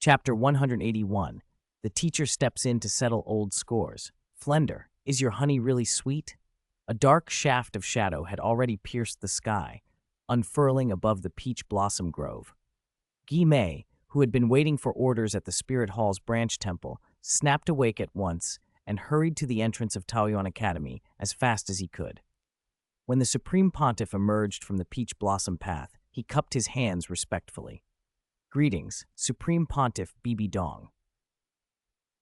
Chapter 181. The teacher steps in to settle old scores. Flender, is your honey really sweet? A dark shaft of shadow had already pierced the sky, unfurling above the peach blossom grove. Guimei, who had been waiting for orders at the Spirit Hall's branch temple, snapped awake at once and hurried to the entrance of Taoyuan Academy as fast as he could. When the Supreme Pontiff emerged from the peach blossom path, he cupped his hands respectfully. Greetings, Supreme Pontiff Bibi Dong.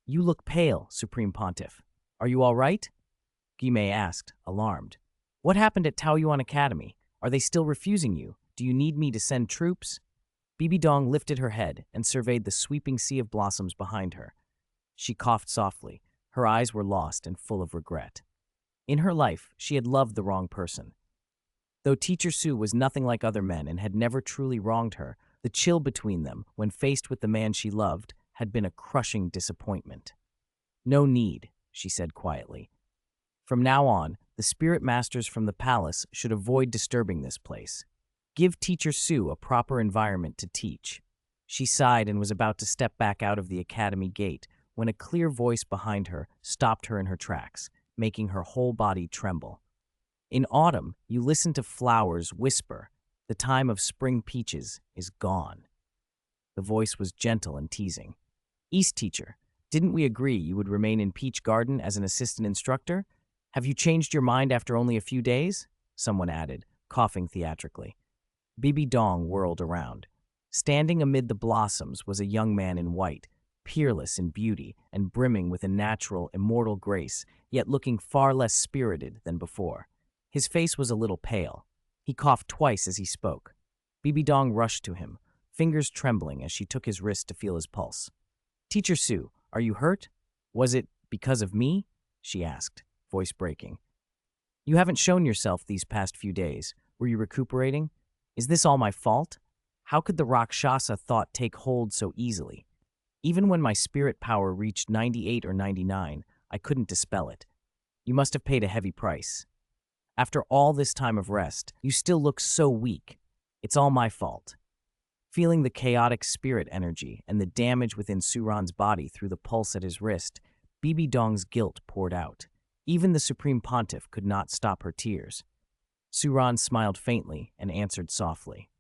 You look pale, Supreme Pontiff. Are you all right? Guimei asked, alarmed. What happened at Taoyuan Academy? Are they still refusing you? Do you need me to send troops? Bibi Dong lifted her head and surveyed the sweeping sea of blossoms behind her. She coughed softly. Her eyes were lost and full of regret. In her life, she had loved the wrong person. Though Teacher Su was nothing like other men and had never truly wronged her, the chill between them, when faced with the man she loved, had been a crushing disappointment. No need, she said quietly. From now on, the spirit masters from the palace should avoid disturbing this place. Give Teacher Su a proper environment to teach. She sighed and was about to step back out of the academy gate when a clear voice behind her stopped her in her tracks, making her whole body tremble. In autumn, you listen to flowers whisper, the time of spring peaches is gone. The voice was gentle and teasing. East teacher, didn't we agree you would remain in Peach Garden as an assistant instructor? Have you changed your mind after only a few days? Someone added, coughing theatrically. Bibi Dong whirled around. Standing amid the blossoms was a young man in white, peerless in beauty and brimming with a natural, immortal grace, yet looking far less spirited than before. His face was a little pale. He coughed twice as he spoke. Bibi Dong rushed to him, fingers trembling as she took his wrist to feel his pulse. Teacher Su, are you hurt? Was it because of me? She asked, voice breaking. You haven't shown yourself these past few days. Were you recuperating? Is this all my fault? How could the Rakshasa thought take hold so easily? Even when my spirit power reached 98 or 99, I couldn't dispel it. You must have paid a heavy price. After all this time of rest, you still look so weak. It's all my fault. Feeling the chaotic spirit energy and the damage within Suran's body through the pulse at his wrist, Bibi Dong's guilt poured out. Even the Supreme Pontiff could not stop her tears. Suran smiled faintly and answered softly.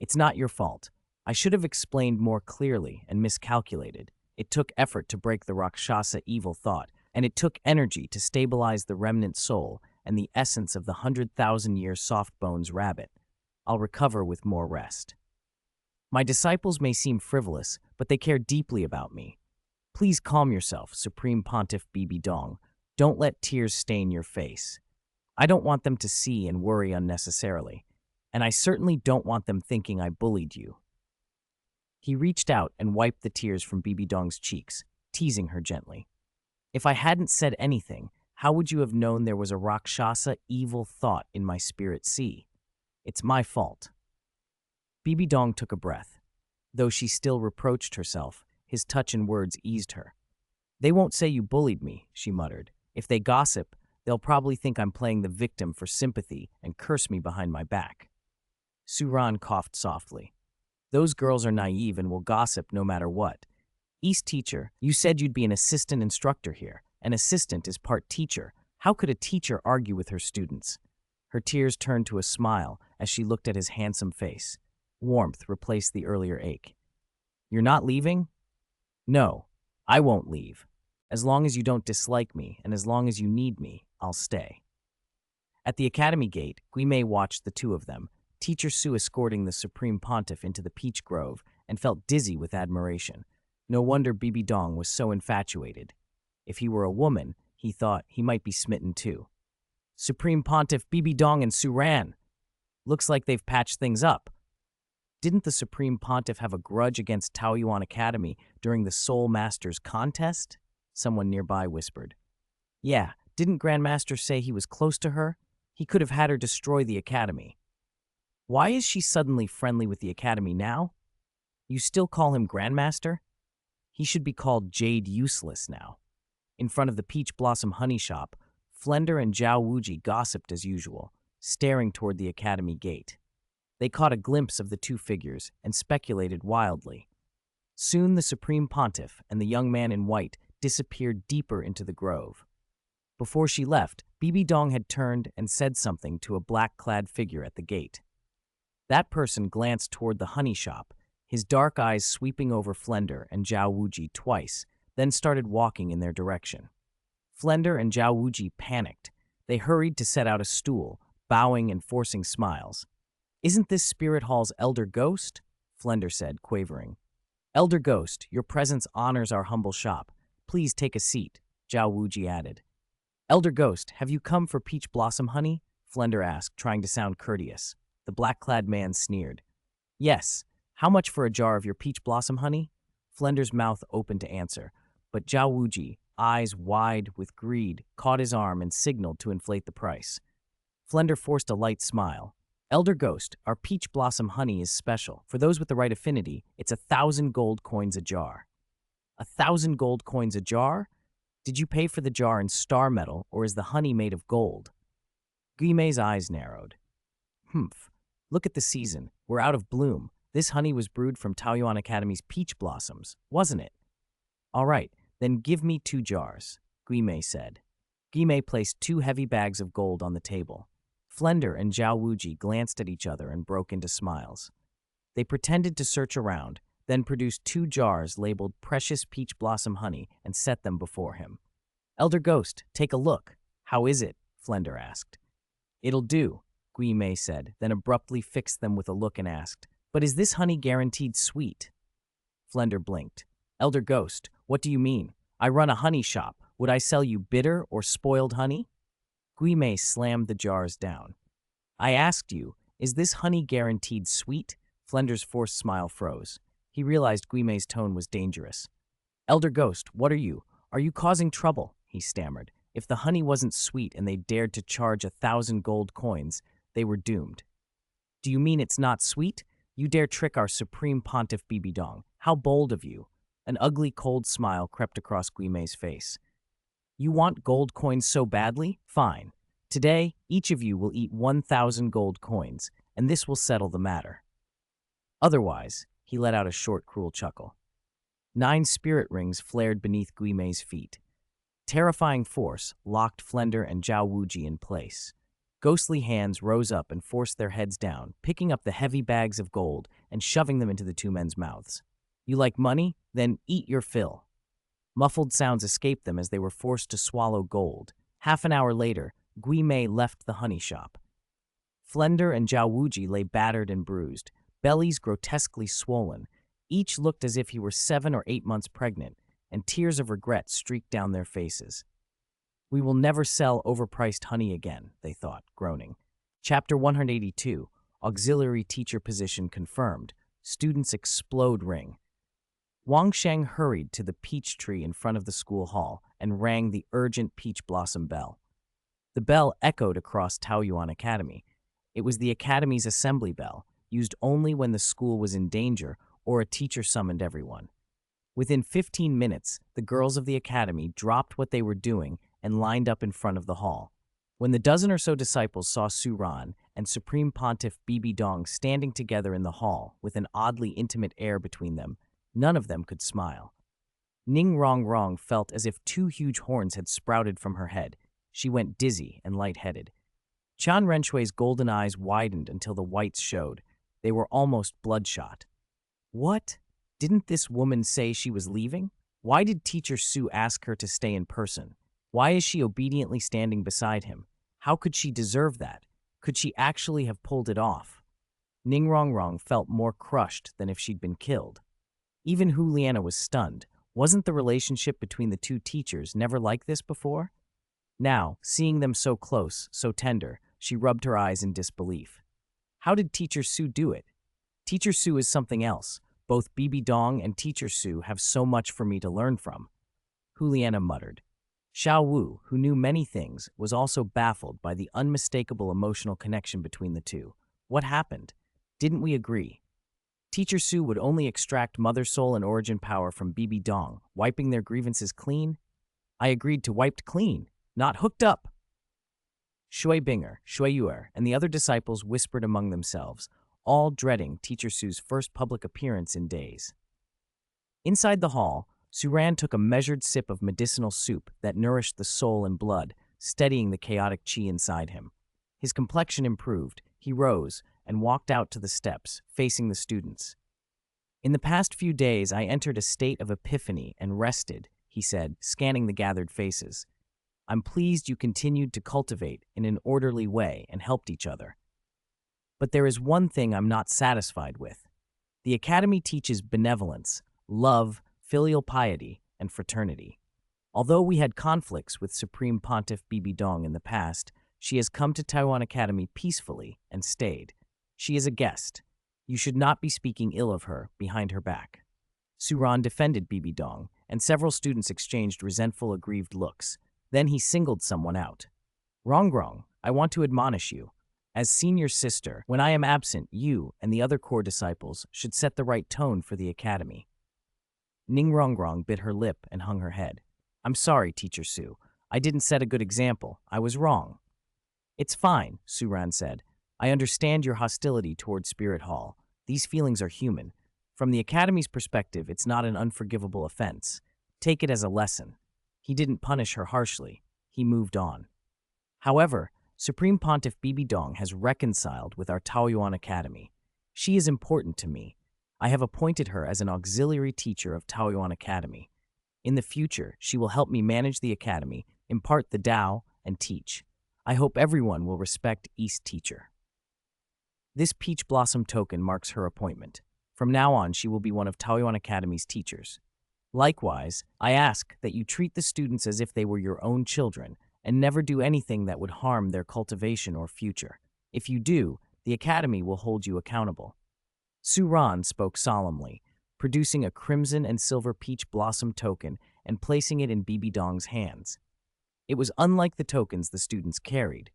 It's not your fault. I should have explained more clearly and miscalculated. It took effort to break the Rakshasa evil thought, and it took energy to stabilize the remnant soul and the essence of the 100,000-year soft bones rabbit. I'll recover with more rest. My disciples may seem frivolous, but they care deeply about me. Please calm yourself, Supreme Pontiff Bibi Dong. Don't let tears stain your face. I don't want them to see and worry unnecessarily, and I certainly don't want them thinking I bullied you. He reached out and wiped the tears from Bibi Dong's cheeks, teasing her gently. If I hadn't said anything, how would you have known there was a Rakshasa evil thought in my spirit sea? It's my fault. Bibi Dong took a breath. Though she still reproached herself, his touch and words eased her. They won't say you bullied me, she muttered. If they gossip, they'll probably think I'm playing the victim for sympathy and curse me behind my back. Suran coughed softly. Those girls are naive and will gossip no matter what. East teacher, you said you'd be an assistant instructor here. An assistant is part teacher. How could a teacher argue with her students? Her tears turned to a smile as she looked at his handsome face. Warmth replaced the earlier ache. You're not leaving? No, I won't leave. As long as you don't dislike me and as long as you need me, I'll stay. At the academy gate, Guimei watched the two of them, Teacher Su escorting the Supreme Pontiff into the peach grove, and felt dizzy with admiration. No wonder Bibi Dong was so infatuated. If he were a woman, he thought he might be smitten too. Supreme Pontiff Bibi Dong and Suran. Looks like they've patched things up. Didn't the Supreme Pontiff have a grudge against Taoyuan Academy during the Soul Masters contest? Someone nearby whispered. Yeah, didn't Grandmaster say he was close to her? He could have had her destroy the academy. Why is she suddenly friendly with the academy now? You still call him Grandmaster? He should be called Jade Useless now. In front of the Peach Blossom Honey Shop, Flender and Zhao Wuji gossiped as usual, staring toward the academy gate. They caught a glimpse of the two figures and speculated wildly. Soon the Supreme Pontiff and the young man in white disappeared deeper into the grove. Before she left, Bibi Dong had turned and said something to a black-clad figure at the gate. That person glanced toward the honey shop, his dark eyes sweeping over Flender and Zhao Wuji twice, then started walking in their direction. Flender and Zhao Wuji panicked. They hurried to set out a stool, bowing and forcing smiles. "Isn't this Spirit Hall's elder ghost?" Flender said, quavering. "Elder ghost, your presence honors our humble shop. Please take a seat," Zhao Wuji added. "Elder ghost, have you come for peach blossom honey?" Flender asked, trying to sound courteous. The black-clad man sneered. "Yes. How much for a jar of your peach blossom honey?" Flender's mouth opened to answer, but Zhao Wuji, eyes wide with greed, caught his arm and signaled to inflate the price. Flender forced a light smile. "Elder ghost, our peach blossom honey is special. For those with the right affinity, it's 1,000 gold coins a jar." 1,000 gold coins a jar? Did you pay for the jar in star metal, or is the honey made of gold? Guimei's eyes narrowed. "Humph. Look at the season. We're out of bloom. This honey was brewed from Taoyuan Academy's peach blossoms, wasn't it?" "All right, then give me 2 jars," Guimei said. Guimei placed 2 heavy bags of gold on the table. Flender and Zhao Wuji glanced at each other and broke into smiles. They pretended to search around, then produced 2 jars labeled Precious Peach Blossom Honey and set them before him. "Elder Ghost, take a look. How is it?" Flender asked. "It'll do," Guimei said, then abruptly fixed them with a look and asked, "But is this honey guaranteed sweet?" Flender blinked. "Elder Ghost, what do you mean? I run a honey shop. Would I sell you bitter or spoiled honey?" Guimei slammed the jars down. "I asked you, is this honey guaranteed sweet?" Flender's forced smile froze. He realized Guimei's tone was dangerous. "Elder Ghost, what are you? Are you causing trouble?" he stammered. If the honey wasn't sweet and they dared to charge 1,000 gold coins, they were doomed. "Do you mean it's not sweet? You dare trick our Supreme Pontiff Bibi Dong. How bold of you." An ugly, cold smile crept across Guimei's face. "You want gold coins so badly? Fine. Today, each of you will eat 1,000 gold coins, and this will settle the matter. Otherwise," he let out a short, cruel chuckle. 9 spirit rings flared beneath Guimei's feet. Terrifying force locked Flender and Zhao Wuji in place. Ghostly hands rose up and forced their heads down, picking up the heavy bags of gold and shoving them into the 2 men's mouths. "You like money? Then eat your fill." Muffled sounds escaped them as they were forced to swallow gold. Half an hour later, Guimei left the honey shop. Flender and Zhao Wuji lay battered and bruised, bellies grotesquely swollen. Each looked as if he were 7 or 8 months pregnant, and tears of regret streaked down their faces. "We will never sell overpriced honey again," they thought, groaning. Chapter 182, Auxiliary Teacher Position Confirmed. Students Explode Ring. Wang Sheng hurried to the peach tree in front of the school hall and rang the urgent peach blossom bell. The bell echoed across Taoyuan Academy. It was the academy's assembly bell, used only when the school was in danger or a teacher summoned everyone. Within 15 minutes, the girls of the academy dropped what they were doing and lined up in front of the hall. When the dozen or so disciples saw Su Ran and Supreme Pontiff Bibi Dong standing together in the hall with an oddly intimate air between them, none of them could smile. Ning Rongrong felt as if 2 huge horns had sprouted from her head. She went dizzy and lightheaded. Qian Renshue's golden eyes widened until the whites showed. They were almost bloodshot. What? Didn't this woman say she was leaving? Why did Teacher Su ask her to stay in person? Why is she obediently standing beside him? How could she deserve that? Could she actually have pulled it off? Ning Rongrong felt more crushed than if she'd been killed. Even Hu Liana was stunned. Wasn't the relationship between the 2 teachers never like this before? Now, seeing them so close, so tender, she rubbed her eyes in disbelief. How did Teacher Su do it? Teacher Su is something else. Both Bibi Dong and Teacher Su have so much for me to learn from. Juliana muttered. Xiao Wu, who knew many things, was also baffled by the unmistakable emotional connection between the 2. What happened? Didn't we agree? Teacher Su would only extract Mother Soul and Origin Power from Bibi Dong, wiping their grievances clean? I agreed to wiped clean, not hooked up. Shui Bing'er, Shui Yuer, and the other disciples whispered among themselves, all dreading Teacher Su's first public appearance in days. Inside the hall, Suran took a measured sip of medicinal soup that nourished the soul and blood, steadying the chaotic qi inside him. His complexion improved, he rose, and walked out to the steps, facing the students. "In the past few days, I entered a state of epiphany and rested," he said, scanning the gathered faces. "I'm pleased you continued to cultivate in an orderly way and helped each other. But there is one thing I'm not satisfied with. The Academy teaches benevolence, love, filial piety, and fraternity. Although we had conflicts with Supreme Pontiff Bibi Dong in the past, she has come to Taoyuan Academy peacefully and stayed. She is a guest. You should not be speaking ill of her behind her back." Suran defended Bibi Dong, and several students exchanged resentful, aggrieved looks. Then he singled someone out. "Rongrong, I want to admonish you. As senior sister, when I am absent, you and the other core disciples should set the right tone for the Academy." Ning Rongrong bit her lip and hung her head. "I'm sorry, Teacher Su. I didn't set a good example. I was wrong." "It's fine," Suran said. "I understand your hostility toward Spirit Hall. These feelings are human. From the Academy's perspective, it's not an unforgivable offense. Take it as a lesson." He didn't punish her harshly. He moved on. "However, Supreme Pontiff Bibi Dong has reconciled with our Taoyuan Academy. She is important to me. I have appointed her as an auxiliary teacher of Taoyuan Academy. In the future, she will help me manage the academy, impart the Tao, and teach. I hope everyone will respect East Teacher." This peach blossom token marks her appointment. From now on, she will be one of Taoyuan Academy's teachers. Likewise, I ask that you treat the students as if they were your own children and never do anything that would harm their cultivation or future. If you do, the Academy will hold you accountable. Suran spoke solemnly, producing a crimson and silver peach blossom token and placing it in Bibi Dong's hands. It was unlike the tokens the students carried.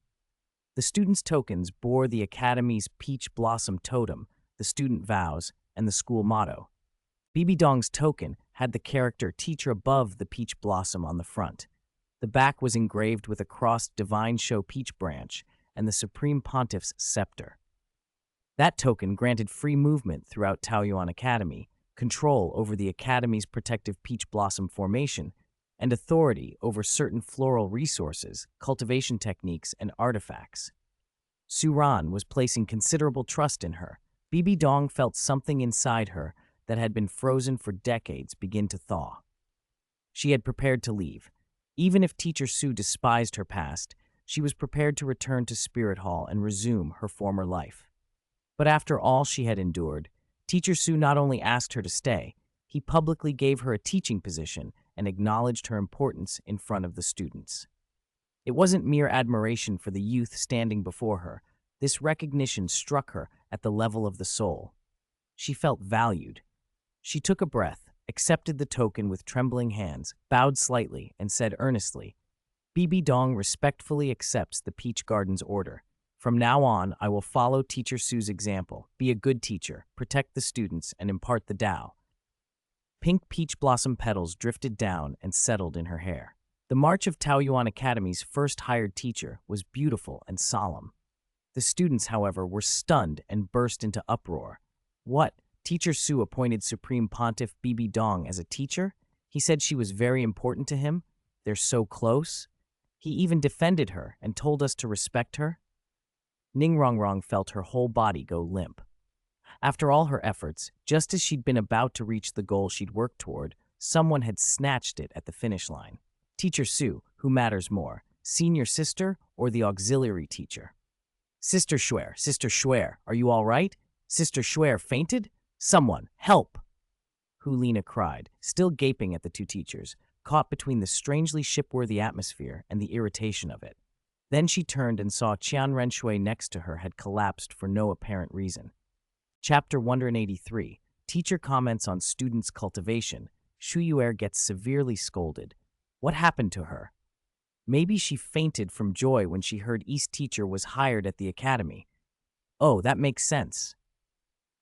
The students' tokens bore the Academy's peach blossom totem, the student vows, and the school motto. Bibi Dong's token had the character teacher above the peach blossom on the front. The back was engraved with a crossed divine show peach branch and the Supreme Pontiff's scepter. That token granted free movement throughout Taoyuan Academy, control over the Academy's protective peach blossom formation, and authority over certain floral resources, cultivation techniques, and artifacts. Suran was placing considerable trust in her. Bibi Dong felt something inside her that had been frozen for decades begin to thaw. She had prepared to leave. Even if Teacher Su despised her past, she was prepared to return to Spirit Hall and resume her former life. But after all she had endured, Teacher Su not only asked her to stay, he publicly gave her a teaching position and acknowledged her importance in front of the students. It wasn't mere admiration for the youth standing before her. This recognition struck her at the level of the soul. She felt valued. She took a breath, accepted the token with trembling hands, bowed slightly, and said earnestly, "Bibi Dong respectfully accepts the Peach Garden's order. From now on, I will follow Teacher Su's example, be a good teacher, protect the students, and impart the Tao." Pink peach blossom petals drifted down and settled in her hair. The march of Taoyuan Academy's first hired teacher was beautiful and solemn. The students, however, were stunned and burst into uproar. What? Teacher Su appointed Supreme Pontiff Bibi Dong as a teacher? He said she was very important to him? They're so close? He even defended her and told us to respect her? Ning Rongrong felt her whole body go limp. After all her efforts, just as she'd been about to reach the goal she'd worked toward, someone had snatched it at the finish line. Teacher Su, who matters more, senior sister or the auxiliary teacher? Sister Shui, are you all right? Sister Shui fainted? Someone, help! Hulina cried, still gaping at the two teachers, caught between the strangely shipworthy atmosphere and the irritation of it. Then she turned and saw Qian Renxue next to her had collapsed for no apparent reason. Chapter 183, Teacher comments on students' cultivation. Shui Bing'er gets severely scolded. What happened to her? Maybe she fainted from joy when she heard East Teacher was hired at the academy. Oh, that makes sense.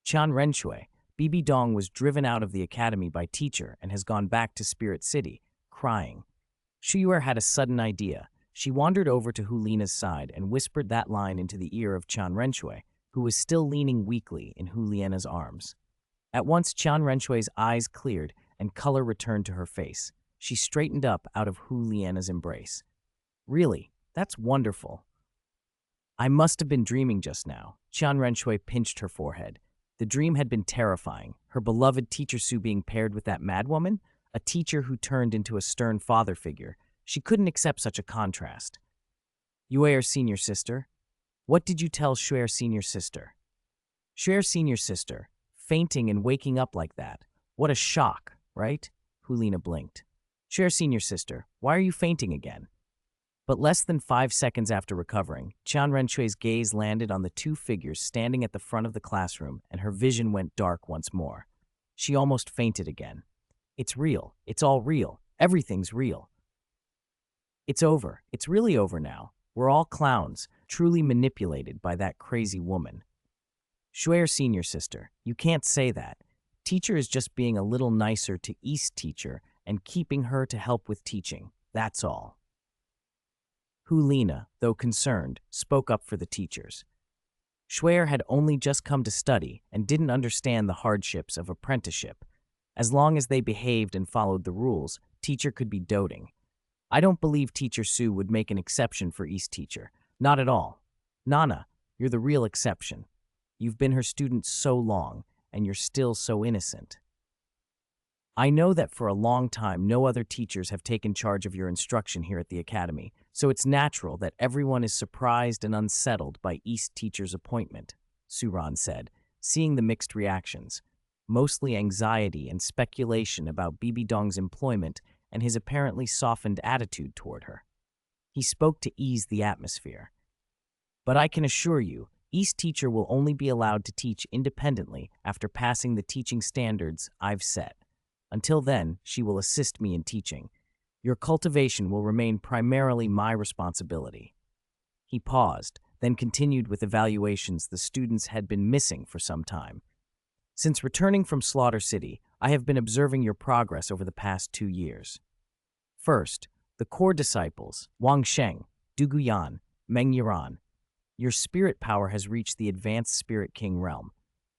Qian Renxue, Bibi Dong was driven out of the academy by Teacher and has gone back to Spirit City, crying. Shui Bing'er had a sudden idea. She wandered over to Hulina's side and whispered that line into the ear of Qian Renxue, who was still leaning weakly in Hulina's arms. At once Qian Renshue's eyes cleared and color returned to her face. She straightened up out of Hu Liana's embrace. Really, that's wonderful. I must have been dreaming just now. Qian Renxue pinched her forehead. The dream had been terrifying. Her beloved teacher Su being paired with that madwoman, a teacher who turned into a stern father figure. She couldn't accept such a contrast. Yue'er senior sister? What did you tell Shue'er senior sister? Shue'er senior sister, fainting and waking up like that. What a shock, right? Hulina blinked. Shue'er senior sister, why are you fainting again? But less than 5 seconds after recovering, Qian Renshue's gaze landed on the two figures standing at the front of the classroom, and her vision went dark once more. She almost fainted again. It's real. It's all real. Everything's real. It's over. It's really over now. We're all clowns, truly manipulated by that crazy woman. Shue'er senior sister, you can't say that. Teacher is just being a little nicer to East teacher and keeping her to help with teaching. That's all. Hulina, though concerned, spoke up for the teachers. Shue'er had only just come to study and didn't understand the hardships of apprenticeship. As long as they behaved and followed the rules, teacher could be doting. I don't believe Teacher Su would make an exception for East teacher. Not at all. Nana, you're the real exception. You've been her student so long, and you're still so innocent. I know that for a long time no other teachers have taken charge of your instruction here at the academy, so it's natural that everyone is surprised and unsettled by East teacher's appointment, Suran said, seeing the mixed reactions, mostly anxiety and speculation about Bibi Dong's employment and his apparently softened attitude toward her. He spoke to ease the atmosphere. But I can assure you, East teacher will only be allowed to teach independently after passing the teaching standards I've set. Until then, she will assist me in teaching. Your cultivation will remain primarily my responsibility. He paused, then continued with evaluations the students had been missing for some time. Since returning from Slaughter City, I have been observing your progress over the past 2 years. First, the core disciples, Wang Sheng, Du Guyan, Meng Yiran. Your spirit power has reached the advanced Spirit King realm.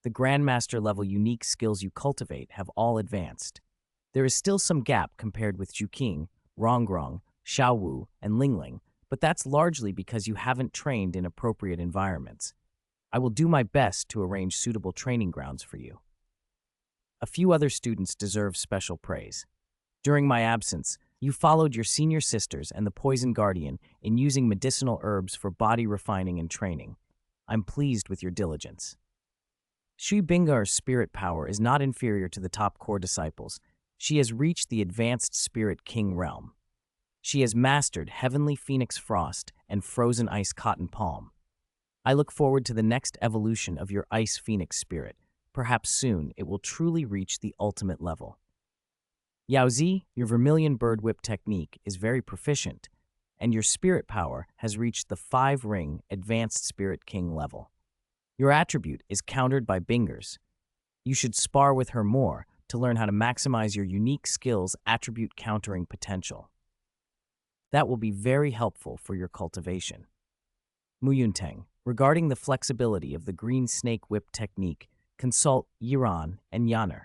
The Grandmaster level unique skills you cultivate have all advanced. There is still some gap compared with Zhuqing, Rongrong, Huo Wu, and Lingling, but that's largely because you haven't trained in appropriate environments. I will do my best to arrange suitable training grounds for you. A few other students deserve special praise. During my absence, you followed your senior sisters and the Poison Guardian in using medicinal herbs for body refining and training. I'm pleased with your diligence. Shui Bing'er's spirit power is not inferior to the top core disciples. She has reached the advanced Spirit King realm. She has mastered Heavenly Phoenix Frost and Frozen Ice Cotton Palm. I look forward to the next evolution of your Ice Phoenix spirit. Perhaps soon it will truly reach the ultimate level. Yaozi, your Vermilion Bird Whip technique is very proficient, and your spirit power has reached the 5-ring Advanced Spirit King level. Your attribute is countered by Bing'er's. You should spar with her more to learn how to maximize your unique skills' attribute countering potential. That will be very helpful for your cultivation. Muyunteng, regarding the flexibility of the Green Snake Whip technique, consult Yiran and Yaner.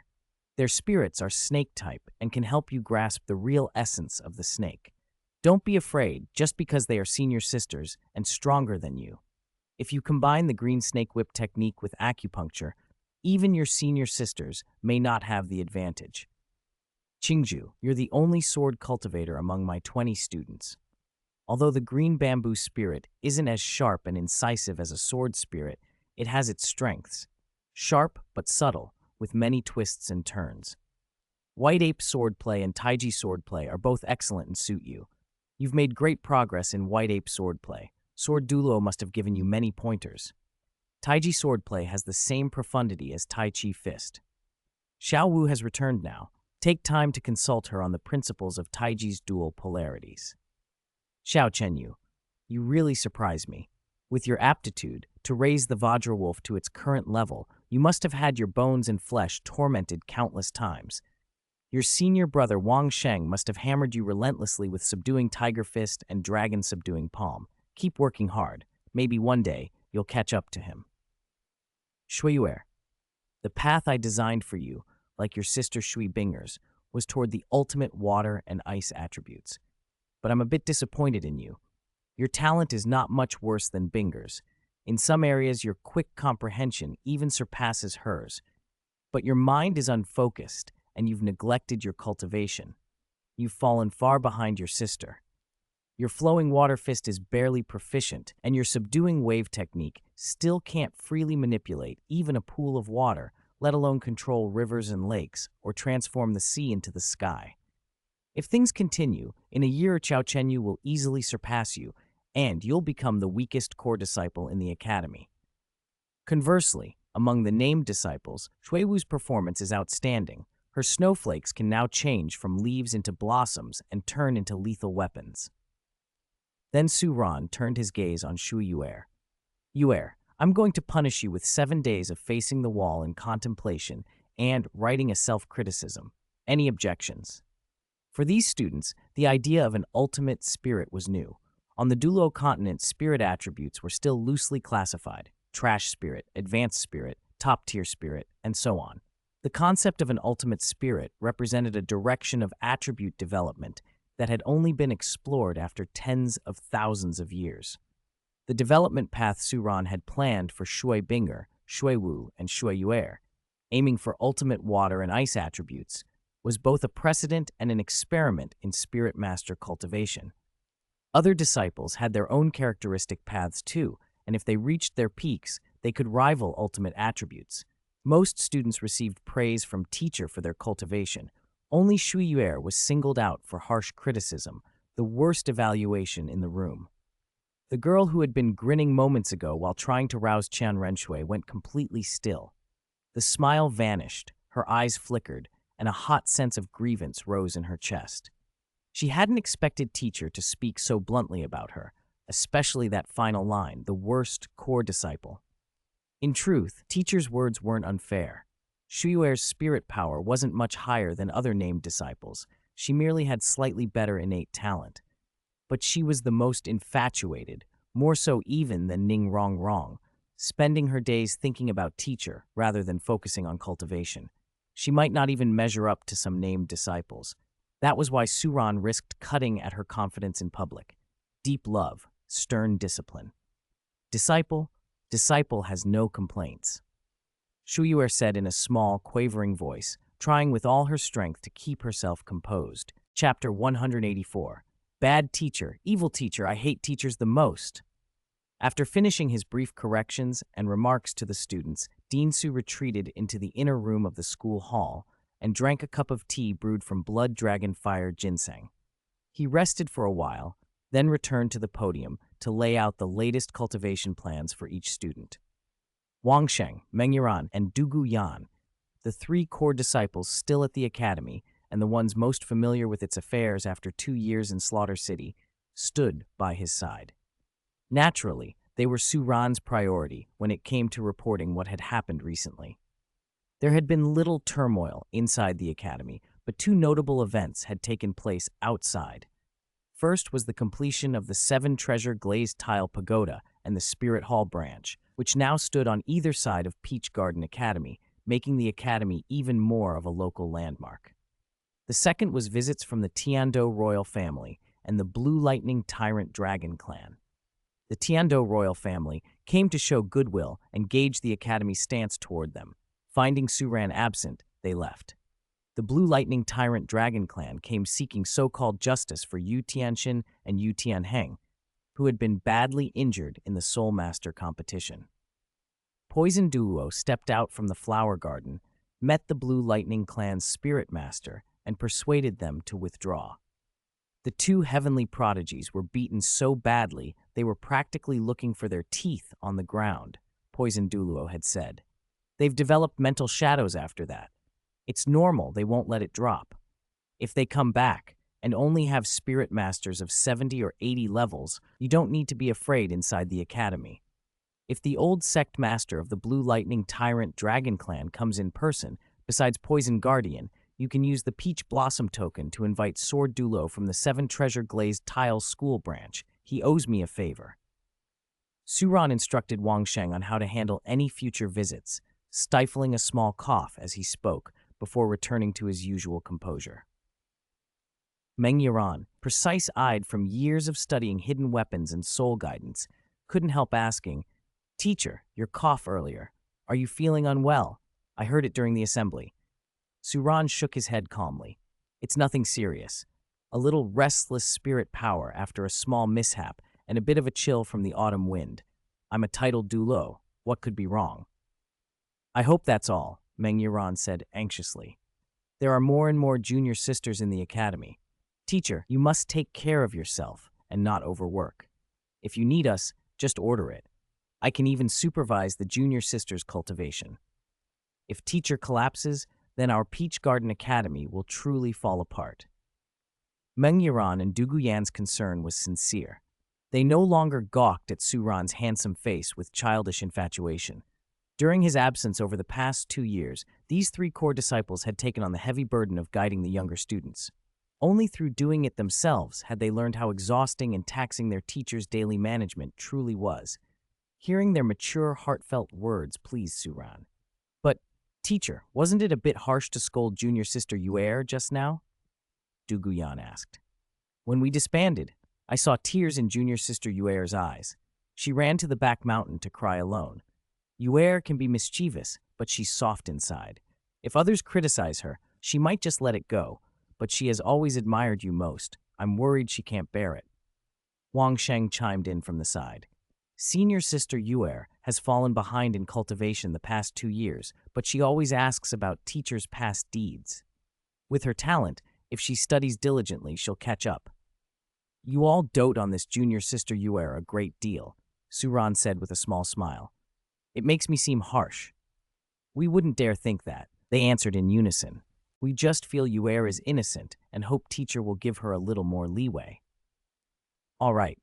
Their spirits are snake type and can help you grasp the real essence of the snake. Don't be afraid just because they are senior sisters and stronger than you. If you combine the Green Snake Whip technique with acupuncture, even your senior sisters may not have the advantage. Qingju, you're the only sword cultivator among my 20 students. Although the green bamboo spirit isn't as sharp and incisive as a sword spirit, it has its strengths. Sharp but subtle, with many twists and turns. White Ape swordplay and Taiji swordplay are both excellent and suit you. You've made great progress in White Ape swordplay. Sword Douluo must have given you many pointers. Taiji swordplay has the same profundity as Tai Chi fist. Huo Wu has returned now. Take time to consult her on the principles of Taiji's dual polarities. Xiao Chenyu, you really surprise me. With your aptitude to raise the Vajra Wolf to its current level, you must have had your bones and flesh tormented countless times. Your senior brother Wang Sheng must have hammered you relentlessly with Subduing Tiger Fist and Dragon Subduing Palm. Keep working hard. Maybe one day you'll catch up to him. Shuiyuer, the path I designed for you, like your sister Shui Bing'er's, was toward the ultimate water and ice attributes. But I'm a bit disappointed in you. Your talent is not much worse than Bing'er's. In some areas, your quick comprehension even surpasses hers. But your mind is unfocused, and you've neglected your cultivation. You've fallen far behind your sister. Your flowing water fist is barely proficient, and your subduing wave technique still can't freely manipulate even a pool of water, let alone control rivers and lakes, or transform the sea into the sky. If things continue, in a year Chao Chenyu will easily surpass you, and you'll become the weakest core disciple in the academy. Conversely, among the named disciples, Shui Wu's performance is outstanding. Her snowflakes can now change from leaves into blossoms and turn into lethal weapons. Then Su Ran turned his gaze on Shui Yuer. Yuer, I'm going to punish you with 7 days of facing the wall in contemplation and writing a self-criticism. Any objections? For these students, the idea of an ultimate spirit was new. On the Douluo Continent, spirit attributes were still loosely classified: trash spirit, advanced spirit, top-tier spirit, and so on. The concept of an ultimate spirit represented a direction of attribute development that had only been explored after tens of thousands of years. The development path Su Ran had planned for Shui Bing'er, Shui Wu, and Shui Yuer, aiming for ultimate water and ice attributes, was both a precedent and an experiment in spirit master cultivation. Other disciples had their own characteristic paths too, and if they reached their peaks, they could rival ultimate attributes. Most students received praise from teacher for their cultivation. Only Shui Yuer was singled out for harsh criticism, the worst evaluation in the room. The girl who had been grinning moments ago while trying to rouse Qian Renxue went completely still. The smile vanished, her eyes flickered, and a hot sense of grievance rose in her chest. She hadn't expected teacher to speak so bluntly about her, especially that final line, the worst core disciple. In truth, teacher's words weren't unfair. Shui Yuer's spirit power wasn't much higher than other named disciples. She merely had slightly better innate talent. But she was the most infatuated, more so even than Ning Rongrong, spending her days thinking about teacher rather than focusing on cultivation. She might not even measure up to some named disciples. That was why Su Ran risked cutting at her confidence in public. Deep love, stern discipline. Disciple has no complaints. Shui Yuer said in a small, quavering voice, trying with all her strength to keep herself composed. Chapter 184. Bad teacher, evil teacher, I hate teachers the most. After finishing his brief corrections and remarks to the students, Dean Su retreated into the inner room of the school hall and drank a cup of tea brewed from blood dragon fire ginseng. He rested for a while, then returned to the podium to lay out the latest cultivation plans for each student. Wang Sheng, Meng Yuran, and Dugu Yan, the 3 core disciples still at the academy and the ones most familiar with its affairs after 2 years in Slaughter City, stood by his side. Naturally, they were Su Ran's priority when it came to reporting what had happened recently. There had been little turmoil inside the academy, but 2 notable events had taken place outside. First was the completion of the 7 treasure glazed tile pagoda and the Spirit Hall branch, which now stood on either side of Peach Garden Academy, making the academy even more of a local landmark. The second was visits from the Tiando royal family and the Blue Lightning Tyrant Dragon clan. The Tiando royal family came to show goodwill and gauge the academy's stance toward them. Finding Su Ran absent, they left. The Blue Lightning Tyrant Dragon clan came seeking so-called justice for Yu Tianxin and Yu Tianheng, who had been badly injured in the Soul Master competition. Poison Douluo stepped out from the flower garden, met the Blue Lightning clan's spirit master, and persuaded them to withdraw. The 2 heavenly prodigies were beaten so badly they were practically looking for their teeth on the ground, Poison Douluo had said. They've developed mental shadows after that. It's normal they won't let it drop. If they come back and only have spirit masters of 70 or 80 levels, you don't need to be afraid inside the academy. If the old sect master of the Blue Lightning Tyrant Dragon clan comes in person, besides Poison Guardian, you can use the Peach Blossom token to invite Sword Douluo from the 7 treasure glazed tile school branch. He owes me a favor. Su Ran instructed Wang Sheng on how to handle any future visits, stifling a small cough as he spoke, before returning to his usual composure. Meng Yiran, precise-eyed from years of studying hidden weapons and soul guidance, couldn't help asking, "Teacher, your cough earlier. Are you feeling unwell? I heard it during the assembly." Suran shook his head calmly. "It's nothing serious. A little restless spirit power after a small mishap and a bit of a chill from the autumn wind. I'm a titled Douluo. What could be wrong?" "I hope that's all," Meng Yiran said anxiously. "There are more and more junior sisters in the academy. Teacher, you must take care of yourself and not overwork. If you need us, just order it. I can even supervise the junior sisters' cultivation. If teacher collapses, then our Peach Garden Academy will truly fall apart." Meng Yiran and Duguyan's concern was sincere. They no longer gawked at Suran's handsome face with childish infatuation. During his absence over the past 2 years, these 3 core disciples had taken on the heavy burden of guiding the younger students. Only through doing it themselves had they learned how exhausting and taxing their teacher's daily management truly was. Hearing their mature, heartfelt words pleased Suran. "But, teacher, wasn't it a bit harsh to scold junior sister Yuer just now?" Duguyan asked. "When we disbanded, I saw tears in junior sister Yuer's eyes. She ran to the back mountain to cry alone. Yuer can be mischievous, but she's soft inside. If others criticize her, she might just let it go, but she has always admired you most. I'm worried she can't bear it." Wang Sheng chimed in from the side. "Senior sister Yuer has fallen behind in cultivation the past 2 years, but she always asks about teachers' past deeds. With her talent, if she studies diligently, she'll catch up." "You all dote on this junior sister Yuer a great deal," Suran said with a small smile. "It makes me seem harsh." "We wouldn't dare think that," they answered in unison. "We just feel Yuer is innocent and hope teacher will give her a little more leeway." "All right.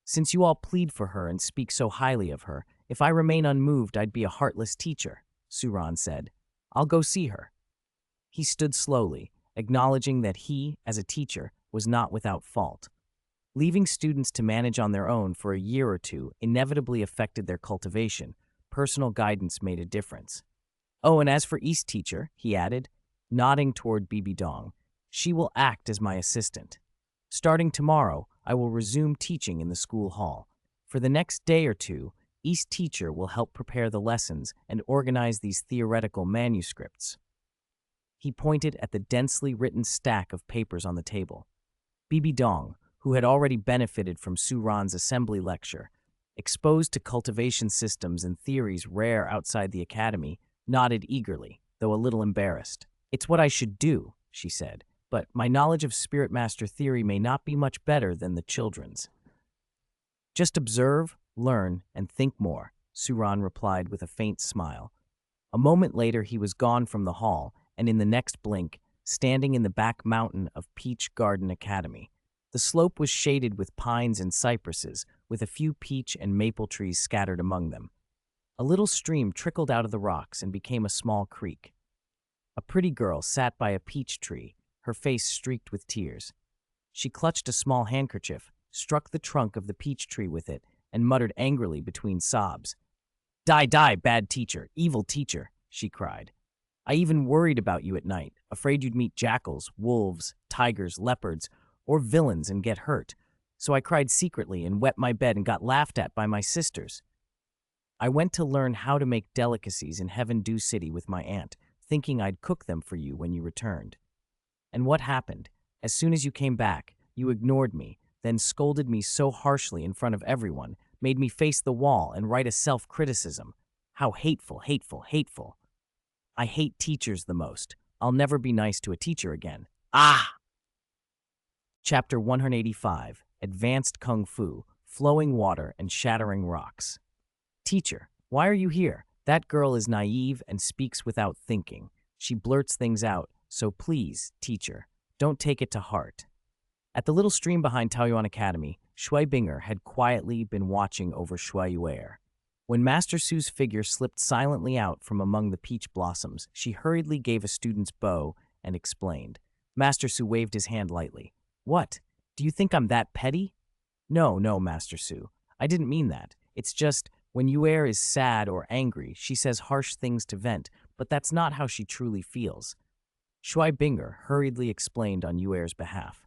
Since you all plead for her and speak so highly of her, if I remain unmoved, I'd be a heartless teacher," Suran said. "I'll go see her." He stood slowly, acknowledging that he, as a teacher, was not without fault. Leaving students to manage on their own for a year or 2 inevitably affected their cultivation. Personal guidance made a difference. "Oh, and as for East teacher," he added, nodding toward Bibi Dong, "she will act as my assistant. Starting tomorrow, I will resume teaching in the school hall. For the next day or 2, East teacher will help prepare the lessons and organize these theoretical manuscripts." He pointed at the densely written stack of papers on the table. Bibi Dong, who had already benefited from Suran's assembly lecture, exposed to cultivation systems and theories rare outside the academy, nodded eagerly, though a little embarrassed. "It's what I should do," she said, "but my knowledge of Spirit Master theory may not be much better than the children's." "Just observe, learn, and think more," Suran replied with a faint smile. A moment later he was gone from the hall, and in the next blink, standing in the back mountain of Peach Garden Academy. The slope was shaded with pines and cypresses, with a few peach and maple trees scattered among them. A little stream trickled out of the rocks and became a small creek. A pretty girl sat by a peach tree, her face streaked with tears. She clutched a small handkerchief, struck the trunk of the peach tree with it, and muttered angrily between sobs. "Die, die, bad teacher, evil teacher," she cried. "I even worried about you at night, afraid you'd meet jackals, wolves, tigers, leopards, or villains and get hurt. So I cried secretly and wet my bed and got laughed at by my sisters. I went to learn how to make delicacies in Heaven Dew City with my aunt, thinking I'd cook them for you when you returned. And what happened? As soon as you came back, you ignored me, then scolded me so harshly in front of everyone, made me face the wall and write a self-criticism. How hateful, hateful, hateful. I hate teachers the most. I'll never be nice to a teacher again. Ah!" Chapter 185, Advanced Kung Fu, Flowing Water and Shattering Rocks. "Teacher, why are you here? That girl is naive and speaks without thinking. She blurts things out, so please, teacher, don't take it to heart." At the little stream behind Taoyuan Academy, Shui Bing'er had quietly been watching over Shui Yuer. When Master Su's figure slipped silently out from among the peach blossoms, she hurriedly gave a student's bow and explained. Master Su waved his hand lightly. "What? Do you think I'm that petty?" No, Master Su. I didn't mean that. It's just, when Yuer is sad or angry, she says harsh things to vent, but that's not how she truly feels. Shui Bing'er hurriedly explained on Yuer's behalf.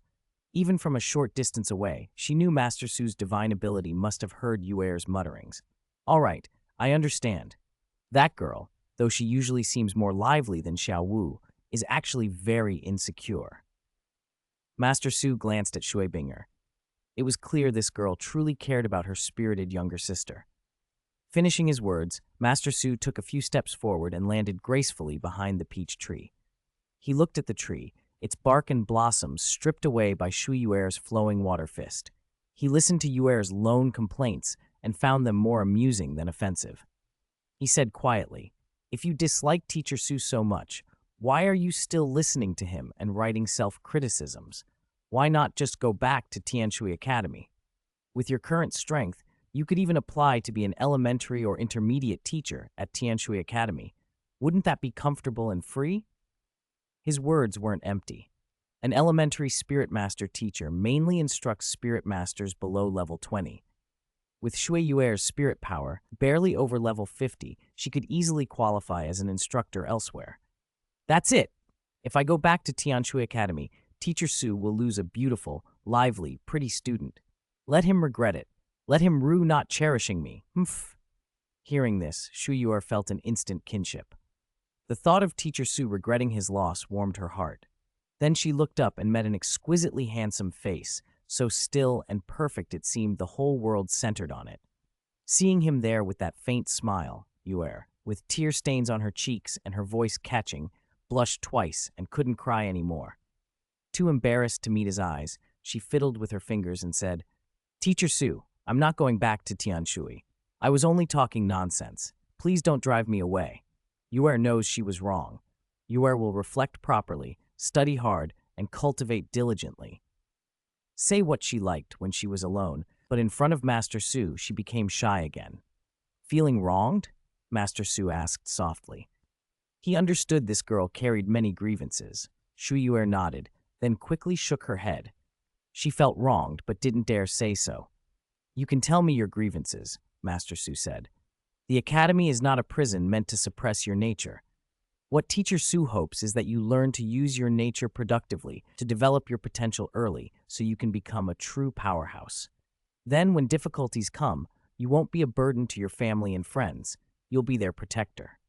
Even from a short distance away, she knew Master Su's divine ability must have heard Yuer's mutterings. All right, I understand. That girl, though she usually seems more lively than Xiao Wu, is actually very insecure. Master Su glanced at Shui Bing'er. It was clear this girl truly cared about her spirited younger sister. Finishing his words, Master Su took a few steps forward and landed gracefully behind the peach tree. He looked at the tree, its bark and blossoms stripped away by Shui Yuer's flowing water fist. He listened to Yuer's lone complaints and found them more amusing than offensive. He said quietly, "If you dislike Teacher Su so much, why are you still listening to him and writing self-criticisms? Why not just go back to Tianshui Academy? With your current strength, you could even apply to be an elementary or intermediate teacher at Tianshui Academy. Wouldn't that be comfortable and free?" His words weren't empty. An elementary spirit master teacher mainly instructs spirit masters below level 20. With Shui Yuer's spirit power, barely over level 50, she could easily qualify as an instructor elsewhere. That's it! If I go back to Tianshui Academy, Teacher Su will lose a beautiful, lively, pretty student. Let him regret it. Let him rue not cherishing me. Humph. Hearing this, Shui Yuer felt an instant kinship. The thought of Teacher Su regretting his loss warmed her heart. Then she looked up and met an exquisitely handsome face, so still and perfect it seemed the whole world centered on it. Seeing him there with that faint smile, Yuer, with tear stains on her cheeks and her voice catching, blushed twice and couldn't cry anymore. Too embarrassed to meet his eyes, she fiddled with her fingers and said, "Teacher Su, I'm not going back to Tianshui. I was only talking nonsense. Please don't drive me away." Yuer knows she was wrong. Yuer will reflect properly, study hard, and cultivate diligently. Say what she liked when she was alone, but in front of Master Su, she became shy again. "Feeling wronged?" Master Su asked softly. He understood this girl carried many grievances. Shui Yuer nodded, then quickly shook her head. She felt wronged, but didn't dare say so. "You can tell me your grievances," Master Su said. "The academy is not a prison meant to suppress your nature. What Teacher Su hopes is that you learn to use your nature productively, to develop your potential early, so you can become a true powerhouse. Then, when difficulties come, you won't be a burden to your family and friends. You'll be their protector."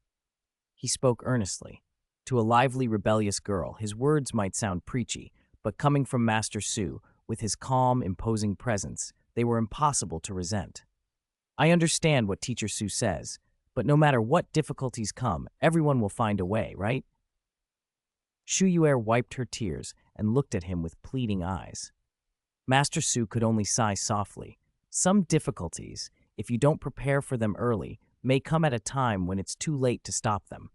He spoke earnestly. To a lively, rebellious girl, his words might sound preachy, but coming from Master Su, with his calm, imposing presence, they were impossible to resent. "I understand what Teacher Su says, but no matter what difficulties come, everyone will find a way, right?" Shui Yuer wiped her tears and looked at him with pleading eyes. Master Su could only sigh softly. Some difficulties, if you don't prepare for them early, may come at a time when it's too late to stop them.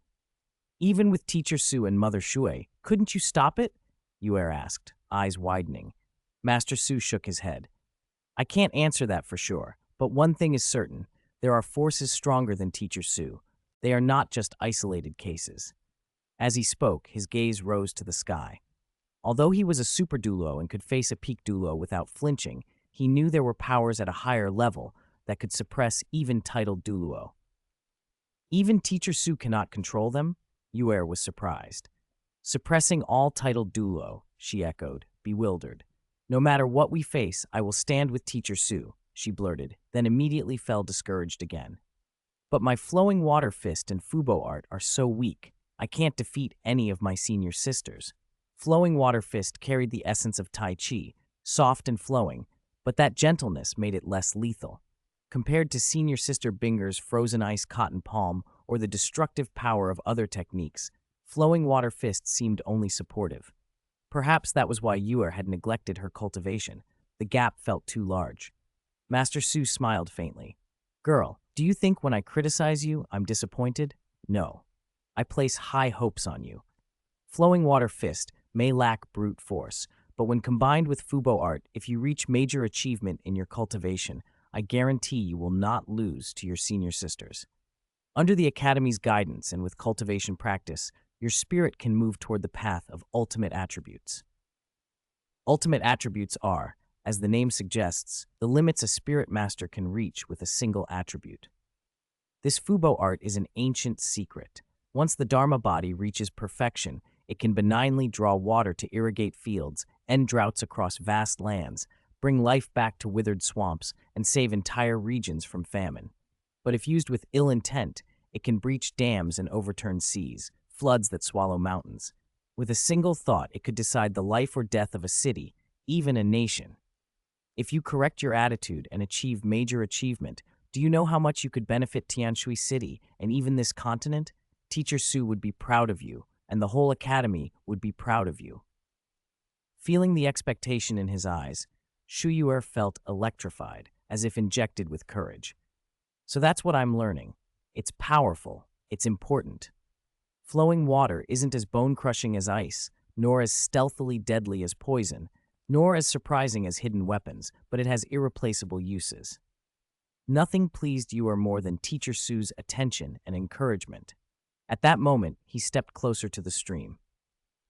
"Even with Teacher Su and Mother Shui, couldn't you stop it?" Yuer asked, eyes widening. Master Su shook his head. "I can't answer that for sure. But one thing is certain, there are forces stronger than Teacher Su. They are not just isolated cases." As he spoke, his gaze rose to the sky. Although he was a super Douluo and could face a peak Douluo without flinching, he knew there were powers at a higher level that could suppress even titled Douluo. "Even Teacher Su cannot control them?" Yuer was surprised. "Suppressing all titled Douluo," she echoed, bewildered. "No matter what we face, I will stand with Teacher Su," she blurted, then immediately fell discouraged again. "But my flowing water fist and Fubo art are so weak, I can't defeat any of my senior sisters." Flowing water fist carried the essence of Tai Chi, soft and flowing, but that gentleness made it less lethal. Compared to senior sister Bing'er's frozen ice cotton palm or the destructive power of other techniques, flowing water fist seemed only supportive. Perhaps that was why Yuer had neglected her cultivation. The gap felt too large. Master Su smiled faintly. "Girl, do you think when I criticize you, I'm disappointed? No. I place high hopes on you. Flowing water fist may lack brute force, but when combined with Fubo art, if you reach major achievement in your cultivation, I guarantee you will not lose to your senior sisters. Under the Academy's guidance and with cultivation practice, your spirit can move toward the path of ultimate attributes." Ultimate attributes are, as the name suggests, the limits a spirit master can reach with a single attribute. This Fubo art is an ancient secret. Once the Dharma body reaches perfection, It can benignly draw water to irrigate fields, end droughts across vast lands, bring life back to withered swamps, and save entire regions from famine. But if used with ill intent, it can breach dams and overturn seas, floods that swallow mountains. With a single thought, it could decide the life or death of a city, even a nation. If you correct your attitude and achieve major achievement, do you know how much you could benefit Tianshui City and even this continent? Teacher Su would be proud of you, and the whole academy would be proud of you. Feeling the expectation in his eyes, Shu Yuer felt electrified, as if injected with courage. So that's what I'm learning. It's powerful. It's important. Flowing water isn't as bone-crushing as ice, nor as stealthily deadly as poison, nor as surprising as hidden weapons, but it has irreplaceable uses. Nothing pleased Yuer more than Teacher Su's attention and encouragement. At that moment, he stepped closer to the stream.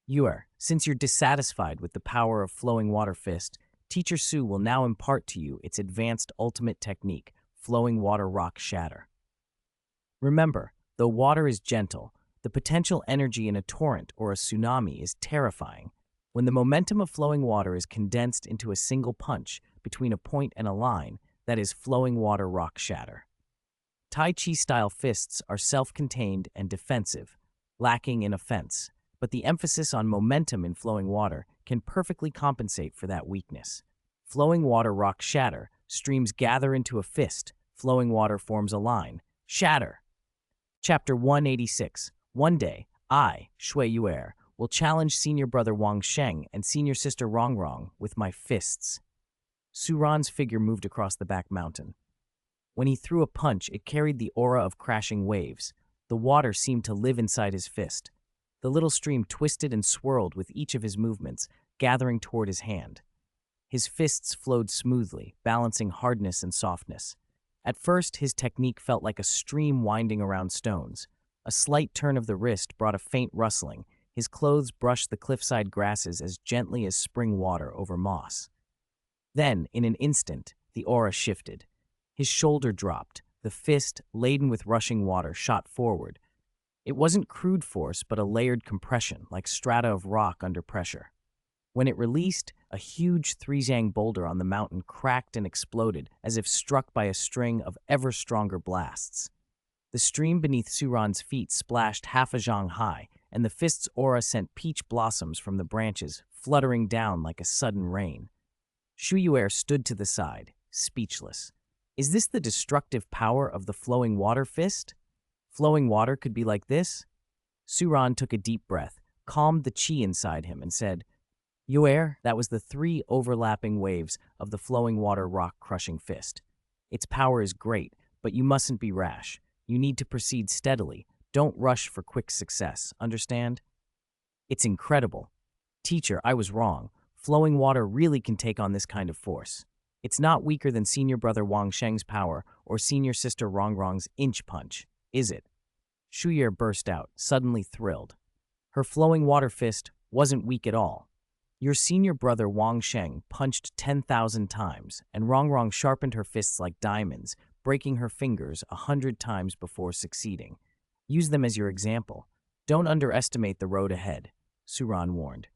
Yuer, since you're dissatisfied with the power of Flowing Water Fist, Teacher Su will now impart to you its advanced ultimate technique, Flowing Water Rock Shatter. Remember, though water is gentle, the potential energy in a torrent or a tsunami is terrifying. When the momentum of flowing water is condensed into a single punch between a point and a line, that is Flowing Water Rock Shatter. Tai Chi-style fists are self-contained and defensive, lacking in offense, but the emphasis on momentum in flowing water can perfectly compensate for that weakness. Flowing Water Rock Shatter, streams gather into a fist, flowing water forms a line. Shatter! Chapter 186. One day, I, Shui Yuer, will challenge senior brother Wang Sheng and senior sister Rongrong with my fists. Su Ran's figure moved across the back mountain. When he threw a punch, it carried the aura of crashing waves. The water seemed to live inside his fist. The little stream twisted and swirled with each of his movements, gathering toward his hand. His fists flowed smoothly, balancing hardness and softness. At first, his technique felt like a stream winding around stones. A slight turn of the wrist brought a faint rustling. His clothes brushed the cliffside grasses as gently as spring water over moss. Then, in an instant, the aura shifted. His shoulder dropped. The fist, laden with rushing water, shot forward. It wasn't crude force, but a layered compression, like strata of rock under pressure. When it released, a huge three-zhang boulder on the mountain cracked and exploded as if struck by a string of ever-stronger blasts. The stream beneath Suran's feet splashed half a zhang high, and the fist's aura sent peach blossoms from the branches, fluttering down like a sudden rain. Shu Yuer stood to the side, speechless. Is this the destructive power of the flowing water fist? Flowing water could be like this? Suran took a deep breath, calmed the chi inside him, and said, Yuer, that was the 3 overlapping waves of the flowing water rock-crushing fist. Its power is great, but you mustn't be rash. You need to proceed steadily. Don't rush for quick success, understand? It's incredible. Teacher, I was wrong. Flowing water really can take on this kind of force. It's not weaker than senior brother Wang Sheng's power or senior sister Rongrong's inch punch, is it? Shu Yuer burst out, suddenly thrilled. Her flowing water fist wasn't weak at all. Your senior brother Wang Sheng punched 10,000 times, and Rongrong sharpened her fists like diamonds, breaking her fingers 100 times before succeeding. Use them as your example. Don't underestimate the road ahead, Suran warned.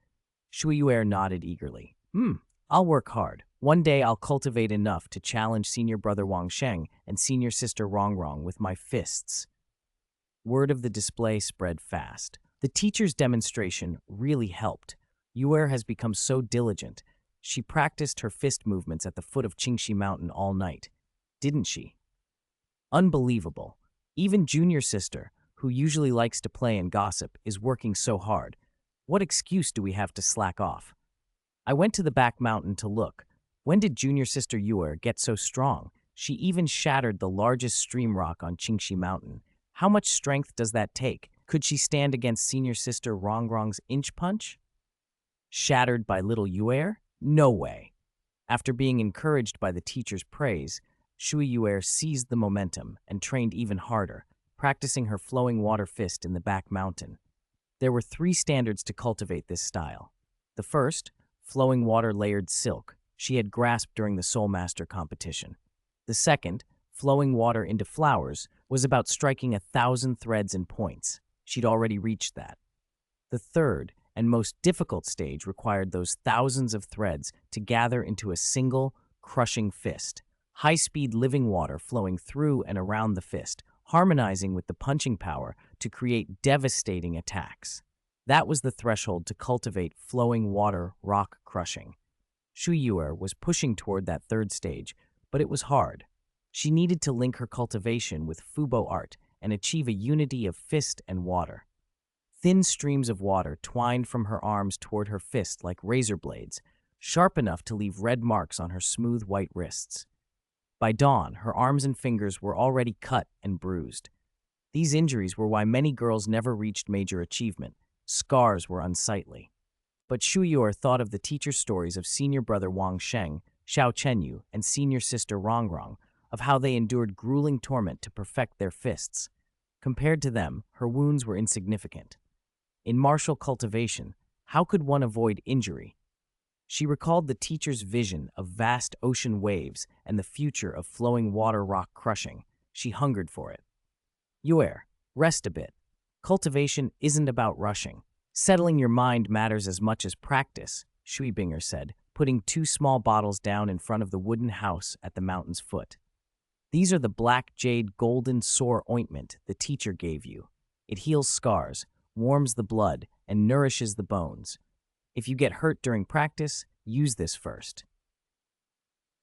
Shui Yuer nodded eagerly. I'll work hard. One day I'll cultivate enough to challenge senior brother Wang Sheng and senior sister Rongrong with my fists. Word of the display spread fast. The teacher's demonstration really helped. Yuer has become so diligent. She practiced her fist movements at the foot of Qingxi Mountain all night, didn't she? Unbelievable. Even junior sister, who usually likes to play and gossip, is working so hard. What excuse do we have to slack off? I went to the back mountain to look. When did junior sister Yuer get so strong? She even shattered the largest stream rock on Qingxi Mountain. How much strength does that take? Could she stand against senior sister Rongrong's inch punch? Shattered by little Yuer? No way. After being encouraged by the teacher's praise, Shui Yuer seized the momentum and trained even harder, practicing her flowing water fist in the back mountain. There were 3 standards to cultivate this style. The first, flowing water layered silk, she had grasped during the Soul Master competition. The second, flowing water into flowers, was about striking 1,000 threads and points. She'd already reached that. The third and most difficult stage required those thousands of threads to gather into a single, crushing fist. High-speed living water flowing through and around the fist, harmonizing with the punching power to create devastating attacks. That was the threshold to cultivate flowing water rock crushing. Shui Bing'er was pushing toward that third stage, but it was hard. She needed to link her cultivation with Fubo art and achieve a unity of fist and water. Thin streams of water twined from her arms toward her fist like razor blades, sharp enough to leave red marks on her smooth white wrists. By dawn, her arms and fingers were already cut and bruised. These injuries were why many girls never reached major achievement. Scars were unsightly. But Shui Bing'er thought of the teacher stories of senior brother Wang Sheng, Xiao Chenyu, and senior sister Rongrong, of how they endured grueling torment to perfect their fists. Compared to them, her wounds were insignificant. In martial cultivation, how could one avoid injury? She recalled the teacher's vision of vast ocean waves and the future of flowing water rock crushing. She hungered for it. Bing'er, rest a bit. Cultivation isn't about rushing. Settling your mind matters as much as practice, Shui Bing'er said, putting 2 small bottles down in front of the wooden house at the mountain's foot. These are the black jade golden sore ointment the teacher gave you. It heals scars, warms the blood, and nourishes the bones. If you get hurt during practice, use this first.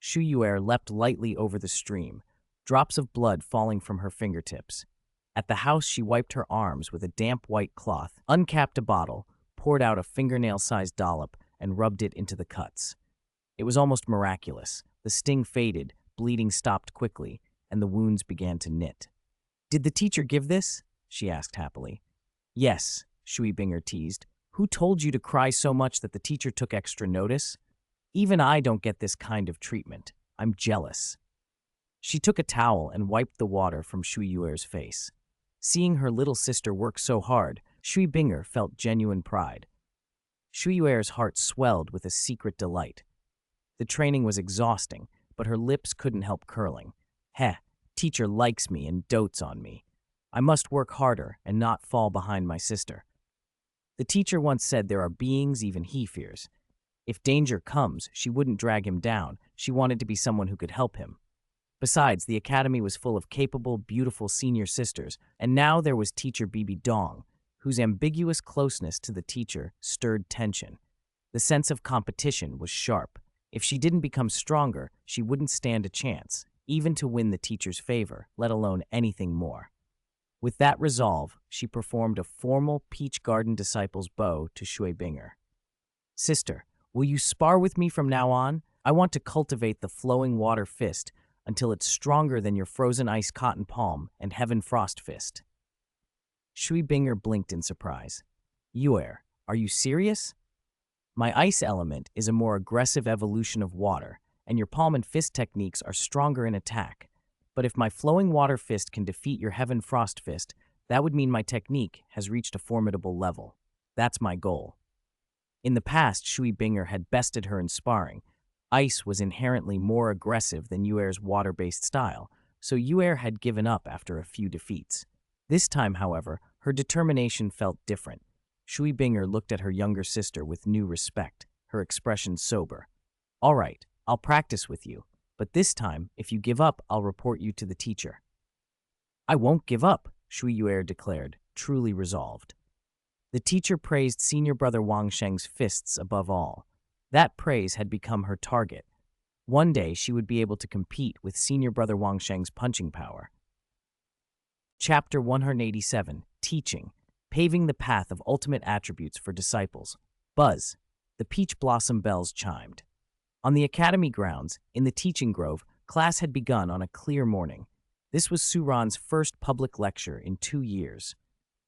Shui Bing'er leapt lightly over the stream, drops of blood falling from her fingertips. At the house, she wiped her arms with a damp white cloth, uncapped a bottle, poured out a fingernail-sized dollop, and rubbed it into the cuts. It was almost miraculous. The sting faded, bleeding stopped quickly, and the wounds began to knit. "Did the teacher give this?" she asked happily. "Yes," Shui Bing'er teased. "Who told you to cry so much that the teacher took extra notice? Even I don't get this kind of treatment. I'm jealous." She took a towel and wiped the water from Shui Bing'er's face. Seeing her little sister work so hard, Shui Bing'er felt genuine pride. Shui Bing'er's heart swelled with a secret delight. The training was exhausting, but her lips couldn't help curling. Heh, teacher likes me and dotes on me. I must work harder and not fall behind my sister. The teacher once said there are beings even he fears. If danger comes, she wouldn't drag him down. She wanted to be someone who could help him. Besides, the academy was full of capable, beautiful senior sisters, and now there was teacher Bibi Dong, whose ambiguous closeness to the teacher stirred tension. The sense of competition was sharp. If she didn't become stronger, she wouldn't stand a chance, even to win the teacher's favor, let alone anything more. With that resolve, she performed a formal Peach Garden disciple's bow to Shui Bing'er. "Sister, will you spar with me from now on? I want to cultivate the flowing water fist until it's stronger than your frozen ice cotton palm and heaven frost fist." Shui Bing'er blinked in surprise. "Bing'er, are you serious? My ice element is a more aggressive evolution of water, and your palm and fist techniques are stronger in attack. But if my flowing water fist can defeat your heaven frost fist, that would mean my technique has reached a formidable level. That's my goal." In the past, Shui Bing'er had bested her in sparring. Ice was inherently more aggressive than Bing'er's water-based style, so Bing'er had given up after a few defeats. This time, however, her determination felt different. Shui Bing'er looked at her younger sister with new respect, her expression sober. "All right, I'll practice with you, but this time, if you give up, I'll report you to the teacher." "I won't give up," Shui Bing'er declared, truly resolved. The teacher praised senior brother Wang Sheng's fists above all. That praise had become her target. One day, she would be able to compete with senior brother Wang Sheng's punching power. Chapter 187, Teaching, Paving the Path of Ultimate Attributes for Disciples. Buzz. The peach blossom bells chimed. On the academy grounds, in the teaching grove, class had begun on a clear morning. This was Suran's first public lecture in 2 years.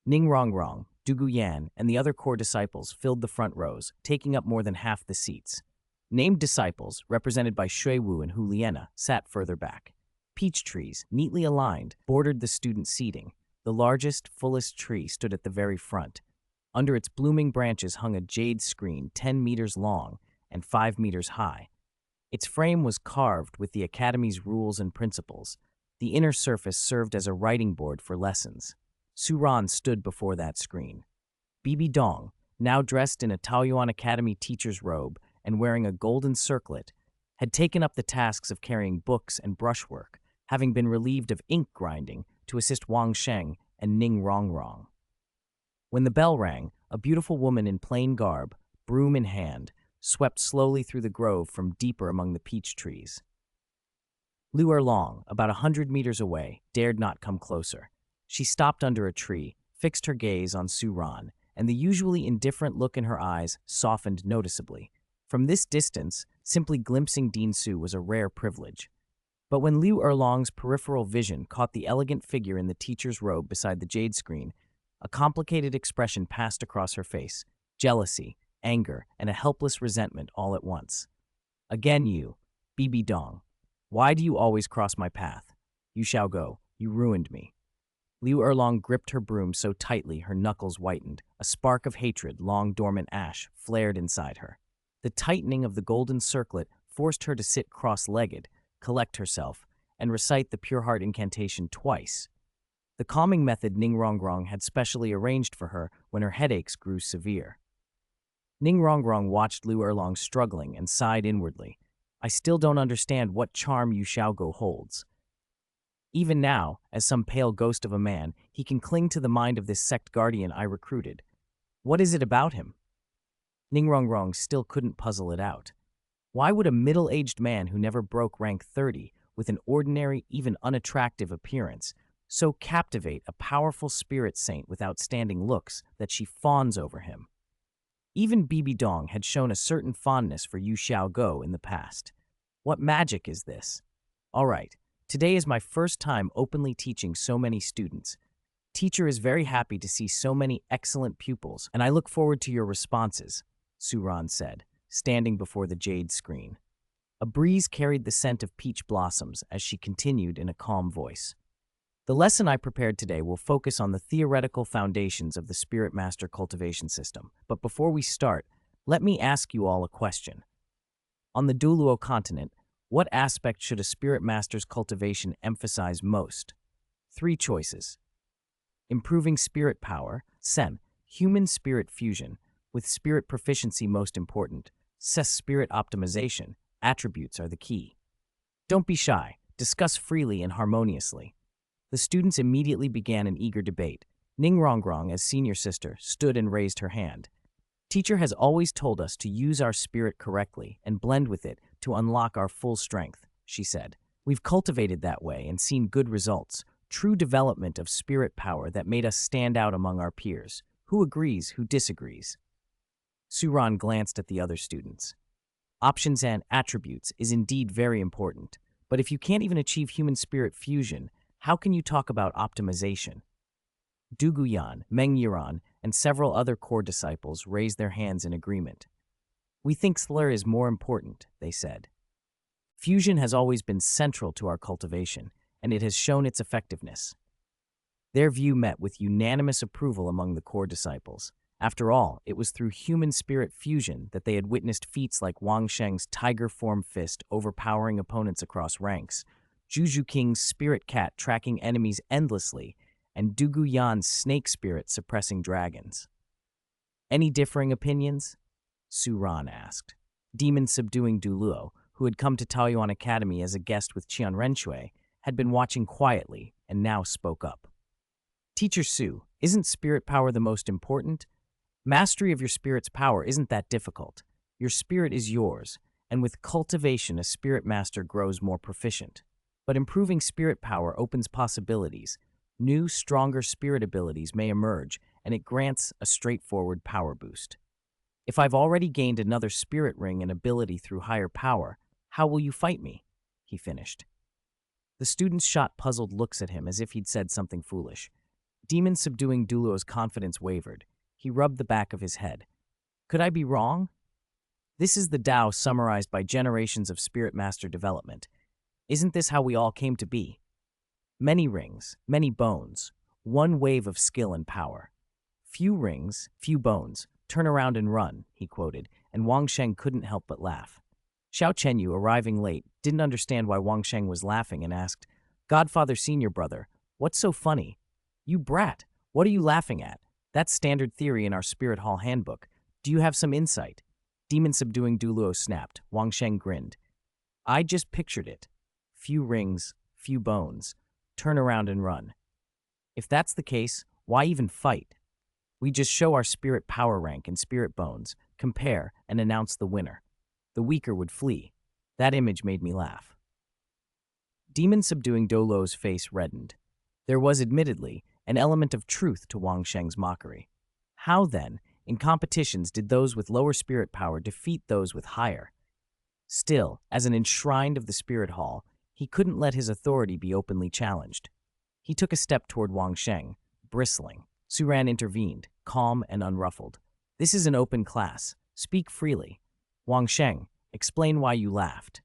Ning Rongrong, Dugu Yan, and the other core disciples filled the front rows, taking up more than half the seats. Named disciples, represented by Huo Wu and Huliena, sat further back. Peach trees, neatly aligned, bordered the student seating. The largest, fullest tree stood at the very front. Under its blooming branches hung a jade screen 10 meters long and 5 meters high. Its frame was carved with the academy's rules and principles. The inner surface served as a writing board for lessons. Suran stood before that screen. Bibi Dong, now dressed in a Taoyuan Academy teacher's robe and wearing a golden circlet, had taken up the tasks of carrying books and brushwork, having been relieved of ink grinding to assist Wang Sheng and Ning Rongrong. When the bell rang, a beautiful woman in plain garb, broom in hand, swept slowly through the grove from deeper among the peach trees. Liu Erlong, about 100 meters away, dared not come closer. She stopped under a tree, fixed her gaze on Su Ran, and the usually indifferent look in her eyes softened noticeably. From this distance, simply glimpsing Dean Su was a rare privilege. But when Liu Erlong's peripheral vision caught the elegant figure in the teacher's robe beside the jade screen, a complicated expression passed across her face: jealousy, anger, and a helpless resentment all at once. Again you, Bibi Dong. Why do you always cross my path? You shall go. You ruined me. Liu Erlong gripped her broom so tightly her knuckles whitened. A spark of hatred, long dormant ash, flared inside her. The tightening of the golden circlet forced her to sit cross-legged, collect herself, and recite the Pure Heart incantation twice. The calming method Ning Rongrong had specially arranged for her when her headaches grew severe. Ning Rongrong watched Liu Erlong struggling and sighed inwardly. I still don't understand what charm Yu Xiaogo holds. Even now, as some pale ghost of a man, he can cling to the mind of this sect guardian I recruited. What is it about him? Ning Rongrong still couldn't puzzle it out. Why would a middle-aged man who never broke rank 30, with an ordinary, even unattractive appearance, so captivate a powerful spirit saint with outstanding looks that she fawns over him? Even Bibi Dong had shown a certain fondness for Yu Xiaogo in the past. What magic is this? All right, today is my first time openly teaching so many students. Teacher is very happy to see so many excellent pupils, and I look forward to your responses, Su Ran said, standing before the jade screen. A breeze carried the scent of peach blossoms as she continued in a calm voice. The lesson I prepared today will focus on the theoretical foundations of the Spirit Master cultivation system. But before we start, let me ask you all a question. On the Douluo Continent, what aspect should a Spirit Master's cultivation emphasize most? 3 choices. Improving spirit power, Sen, human spirit fusion, with spirit proficiency most important, Ses spirit optimization, attributes are the key. Don't be shy, discuss freely and harmoniously. The students immediately began an eager debate. Ning Rongrong, as senior sister, stood and raised her hand. Teacher has always told us to use our spirit correctly and blend with it to unlock our full strength, she said. We've cultivated that way and seen good results, true development of spirit power that made us stand out among our peers. Who agrees, who disagrees? Su Ran glanced at the other students. Options and attributes is indeed very important, but if you can't even achieve human spirit fusion, how can you talk about optimization? Du Guyan, Meng Yiran, and several other core disciples raised their hands in agreement. We think slur is more important, they said. Fusion has always been central to our cultivation, and it has shown its effectiveness. Their view met with unanimous approval among the core disciples. After all, it was through human spirit fusion that they had witnessed feats like Wang Sheng's tiger form fist overpowering opponents across ranks, Zhu Zhuqing's spirit cat tracking enemies endlessly, and Du Guyan's snake spirit suppressing dragons. Any differing opinions? Su Ran asked. Demon subduing Douluo, who had come to Taoyuan Academy as a guest with Qian Renxue, had been watching quietly and now spoke up. Teacher Su, isn't spirit power the most important? Mastery of your spirit's power isn't that difficult. Your spirit is yours, and with cultivation a spirit master grows more proficient. But improving spirit power opens possibilities. New, stronger spirit abilities may emerge, and it grants a straightforward power boost. If I've already gained another spirit ring and ability through higher power, how will you fight me? He finished. The students shot puzzled looks at him as if he'd said something foolish. Demon subduing Douluo's confidence wavered. He rubbed the back of his head. Could I be wrong? This is the Tao summarized by generations of spirit master development. Isn't this how we all came to be? Many rings, many bones, one wave of skill and power. Few rings, few bones, turn around and run, he quoted, and Wang Sheng couldn't help but laugh. Xiao Chenyu, arriving late, didn't understand why Wang Sheng was laughing and asked, Godfather senior brother, what's so funny? You brat, what are you laughing at? That's standard theory in our Spirit Hall handbook. Do you have some insight? Demon-subduing Douluo snapped. Wang Sheng grinned. I just pictured it. Few rings, few bones. Turn around and run. If that's the case, why even fight? We just show our spirit power rank and spirit bones, compare, and announce the winner. The weaker would flee. That image made me laugh. Demon-subduing Douluo's face reddened. There was, admittedly, an element of truth to Wang Sheng's mockery. How, then, in competitions did those with lower spirit power defeat those with higher? Still, as an enshrined of the Spirit Hall, he couldn't let his authority be openly challenged. He took a step toward Wang Sheng, bristling. Su Ran intervened, calm and unruffled. This is an open class. Speak freely. Wang Sheng, explain why you laughed.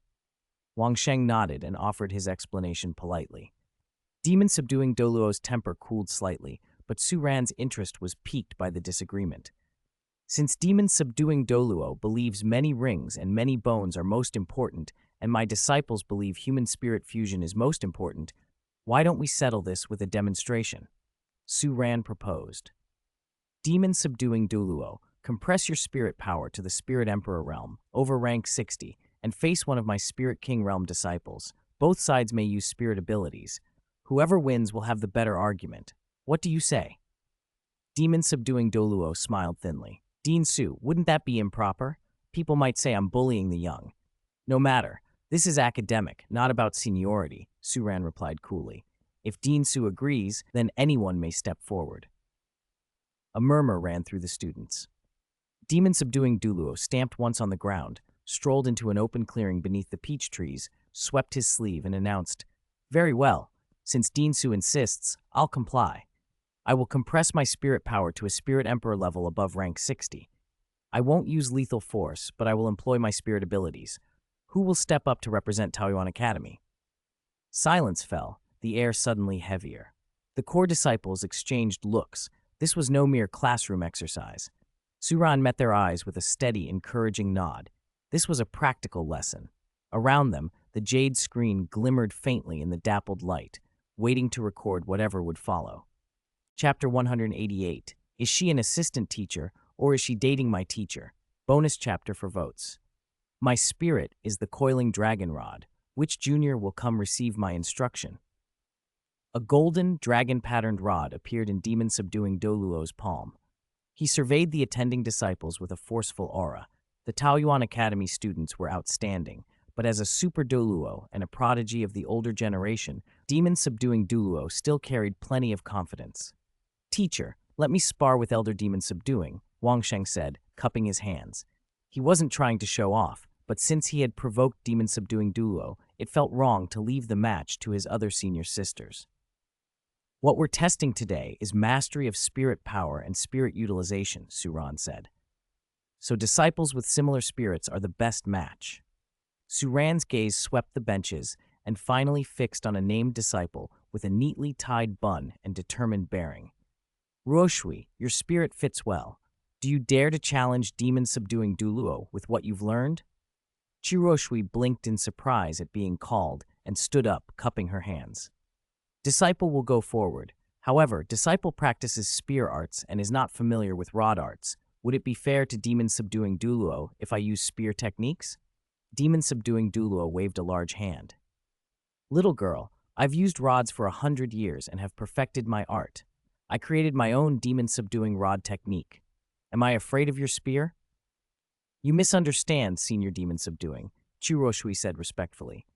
Wang Sheng nodded and offered his explanation politely. Demon-subduing Douluo's temper cooled slightly, but Su Ran's interest was piqued by the disagreement. Since demon-subduing Douluo believes many rings and many bones are most important, and my disciples believe human spirit fusion is most important, why don't we settle this with a demonstration? Su Ran proposed. Demon-subduing Douluo, compress your spirit power to the Spirit Emperor realm, over rank 60, and face one of my Spirit King realm disciples. Both sides may use spirit abilities. Whoever wins will have the better argument. What do you say? Demon-subduing Douluo smiled thinly. Dean Su, wouldn't that be improper? People might say I'm bullying the young. No matter. This is academic, not about seniority, Su Ran replied coolly. If Dean Su agrees, then anyone may step forward. A murmur ran through the students. Demon-subduing Douluo stamped once on the ground, strolled into an open clearing beneath the peach trees, swept his sleeve, and announced, Very well. Since Dean Su insists, I'll comply. I will compress my spirit power to a Spirit Emperor level above rank 60. I won't use lethal force, but I will employ my spirit abilities. Who will step up to represent Taoyuan Academy? Silence fell, the air suddenly heavier. The core disciples exchanged looks. This was no mere classroom exercise. Su Ran met their eyes with a steady, encouraging nod. This was a practical lesson. Around them, the jade screen glimmered faintly in the dappled light, waiting to record whatever would follow. Chapter 188. Is she an assistant teacher, or is she dating my teacher? Bonus chapter for votes. My spirit is the coiling dragon rod. Which junior will come receive my instruction? A golden, dragon-patterned rod appeared in demon-subduing Douluo's palm. He surveyed the attending disciples with a forceful aura. The Taoyuan Academy students were outstanding, but as a super Douluo and a prodigy of the older generation, demon-subduing Douluo still carried plenty of confidence. Teacher, let me spar with Elder Demon-subduing, Wang Sheng said, cupping his hands. He wasn't trying to show off, but since he had provoked demon-subduing Douluo, it felt wrong to leave the match to his other senior sisters. What we're testing today is mastery of spirit power and spirit utilization, Su Ran said. So disciples with similar spirits are the best match. Su Ran's gaze swept the benches and finally fixed on a named disciple with a neatly tied bun and determined bearing. Ruoshui, your spirit fits well. Do you dare to challenge demon-subduing Douluo with what you've learned? Ruoshui blinked in surprise at being called and stood up, cupping her hands. Disciple will go forward. However, disciple practices spear arts and is not familiar with rod arts. Would it be fair to demon-subduing Douluo if I use spear techniques? Demon-subduing Douluo waved a large hand. Little girl, I've used rods for 100 years and have perfected my art. I created my own demon-subduing rod technique. Am I afraid of your spear? You misunderstand, Senior Demon-subduing, Ruoshui said respectfully.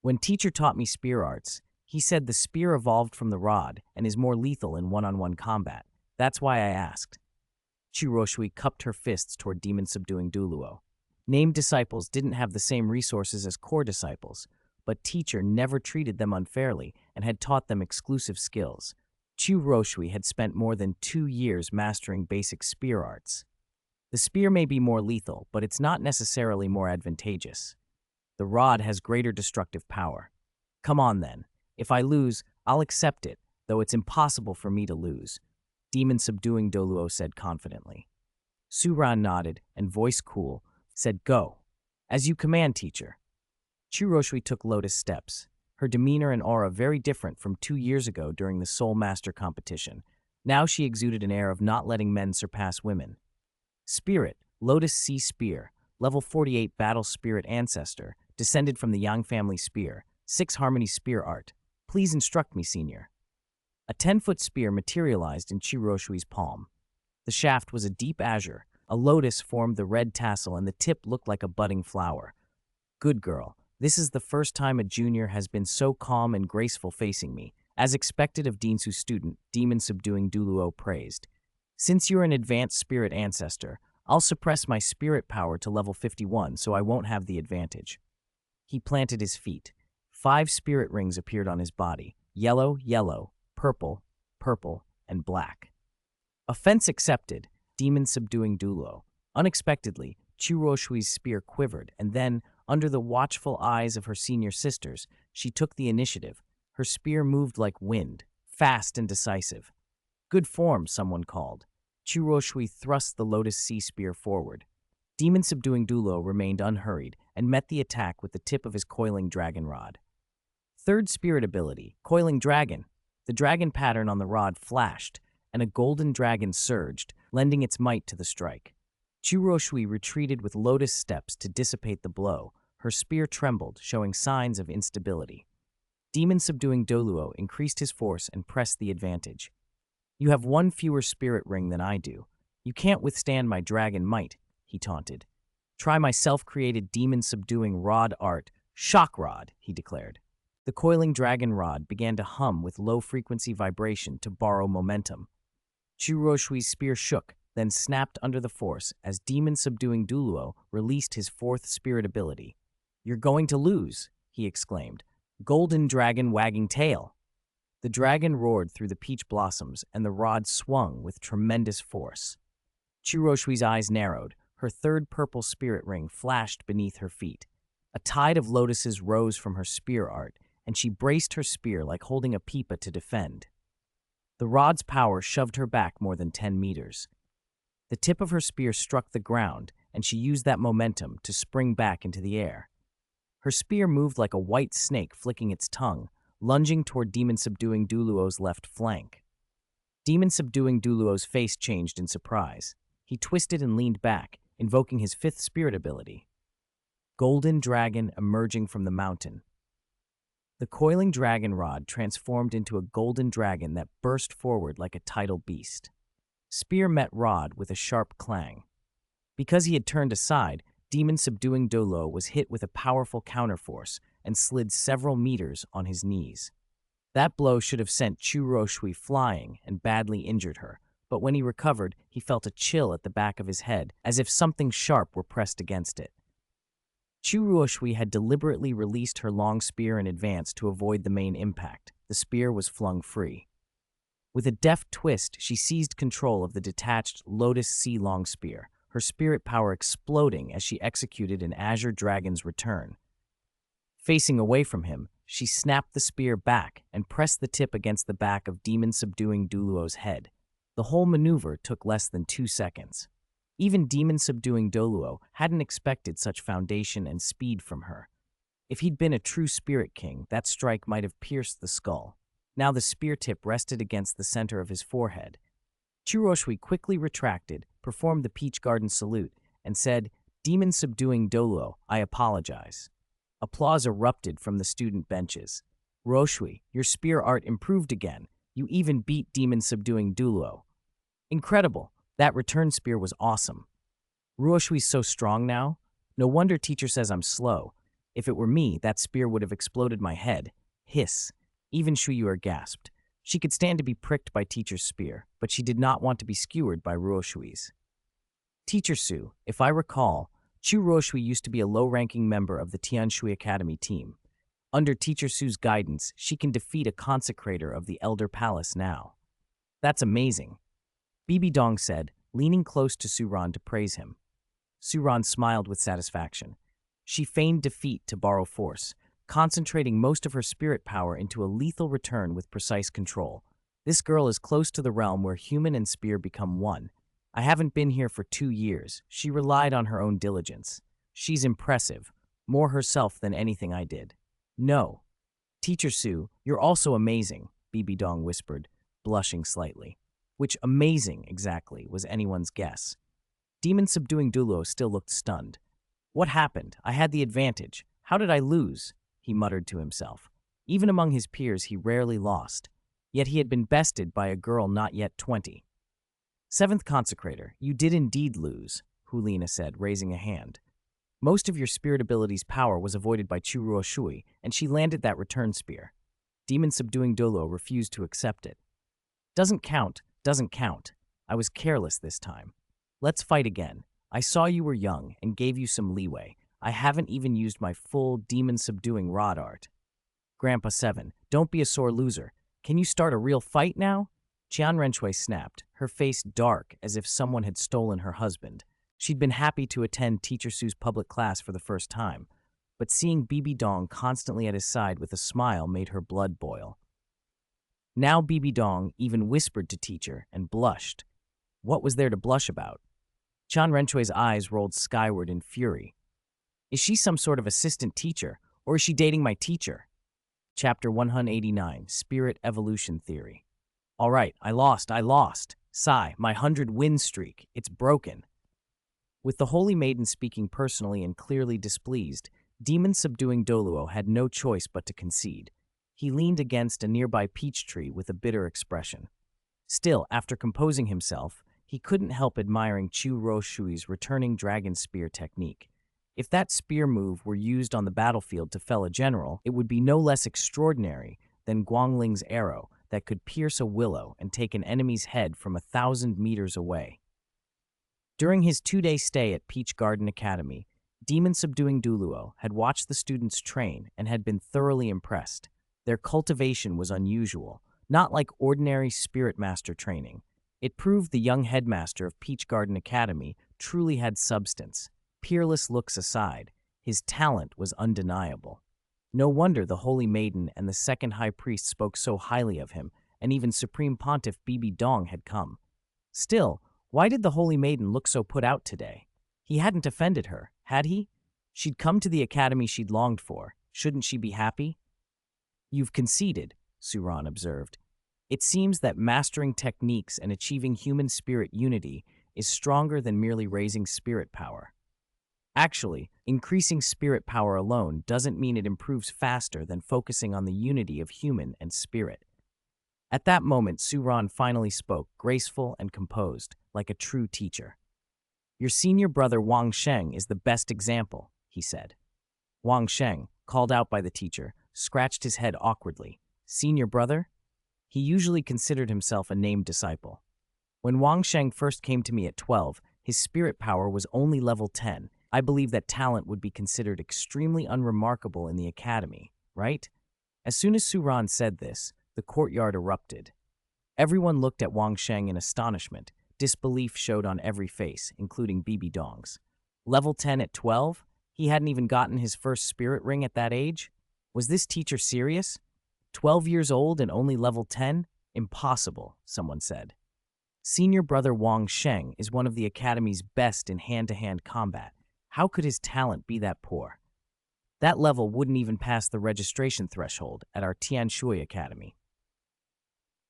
When teacher taught me spear arts, he said the spear evolved from the rod and is more lethal in one-on-one combat. That's why I asked. Ruoshui cupped her fists toward demon-subduing Douluo. Named disciples didn't have the same resources as core disciples, but teacher never treated them unfairly and had taught them exclusive skills. Ruoshui had spent more than 2 years mastering basic spear arts. The spear may be more lethal, but it's not necessarily more advantageous. The rod has greater destructive power. Come on then. If I lose, I'll accept it, though it's impossible for me to lose, demon-subduing Douluo said confidently. Su Ran nodded and, voice cool, said, Go. As you command, teacher. Ruoshui took lotus steps, her demeanor and aura very different from 2 years ago during the Soul Master competition. Now she exuded an air of not letting men surpass women. Spirit, Lotus Sea Spear, level 48 Battle Spirit Ancestor, descended from the Yang family spear, 6 Harmony Spear Art. Please instruct me, senior. A 10-foot spear materialized in Qian palm. The shaft was a deep azure, a lotus formed the red tassel, and the tip looked like a budding flower. Good girl. This is the first time a junior has been so calm and graceful facing me. As expected of Dinsu's student, demon-subduing Douluo praised. Since you're an advanced spirit ancestor, I'll suppress my spirit power to level 51 so I won't have the advantage. He planted his feet. 5 spirit rings appeared on his body. Yellow, yellow, purple, purple, and black. Offense accepted, demon-subduing Douluo. Unexpectedly, Qian spear quivered, and then, under the watchful eyes of her senior sisters, she took the initiative. Her spear moved like wind, fast and decisive. Good form, someone called. Qian thrust the Lotus Sea Spear forward. Demon-subduing Douluo remained unhurried and met the attack with the tip of his coiling dragon rod. Third spirit ability, Coiling Dragon. The dragon pattern on the rod flashed, and a golden dragon surged, lending its might to the strike. Qian retreated with lotus steps to dissipate the blow. Her spear trembled, showing signs of instability. Demon-subduing Douluo increased his force and pressed the advantage. You have 1 fewer spirit ring than I do. You can't withstand my dragon might, he taunted. Try my self-created demon-subduing rod art, Shock Rod, he declared. The coiling dragon rod began to hum with low-frequency vibration to borrow momentum. Qian spear shook, then snapped under the force as demon-subduing Douluo released his 4th spirit ability. You're going to lose, he exclaimed. Golden dragon wagging tail. The dragon roared through the peach blossoms, and the rod swung with tremendous force. Qian eyes narrowed. Her 3rd purple spirit ring flashed beneath her feet. A tide of lotuses rose from her spear art, and she braced her spear like holding a pipa to defend. The rod's power shoved her back more than 10 meters. The tip of her spear struck the ground, and she used that momentum to spring back into the air. Her spear moved like a white snake flicking its tongue, lunging toward demon-subduing Douluo's left flank. Demon-subduing Douluo's face changed in surprise. He twisted and leaned back, invoking his 5th spirit ability. Golden Dragon emerging from the mountain. The coiling dragon rod transformed into a golden dragon that burst forward like a tidal beast. Spear met rod with a sharp clang. Because he had turned aside, demon-subduing Douluo was hit with a powerful counterforce and slid several meters on his knees. That blow should have sent Qian flying and badly injured her, but when he recovered, he felt a chill at the back of his head, as if something sharp were pressed against it. Qian had deliberately released her long spear in advance to avoid the main impact. The spear was flung free. With a deft twist, she seized control of the detached Lotus Sea long spear, her spirit power exploding as she executed an azure dragon's return. Facing away from him, she snapped the spear back and pressed the tip against the back of demon-subduing Douluo's head. The whole maneuver took less than 2 seconds. Even demon-subduing Douluo hadn't expected such foundation and speed from her. If he'd been a true spirit king, that strike might have pierced the skull. Now the spear tip rested against the center of his forehead. Qian quickly retracted, performed the Peach Garden salute, and said, "Demon-subduing Douluo, I apologize." Applause erupted from the student benches. "Roshui, your spear art improved again. You even beat demon-subduing Douluo." "Incredible. That return spear was awesome." "Ruoshui's so strong now. No wonder teacher says I'm slow. If it were me, that spear would have exploded my head." Hiss. Even Shuyuer gasped. She could stand to be pricked by teacher's spear, but she did not want to be skewered by Ruoshui's. "Teacher Su, if I recall, Chu Ruoshui used to be a low-ranking member of the Tianshui Academy team. Under Teacher Su's guidance, she can defeat a consecrator of the Elder Palace now." "That's amazing," Bibi Dong said, leaning close to Suran to praise him. Suran smiled with satisfaction. She feigned defeat to borrow force, concentrating most of her spirit power into a lethal return with precise control. "This girl is close to the realm where human and spear become one. I haven't been here for 2 years. She relied on her own diligence. She's impressive, more herself than anything I did." "No. Teacher Su, you're also amazing," Bibi Dong whispered, blushing slightly. Which amazing, exactly, was anyone's guess. Demon subduing Douluo still looked stunned. What happened? I had the advantage. How did I lose? He muttered to himself. Even among his peers, he rarely lost. Yet he had been bested by a girl not yet 20. Seventh Consecrator, you did indeed lose, Hulina said, raising a hand. Most of your spirit ability's power was avoided by Churuo Shui, and she landed that return spear. Demon subduing Douluo refused to accept it. Doesn't count, doesn't count. I was careless this time. Let's fight again. I saw you were young and gave you some leeway. I haven't even used my full demon-subduing rod art. Grandpa 7, don't be a sore loser. Can you start a real fight now? Qian Renxue snapped, her face dark as if someone had stolen her husband. She'd been happy to attend Teacher Su's public class for the first time, but seeing Bibi Dong constantly at his side with a smile made her blood boil. Now Bibi Dong even whispered to Teacher and blushed. What was there to blush about? Qian Renxue's eyes rolled skyward in fury. Is she some sort of assistant teacher, or is she dating my teacher? Chapter 189, Spirit Evolution Theory. All right, I lost. Sigh, my 100-win streak, it's broken. With the Holy Maiden speaking personally and clearly displeased, Demon subduing Douluo had no choice but to concede. He leaned against a nearby peach tree with a bitter expression. Still, after composing himself, he couldn't help admiring Churuo Shui's returning dragon spear technique. If that spear move were used on the battlefield to fell a general, it would be no less extraordinary than Guangling's arrow that could pierce a willow and take an enemy's head from 1,000 meters away. During his 2-day stay at Peach Garden Academy, Demon subduing Douluo had watched the students train and had been thoroughly impressed. Their cultivation was unusual, not like ordinary spirit master training. It proved the young headmaster of Peach Garden Academy truly had substance. Peerless looks aside, his talent was undeniable. No wonder the Holy Maiden and the second High Priest spoke so highly of him, and even Supreme Pontiff Bibi Dong had come. Still, why did the Holy Maiden look so put out today? He hadn't offended her, had he? She'd come to the academy she'd longed for. Shouldn't she be happy? You've conceded, Suran observed. It seems that mastering techniques and achieving human spirit unity is stronger than merely raising spirit power. Actually, increasing spirit power alone doesn't mean it improves faster than focusing on the unity of human and spirit. At that moment, Suran finally spoke, graceful and composed, like a true teacher. Your senior brother Wang Sheng is the best example, he said. Wang Sheng, called out by the teacher, scratched his head awkwardly. Senior brother? He usually considered himself a named disciple. When Wang Sheng first came to me at 12, his spirit power was only level 10. I believe that talent would be considered extremely unremarkable in the academy, right? As soon as Suran said this, the courtyard erupted. Everyone looked at Wang Sheng in astonishment. Disbelief showed on every face, including Bibi Dong's. Level 10 at 12? He hadn't even gotten his first spirit ring at that age? Was this teacher serious? 12 years old and only level 10? Impossible, someone said. Senior brother Wang Sheng is one of the academy's best in hand-to-hand combat. How could his talent be that poor? That level wouldn't even pass the registration threshold at our Tianshui Academy.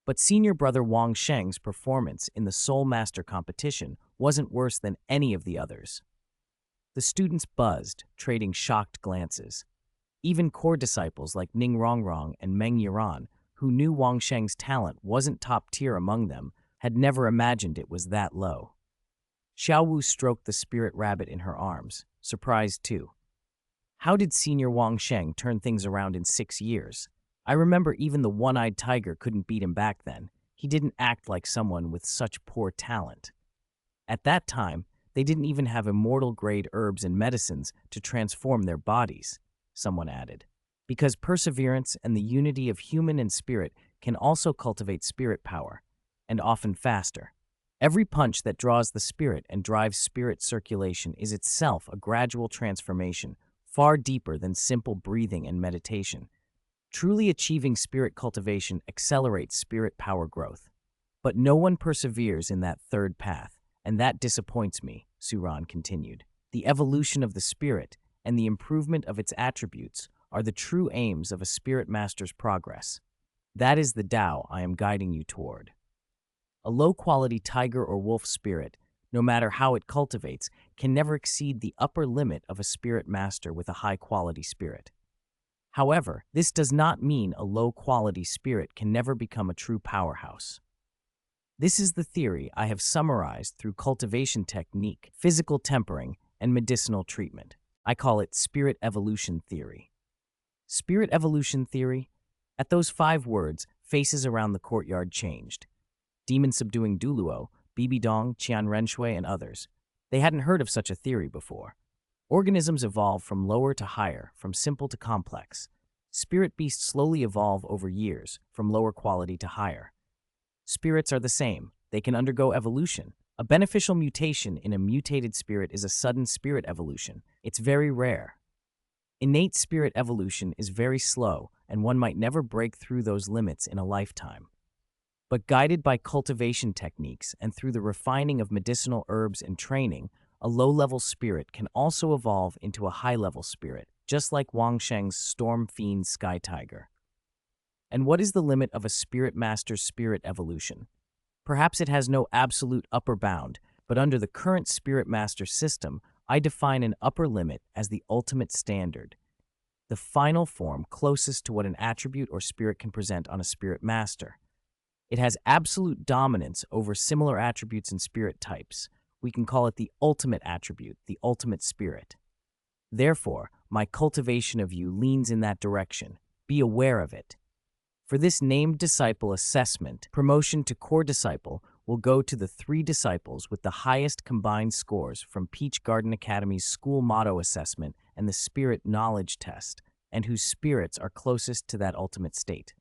But senior brother Wang Sheng's performance in the Soul Master competition wasn't worse than any of the others. The students buzzed, trading shocked glances. Even core disciples like Ning Rongrong and Meng Yiran, who knew Wang Sheng's talent wasn't top tier among them, had never imagined it was that low. Huo Wu stroked the spirit rabbit in her arms, surprised too. How did senior Wang Sheng turn things around in 6 years? I remember even the one-eyed tiger couldn't beat him back then. He didn't act like someone with such poor talent. At that time, they didn't even have immortal-grade herbs and medicines to transform their bodies, someone added. Because perseverance and the unity of human and spirit can also cultivate spirit power, and often faster. Every punch that draws the spirit and drives spirit circulation is itself a gradual transformation, far deeper than simple breathing and meditation. Truly achieving spirit cultivation accelerates spirit power growth. But no one perseveres in that third path, and that disappoints me, Suran continued. The evolution of the spirit and the improvement of its attributes are the true aims of a spirit master's progress. That is the Tao I am guiding you toward. A low-quality tiger or wolf spirit, no matter how it cultivates, can never exceed the upper limit of a spirit master with a high-quality spirit. However, this does not mean a low-quality spirit can never become a true powerhouse. This is the theory I have summarized through cultivation technique, physical tempering, and medicinal treatment. I call it spirit evolution theory. Spirit evolution theory? At those 5 words, faces around the courtyard changed. Demon subduing Douluo, Bibidong, Qian Renxue, and others. They hadn't heard of such a theory before. Organisms evolve from lower to higher, from simple to complex. Spirit beasts slowly evolve over years, from lower quality to higher. Spirits are the same. They can undergo evolution. A beneficial mutation in a mutated spirit is a sudden spirit evolution. It's very rare. Innate spirit evolution is very slow, and one might never break through those limits in a lifetime. But guided by cultivation techniques and through the refining of medicinal herbs and training, a low-level spirit can also evolve into a high-level spirit, just like Wang Sheng's Storm Fiend Sky Tiger. And what is the limit of a spirit master's spirit evolution? Perhaps it has no absolute upper bound, but under the current spirit master system, I define an upper limit as the ultimate standard, the final form closest to what an attribute or spirit can present on a spirit master. It has absolute dominance over similar attributes and spirit types. We can call it the ultimate attribute, the ultimate spirit. Therefore, my cultivation of you leans in that direction. Be aware of it. For this named disciple assessment, promotion to core disciple will go to the 3 disciples with the highest combined scores from Peach Garden Academy's school motto assessment and the spirit knowledge test, and whose spirits are closest to that ultimate state.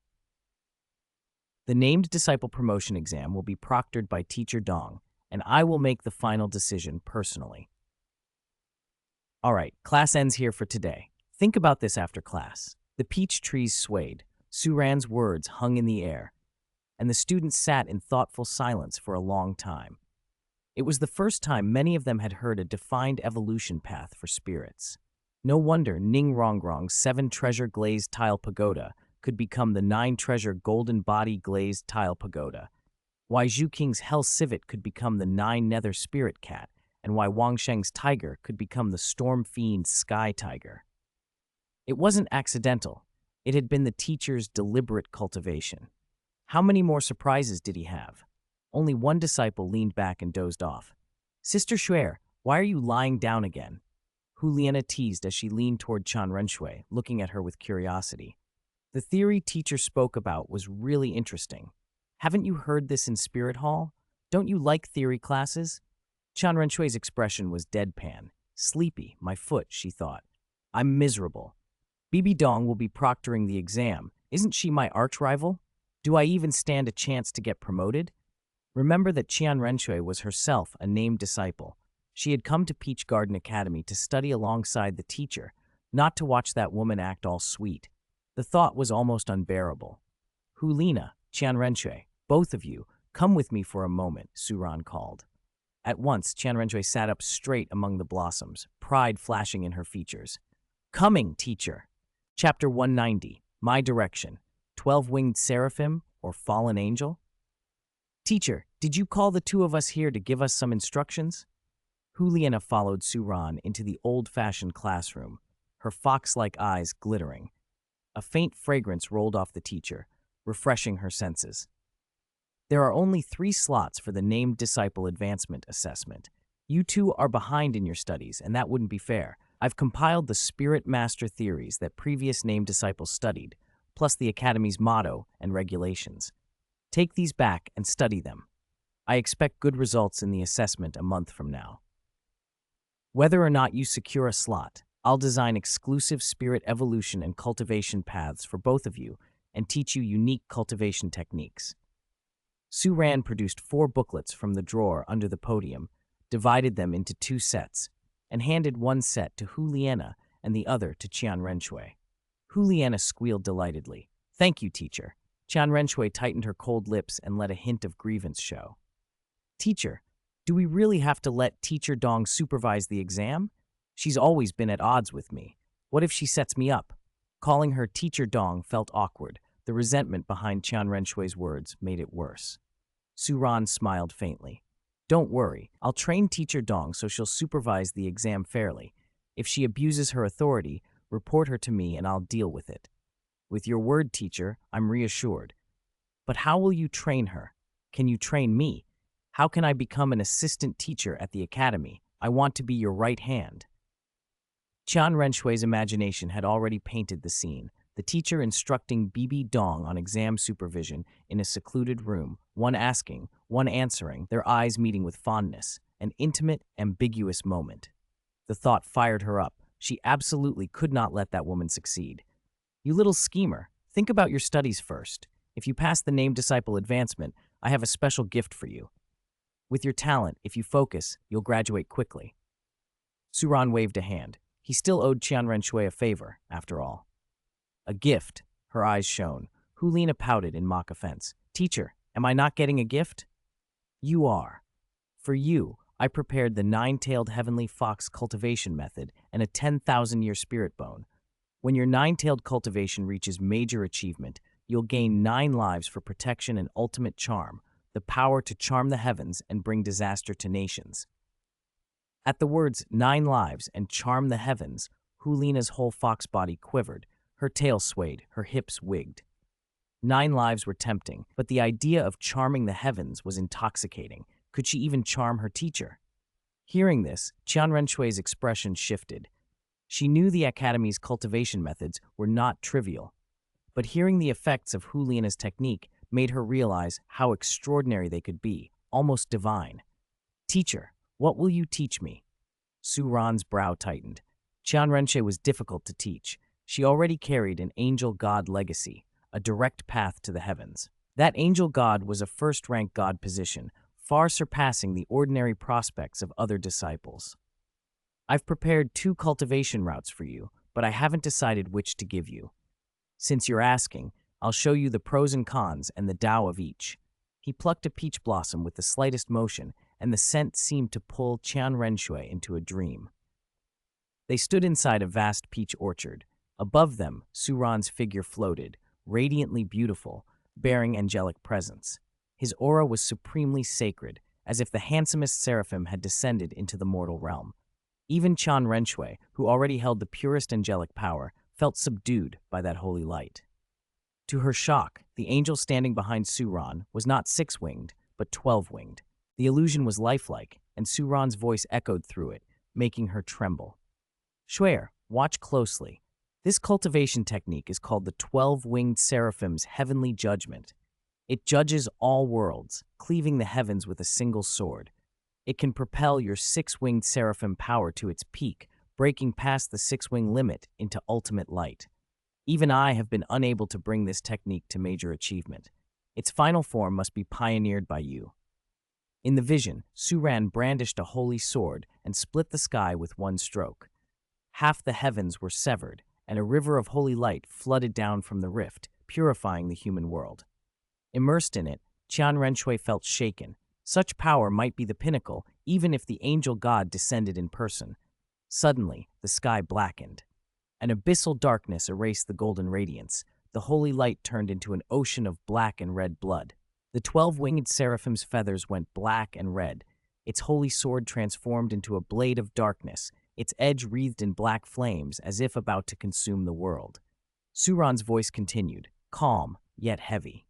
The named disciple promotion exam will be proctored by Teacher Dong, and I will make the final decision personally. All right, class ends here for today. Think about this after class. The peach trees swayed, Suran's words hung in the air, and the students sat in thoughtful silence for a long time. It was the first time many of them had heard a defined evolution path for spirits. No wonder Ning Rongrong's 7-treasure glazed tile pagoda could become the 9-treasure golden body glazed tile pagoda, why Zhu Qing's hell civet could become the 9-nether spirit cat, and why Wang Sheng's tiger could become the storm fiend sky tiger. It wasn't accidental. It had been the teacher's deliberate cultivation. How many more surprises did he have? Only one disciple leaned back and dozed off. Sister Shui, why are you lying down again? Huliana teased as she leaned toward Qian Renxue, looking at her with curiosity. The theory teacher spoke about was really interesting. Haven't you heard this in Spirit Hall? Don't you like theory classes? Qian Renshue's expression was deadpan. Sleepy, my foot, she thought. I'm miserable. Bibi Dong will be proctoring the exam. Isn't she my arch-rival? Do I even stand a chance to get promoted? Remember that Qian Renxue was herself a named disciple. She had come to Peach Garden Academy to study alongside the teacher, not to watch that woman act all sweet. The thought was almost unbearable. Hulina, Qian Renxue, both of you, come with me for a moment, Suran called. At once, Qian Renxue sat up straight among the blossoms, pride flashing in her features. Coming, teacher. Chapter 190, My Direction, 12-Winged Seraphim or Fallen Angel? Teacher, did you call the 2 of us here to give us some instructions? Juliana followed Suran into the old-fashioned classroom, her fox-like eyes glittering. A faint fragrance rolled off the teacher, refreshing her senses. There are only 3 slots for the named disciple advancement assessment. You 2 are behind in your studies, and that wouldn't be fair. I've compiled the spirit master theories that previous named disciples studied, plus the Academy's motto and regulations. Take these back and study them. I expect good results in the assessment a month from now. Whether or not you secure a slot, I'll design exclusive spirit evolution and cultivation paths for both of you and teach you unique cultivation techniques. Suran produced 4 booklets from the drawer under the podium, divided them into 2 sets, and handed one set to Juliana and the other to Qian Renxue. Juliana squealed delightedly. Thank you, teacher. Qian Renxue tightened her cold lips and let a hint of grievance show. Teacher, do we really have to let Teacher Dong supervise the exam? She's always been at odds with me. What if she sets me up? Calling her Teacher Dong felt awkward. The resentment behind Qian Renshue's words made it worse. Su Ran smiled faintly. Don't worry, I'll train teacher Dong so she'll supervise the exam fairly. If she abuses her authority, report her to me and I'll deal with it. With your word, teacher, I'm reassured. But how will you train her? Can you train me? How can I become an assistant teacher at the academy? I want to be your right hand. Qian Renshue's imagination had already painted the scene, the teacher instructing Bibi Dong on exam supervision in a secluded room, one asking, one answering, their eyes meeting with fondness, an intimate, ambiguous moment. The thought fired her up. She absolutely could not let that woman succeed. You little schemer, think about your studies first. If you pass the named disciple advancement, I have a special gift for you. With your talent, if you focus, you'll graduate quickly. Su Ran waved a hand. He still owed Qian Renxue a favor, after all. A gift, her eyes shone. Hulina pouted in mock offense. Teacher, am I not getting a gift? You are. For you, I prepared the 9-tailed heavenly fox cultivation method and a 10,000-year spirit bone. When your 9-tailed cultivation reaches major achievement, you'll gain 9 lives for protection and ultimate charm, the power to charm the heavens and bring disaster to nations. At the words 9 lives and charm the heavens, Hulina's whole fox body quivered, her tail swayed, her hips wigged. 9 lives were tempting, but the idea of charming the heavens was intoxicating. Could she even charm her teacher? Hearing this, Qian Renshue's expression shifted. She knew the Academy's cultivation methods were not trivial, but hearing the effects of Hulina's technique made her realize how extraordinary they could be, almost divine. Teacher, what will you teach me? Su Ran's brow tightened. Qian Renxue was difficult to teach. She already carried an angel god legacy, a direct path to the heavens. That angel god was a first-rank god position, far surpassing the ordinary prospects of other disciples. I've prepared 2 cultivation routes for you, but I haven't decided which to give you. Since you're asking, I'll show you the pros and cons and the Tao of each. He plucked a peach blossom with the slightest motion, and the scent seemed to pull Qian Renxue into a dream. They stood inside a vast peach orchard. Above them, Su Ran's figure floated, radiantly beautiful, bearing angelic presence. His aura was supremely sacred, as if the handsomest seraphim had descended into the mortal realm. Even Qian Renxue, who already held the purest angelic power, felt subdued by that holy light. To her shock, the angel standing behind Su Ran was not 6-winged, but 12-winged. The illusion was lifelike, and Su Ran's voice echoed through it, making her tremble. Shuer, watch closely. This cultivation technique is called the 12-winged seraphim's heavenly judgment. It judges all worlds, cleaving the heavens with a single sword. It can propel your 6-winged seraphim power to its peak, breaking past the 6-wing limit into ultimate light. Even I have been unable to bring this technique to major achievement. Its final form must be pioneered by you. In the vision, Su Ran brandished a holy sword and split the sky with one stroke. Half the heavens were severed, and a river of holy light flooded down from the rift, purifying the human world. Immersed in it, Qian Renxue felt shaken. Such power might be the pinnacle, even if the angel god descended in person. Suddenly, the sky blackened. An abyssal darkness erased the golden radiance. The holy light turned into an ocean of black and red blood. The 12-winged seraphim's feathers went black and red. Its holy sword transformed into a blade of darkness, its edge wreathed in black flames as if about to consume the world. Su Ran's voice continued, calm, yet heavy.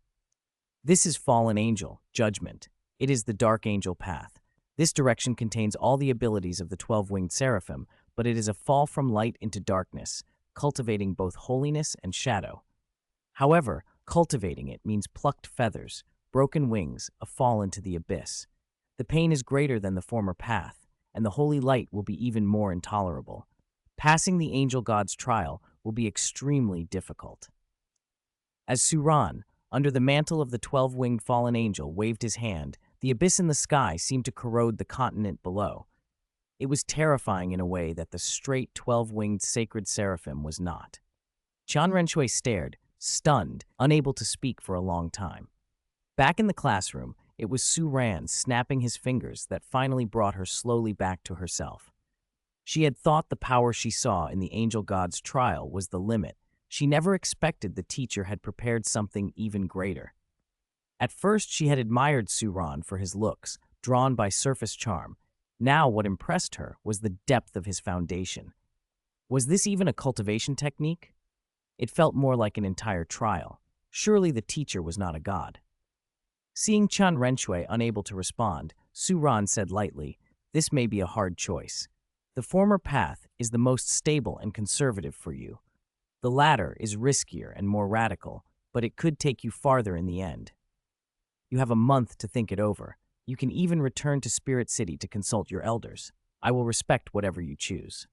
This is fallen angel, judgment. It is the dark angel path. This direction contains all the abilities of the 12-winged seraphim, but it is a fall from light into darkness, cultivating both holiness and shadow. However, cultivating it means plucked feathers, broken wings, a fall into the abyss. The pain is greater than the former path, and the holy light will be even more intolerable. Passing the angel god's trial will be extremely difficult. As Su Ran, under the mantle of the 12-winged fallen angel, waved his hand, the abyss in the sky seemed to corrode the continent below. It was terrifying in a way that the straight 12-winged sacred seraphim was not. Qian Renxue stared, stunned, unable to speak for a long time. Back in the classroom, it was Su Ran snapping his fingers that finally brought her slowly back to herself. She had thought the power she saw in the angel god's trial was the limit. She never expected the teacher had prepared something even greater. At first, she had admired Su Ran for his looks, drawn by surface charm. Now what impressed her was the depth of his foundation. Was this even a cultivation technique? It felt more like an entire trial. Surely the teacher was not a god. Seeing Qian Renxue unable to respond, Su Ran said lightly, "This may be a hard choice. The former path is the most stable and conservative for you. The latter is riskier and more radical, but it could take you farther in the end. You have a month to think it over. You can even return to Spirit City to consult your elders. I will respect whatever you choose."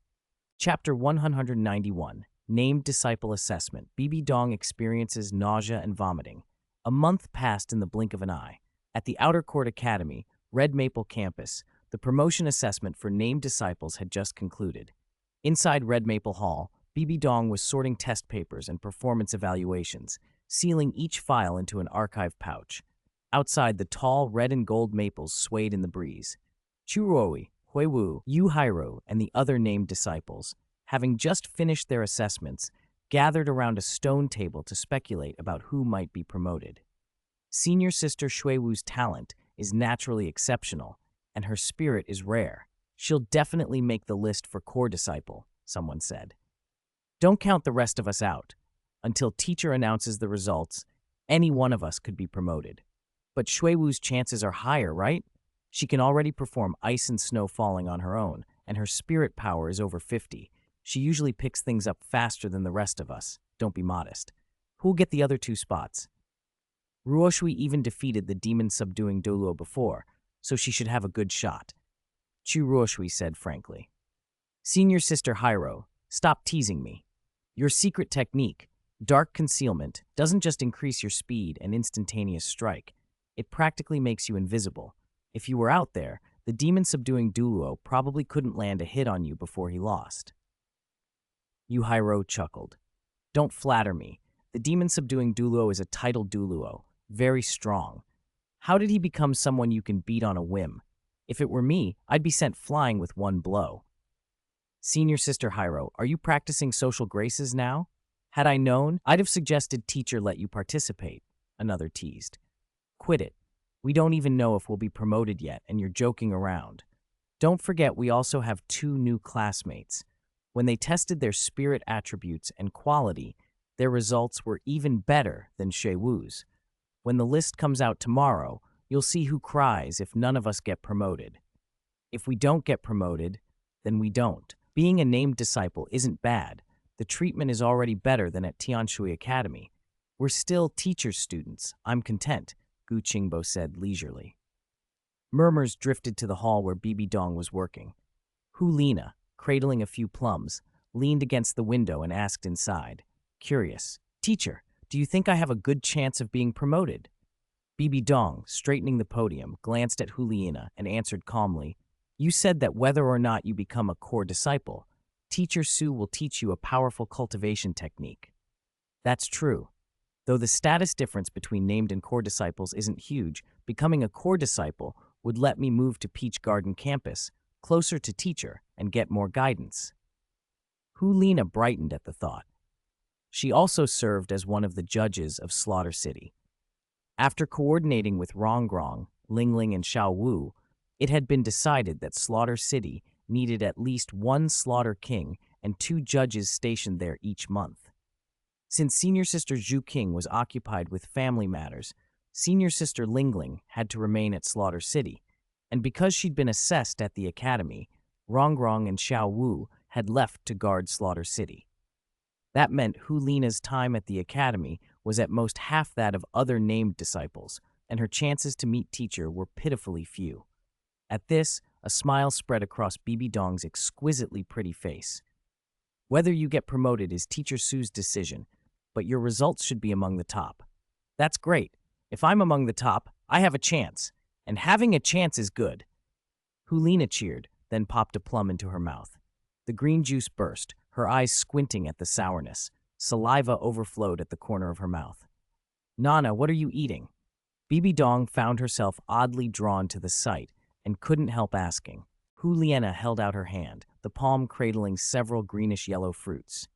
Chapter 191, Named Disciple Assessment. Bibi Dong experiences nausea and vomiting. A month passed in the blink of an eye. At the Outer Court Academy, Red Maple Campus, the promotion assessment for named disciples had just concluded. Inside Red Maple Hall, Bibi Dong was sorting test papers and performance evaluations, sealing each file into an archive pouch. Outside, the tall red and gold maples swayed in the breeze. Churuoi, Huo Wu, Yu Hairo, and the other named disciples, having just finished their assessments, gathered around a stone table to speculate about who might be promoted. Senior Sister Shui Wu's talent is naturally exceptional, and her spirit is rare. She'll definitely make the list for core disciple, someone said. Don't count the rest of us out. Until teacher announces the results, any one of us could be promoted. But Shui Wu's chances are higher, right? She can already perform ice and snow falling on her own, and her spirit power is over 50. She usually picks things up faster than the rest of us. Don't be modest. Who'll get the other 2 spots? Ruoshui even defeated the demon-subduing Douluo before, so she should have a good shot. Chu Ruoshui said frankly. Senior Sister Hairo, stop teasing me. Your secret technique, dark concealment, doesn't just increase your speed and instantaneous strike. It practically makes you invisible. If you were out there, the demon-subduing Douluo probably couldn't land a hit on you before he lost. Yu Hairo chuckled. Don't flatter me. The demon-subduing Douluo is a titled Douluo, very strong. How did he become someone you can beat on a whim? If it were me, I'd be sent flying with one blow. Senior Sister Hairo, are you practicing social graces now? Had I known, I'd have suggested teacher let you participate, another teased. Quit it. We don't even know if we'll be promoted yet, and you're joking around. Don't forget we also have 2 new classmates. When they tested their spirit attributes and quality, their results were even better than Shui Wu's. When the list comes out tomorrow, you'll see who cries if none of us get promoted. If we don't get promoted, then we don't. Being a named disciple isn't bad. The treatment is already better than at Taoyuan Academy. We're still teacher's students. I'm content, Gu Qingbo said leisurely. Murmurs drifted to the hall where Bibi Dong was working. Hu Lina, cradling a few plums, leaned against the window and asked inside, curious, Teacher, do you think I have a good chance of being promoted? Bibi Dong, straightening the podium, glanced at Hu Lina and answered calmly, You said that whether or not you become a core disciple, Teacher Su will teach you a powerful cultivation technique. That's true. Though the status difference between named and core disciples isn't huge, becoming a core disciple would let me move to Peach Garden campus, closer to teacher, and get more guidance. Hu Lina brightened at the thought. She also served as one of the judges of Slaughter City. After coordinating with Rongrong, Lingling, and Xiao Wu, it had been decided that Slaughter City needed at least 1 Slaughter King and 2 judges stationed there each month. Since Senior Sister Zhu Zhuqing was occupied with family matters, Senior Sister Lingling had to remain at Slaughter City, and because she'd been assessed at the academy, Rongrong and Xiao Wu had left to guard Slaughter City. That meant Hu Lina's time at the academy was at most half that of other named disciples, and her chances to meet teacher were pitifully few. At this, a smile spread across Bibi Dong's exquisitely pretty face. Whether you get promoted is Teacher Su's decision, but your results should be among the top. That's great. If I'm among the top, I have a chance, and having a chance is good. Hu Lina cheered, then popped a plum into her mouth. The green juice burst, her eyes squinting at the sourness. Saliva overflowed at the corner of her mouth. Nana, what are you eating? Bibi Dong found herself oddly drawn to the sight and couldn't help asking. Hu Lina held out her hand, the palm cradling several greenish-yellow fruits.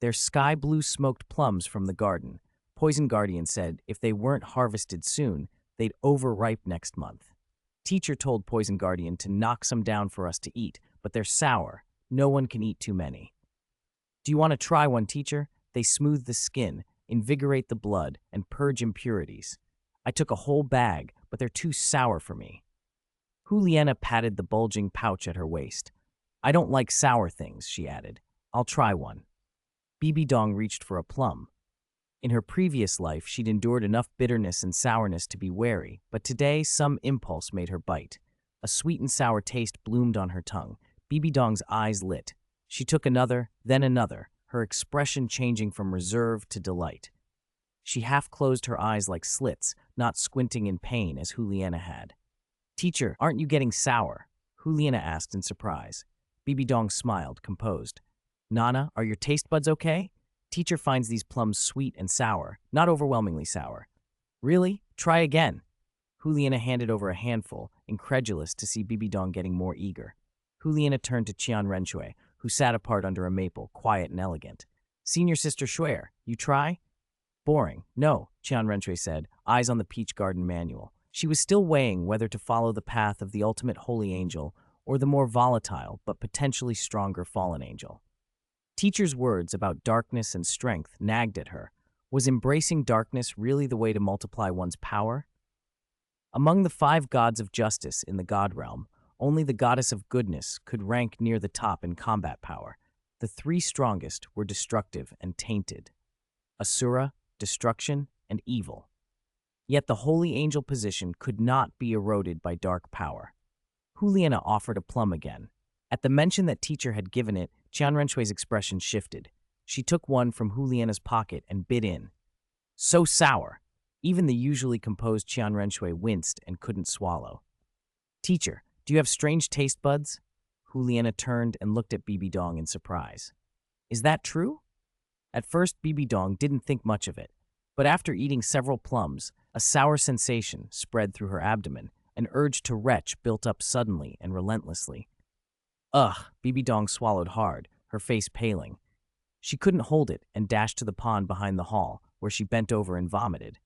They're sky-blue smoked plums from the garden. Poison Guardian said if they weren't harvested soon, they'd overripe next month. Teacher told Poison Guardian to knock some down for us to eat, but they're sour. No one can eat too many. Do you want to try one, teacher? They smooth the skin, invigorate the blood, and purge impurities. I took a whole bag, but they're too sour for me. Juliana patted the bulging pouch at her waist. I don't like sour things, she added. I'll try one. Bibi Dong reached for a plum. In her previous life, she'd endured enough bitterness and sourness to be wary, but today some impulse made her bite. A sweet and sour taste bloomed on her tongue. Bibi Dong's eyes lit. She took another, then another, her expression changing from reserve to delight. She half closed her eyes like slits, not squinting in pain as Juliana had. Teacher, aren't you getting sour? Juliana asked in surprise. Bibi Dong smiled, composed. Nana, are your taste buds okay? Teacher finds these plums sweet and sour, not overwhelmingly sour. Really? Try again. Juliana handed over a handful, incredulous to see Bibi Dong getting more eager. Juliana turned to Qian Renxue, who sat apart under a maple, quiet and elegant. Senior Sister Shuer, you try? Boring. No, Qian Renxue said, eyes on the Peach Garden manual. She was still weighing whether to follow the path of the ultimate holy angel or the more volatile but potentially stronger fallen angel. Teacher's words about darkness and strength nagged at her. Was embracing darkness really the way to multiply one's power? Among the 5 gods of justice in the god realm, only the goddess of goodness could rank near the top in combat power. The 3 strongest were destructive and tainted. Asura, destruction, and evil. Yet the holy angel position could not be eroded by dark power. Juliana offered a plum again. At the mention that teacher had given it, Qian Renshue's expression shifted. She took one from Juliana's pocket and bit in. So sour! Even the usually composed Qian Renxue winced and couldn't swallow. Teacher, do you have strange taste buds? Juliana turned and looked at Bibi Dong in surprise. Is that true? At first, Bibi Dong didn't think much of it, but after eating several plums, a sour sensation spread through her abdomen. An urge to retch built up suddenly and relentlessly. Ugh, Bibi Dong swallowed hard, her face paling. She couldn't hold it and dashed to the pond behind the hall, where she bent over and vomited.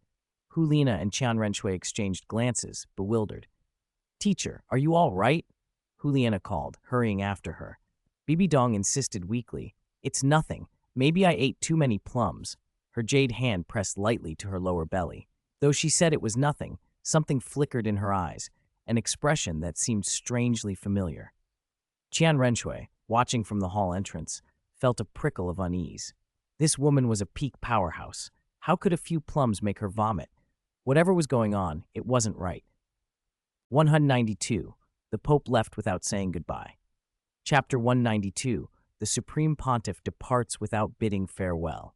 Juliana and Qian Renxue exchanged glances, bewildered. Teacher, are you all right? Juliana called, hurrying after her. Bibi Dong insisted weakly. It's nothing. Maybe I ate too many plums. Her jade hand pressed lightly to her lower belly. Though she said it was nothing, something flickered in her eyes, an expression that seemed strangely familiar. Qian Renxue, watching from the hall entrance, felt a prickle of unease. This woman was a peak powerhouse. How could a few plums make her vomit? Whatever was going on, it wasn't right. 192. The Pope left without saying goodbye. Chapter 192. The Supreme Pontiff departs without bidding farewell.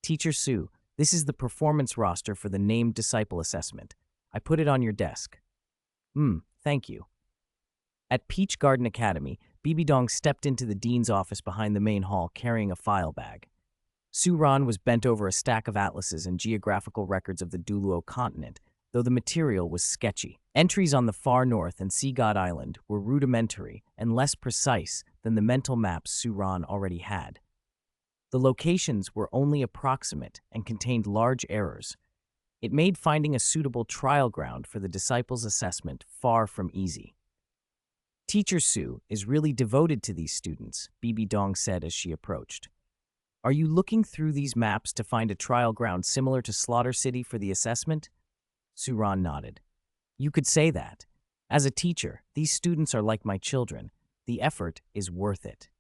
Teacher Su, this is the performance roster for the named disciple assessment. I put it on your desk. Thank you. At Peach Garden Academy, Bibi Dong stepped into the dean's office behind the main hall carrying a file bag. Su Ran was bent over a stack of atlases and geographical records of the Douluo Continent, though the material was sketchy. Entries on the far north and Sea God Island were rudimentary and less precise than the mental maps Su Ran already had. The locations were only approximate and contained large errors. It made finding a suitable trial ground for the disciples' assessment far from easy. Teacher Su is really devoted to these students, Bibi Dong said as she approached. Are you looking through these maps to find a trial ground similar to Slaughter City for the assessment? Su Ran nodded. You could say that. As a teacher, these students are like my children. The effort is worth it.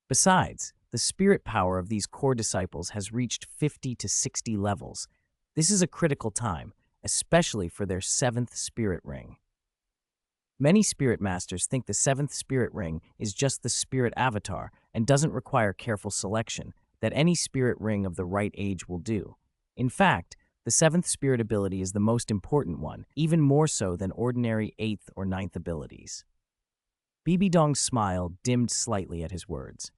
Besides, the spirit power of these core disciples has reached 50 to 60 levels. This is a critical time, especially for their 7th spirit ring. Many spirit masters think the 7th spirit ring is just the spirit avatar and doesn't require careful selection, that any spirit ring of the right age will do. In fact, the 7th spirit ability is the most important one, even more so than ordinary 8th or 9th abilities. Bibi Dong's smile dimmed slightly at his words.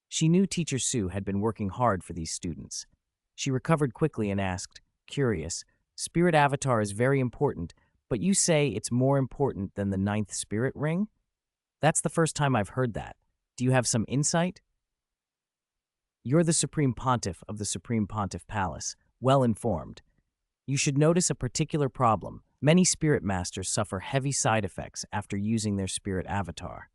She knew Teacher Su had been working hard for these students. She recovered quickly and asked, curious, spirit avatar is very important, but you say it's more important than the 9th spirit ring? That's the first time I've heard that. Do you have some insight? You're the Supreme Pontiff of the Supreme Pontiff Palace. well-informed. You should notice a particular problem. Many spirit masters suffer heavy side effects after using their spirit avatar.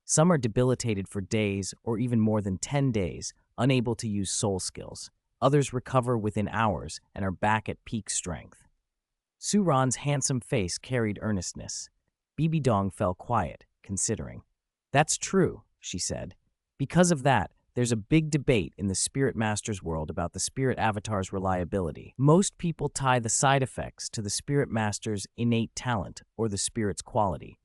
Some are debilitated for days or even more than 10 days, unable to use soul skills. Others recover within hours and are back at peak strength. Su Ran's handsome face carried earnestness. Bibi Dong fell quiet, considering. That's true, she said. Because of that, there's a big debate in the spirit master's world about the spirit avatar's reliability. Most people tie the side effects to the spirit master's innate talent or the spirit's quality.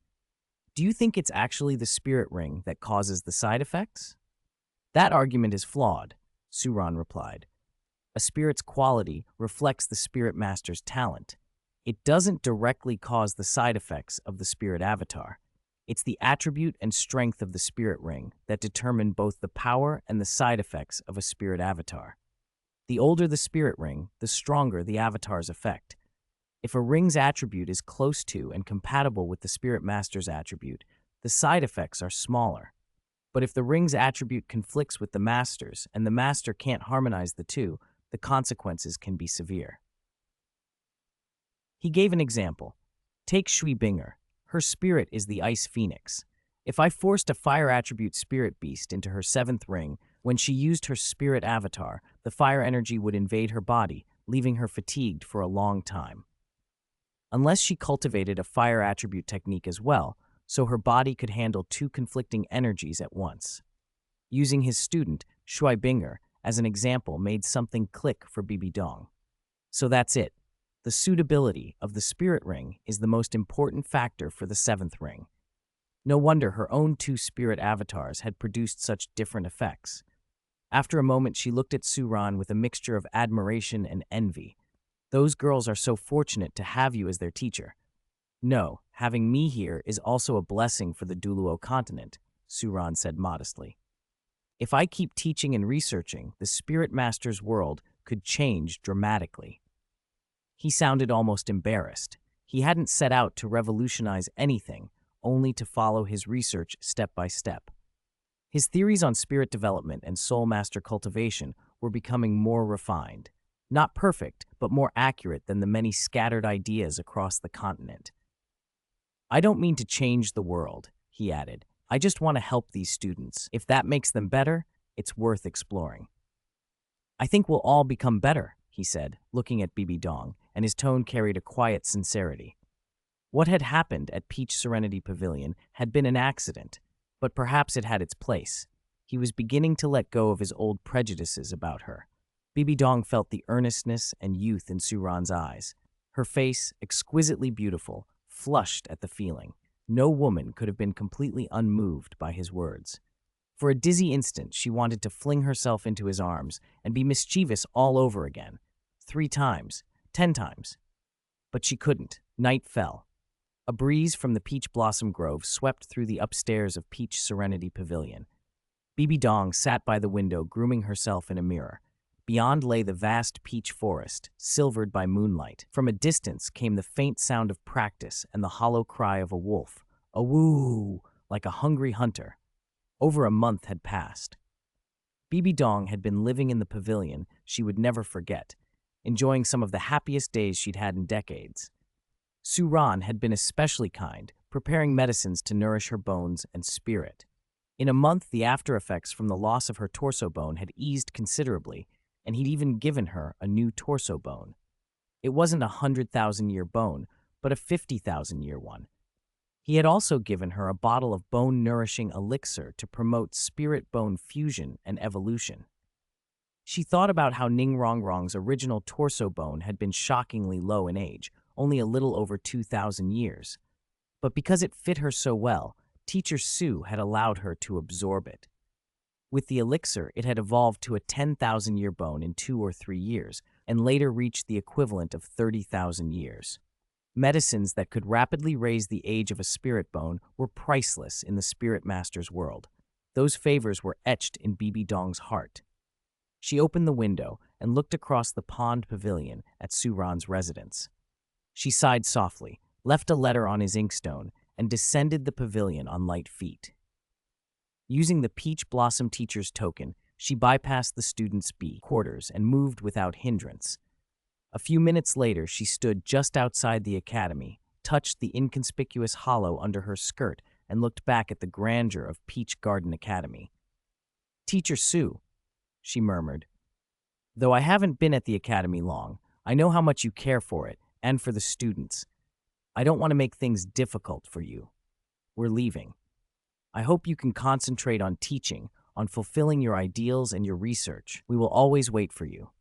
Do you think it's actually the spirit ring that causes the side effects? That argument is flawed, Su Ran replied. A spirit's quality reflects the spirit master's talent. It doesn't directly cause the side effects of the spirit avatar. It's the attribute and strength of the spirit ring that determine both the power and the side effects of a spirit avatar. The older the spirit ring, the stronger the avatar's effect. If a ring's attribute is close to and compatible with the spirit master's attribute, the side effects are smaller. But if the ring's attribute conflicts with the master's and the master can't harmonize the two, the consequences can be severe. He gave an example. Take Shui Bing'er. Her spirit is the ice phoenix. If I forced a fire attribute spirit beast into her 7th ring, when she used her spirit avatar, the fire energy would invade her body, leaving her fatigued for a long time. Unless she cultivated a fire attribute technique as well, so her body could handle 2 conflicting energies at once. Using his student, Shui Bing'er, as an example made something click for Bibi Dong. So that's it. The suitability of the spirit ring is the most important factor for the 7th ring. No wonder her own 2 spirit avatars had produced such different effects. After a moment, she looked at Su Ran with a mixture of admiration and envy. Those girls are so fortunate to have you as their teacher. No, having me here is also a blessing for the Douluo Continent, Su Ran said modestly. If I keep teaching and researching, the spirit master's world could change dramatically. He sounded almost embarrassed. He hadn't set out to revolutionize anything, only to follow his research step by step. His theories on spirit development and soul master cultivation were becoming more refined. Not perfect, but more accurate than the many scattered ideas across the continent. I don't mean to change the world, he added. I just want to help these students. If that makes them better, it's worth exploring. I think we'll all become better, he said, looking at Bibi Dong, and his tone carried a quiet sincerity. What had happened at Peach Serenity Pavilion had been an accident, but perhaps it had its place. He was beginning to let go of his old prejudices about her. Bibi Dong felt the earnestness and youth in Su Ran's eyes. Her face, exquisitely beautiful, flushed at the feeling. No woman could have been completely unmoved by his words. For a dizzy instant, she wanted to fling herself into his arms and be mischievous all over again. 3 times, 10 times. But she couldn't. Night fell. A breeze from the peach blossom grove swept through the upstairs of Peach Serenity Pavilion. Bibi Dong sat by the window, grooming herself in a mirror. Beyond lay the vast peach forest, silvered by moonlight. From a distance came the faint sound of practice and the hollow cry of a wolf. A woo, like a hungry hunter. Over a month had passed. Bibi Dong had been living in the pavilion she would never forget, enjoying some of the happiest days she'd had in decades. Su Ran had been especially kind, preparing medicines to nourish her bones and spirit. In a month, the after effects from the loss of her torso bone had eased considerably, and he'd even given her a new torso bone. It wasn't a 100,000-year bone, but a 50,000-year one. He had also given her a bottle of bone-nourishing elixir to promote spirit-bone fusion and evolution. She thought about how Ning Rongrong's original torso bone had been shockingly low in age, only a little over 2,000 years. But because it fit her so well, Teacher Su had allowed her to absorb it. With the elixir, it had evolved to a 10,000-year bone in 2 or 3 years, and later reached the equivalent of 30,000 years. Medicines that could rapidly raise the age of a spirit bone were priceless in the spirit master's world. Those favors were etched in Bibi Dong's heart. She opened the window and looked across the pond pavilion at Su Ran's residence. She sighed softly, left a letter on his inkstone, and descended the pavilion on light feet. Using the Peach Blossom Teacher's token, she bypassed the students' B quarters and moved without hindrance. A few minutes later, she stood just outside the academy, touched the inconspicuous hollow under her skirt, and looked back at the grandeur of Peach Garden Academy. "Teacher Sue," she murmured, "though I haven't been at the academy long, I know how much you care for it and for the students. I don't want to make things difficult for you. We're leaving. I hope you can concentrate on teaching, on fulfilling your ideals and your research. We will always wait for you."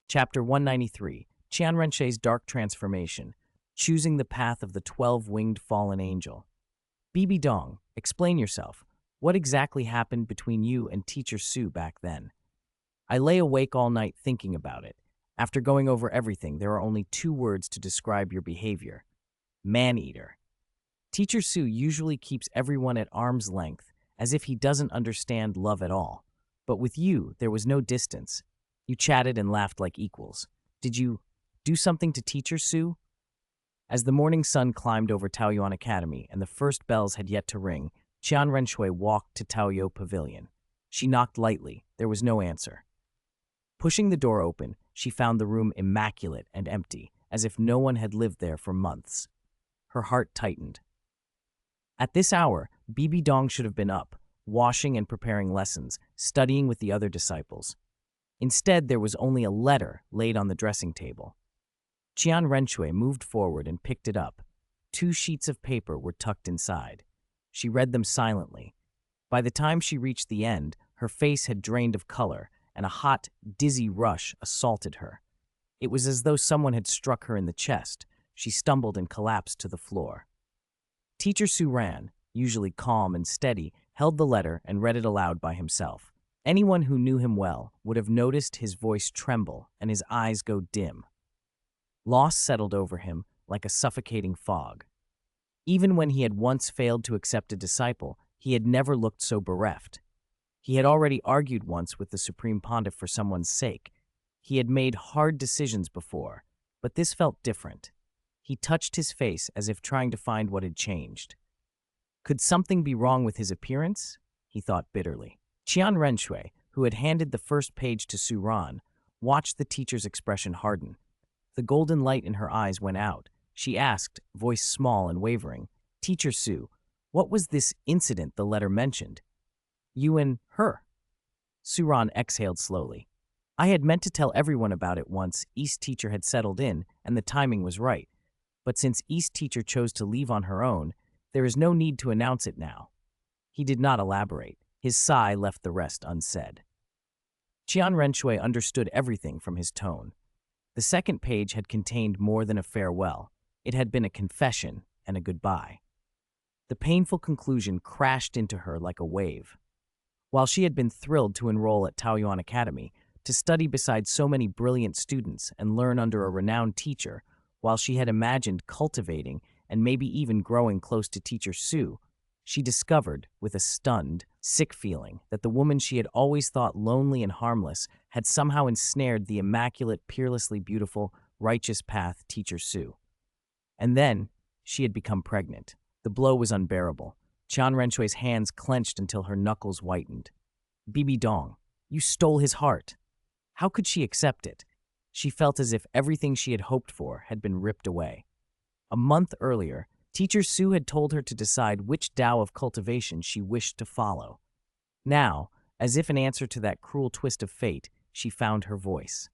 Chapter 193, Qian Renxue's Dark Transformation, Choosing the Path of the 12-Winged Fallen Angel. "Bibi Dong, explain yourself. What exactly happened between you and Teacher Sue back then?" "I lay awake all night thinking about it. After going over everything, there are only 2 words to describe your behavior. Man-eater. Teacher Sue usually keeps everyone at arm's length, as if he doesn't understand love at all. But with you, there was no distance. You chatted and laughed like equals. Did you do something to Teacher Sue?" As the morning sun climbed over Taoyuan Academy and the first bells had yet to ring, Qian Renxue walked to Taoyuan Pavilion. She knocked lightly. There was no answer. Pushing the door open, she found the room immaculate and empty, as if no one had lived there for months. Her heart tightened. At this hour, Bibi Dong should have been up, washing and preparing lessons, studying with the other disciples. Instead, there was only a letter laid on the dressing table. Qian Renxue moved forward and picked it up. 2 sheets of paper were tucked inside. She read them silently. By the time she reached the end, her face had drained of color, and a hot, dizzy rush assaulted her. It was as though someone had struck her in the chest. She stumbled and collapsed to the floor. Teacher Sue Ran, usually calm and steady, held the letter and read it aloud by himself. Anyone who knew him well would have noticed his voice tremble and his eyes go dim. Loss settled over him like a suffocating fog. Even when he had once failed to accept a disciple, he had never looked so bereft. He had already argued once with the Supreme Pontiff for someone's sake. He had made hard decisions before, but this felt different. He touched his face as if trying to find what had changed. Could something be wrong with his appearance? He thought bitterly. Qian Renxue, who had handed the first page to Su Ran, watched the teacher's expression harden. The golden light in her eyes went out. She asked, voice small and wavering, "Teacher Sue, what was this incident the letter mentioned?" "You and her." Su Ran exhaled slowly. "I had meant to tell everyone about it once East Teacher had settled in and the timing was right. But since East Teacher chose to leave on her own, there is no need to announce it now." He did not elaborate. His sigh left the rest unsaid. Qian Renxue understood everything from his tone. The second page had contained more than a farewell. It had been a confession and a goodbye. The painful conclusion crashed into her like a wave. While she had been thrilled to enroll at Taoyuan Academy, to study beside so many brilliant students and learn under a renowned teacher, while she had imagined cultivating and maybe even growing close to Teacher Sue, she discovered, with a stunned, sick feeling, that the woman she had always thought lonely and harmless had somehow ensnared the immaculate, peerlessly beautiful, righteous path Teacher Sue. And then, she had become pregnant. The blow was unbearable. Qian Renxue's hands clenched until her knuckles whitened. "Bibi Dong, you stole his heart." How could she accept it? She felt as if everything she had hoped for had been ripped away. A month earlier, Teacher Sue had told her to decide which Tao of cultivation she wished to follow. Now, as if in answer to that cruel twist of fate, she found her voice.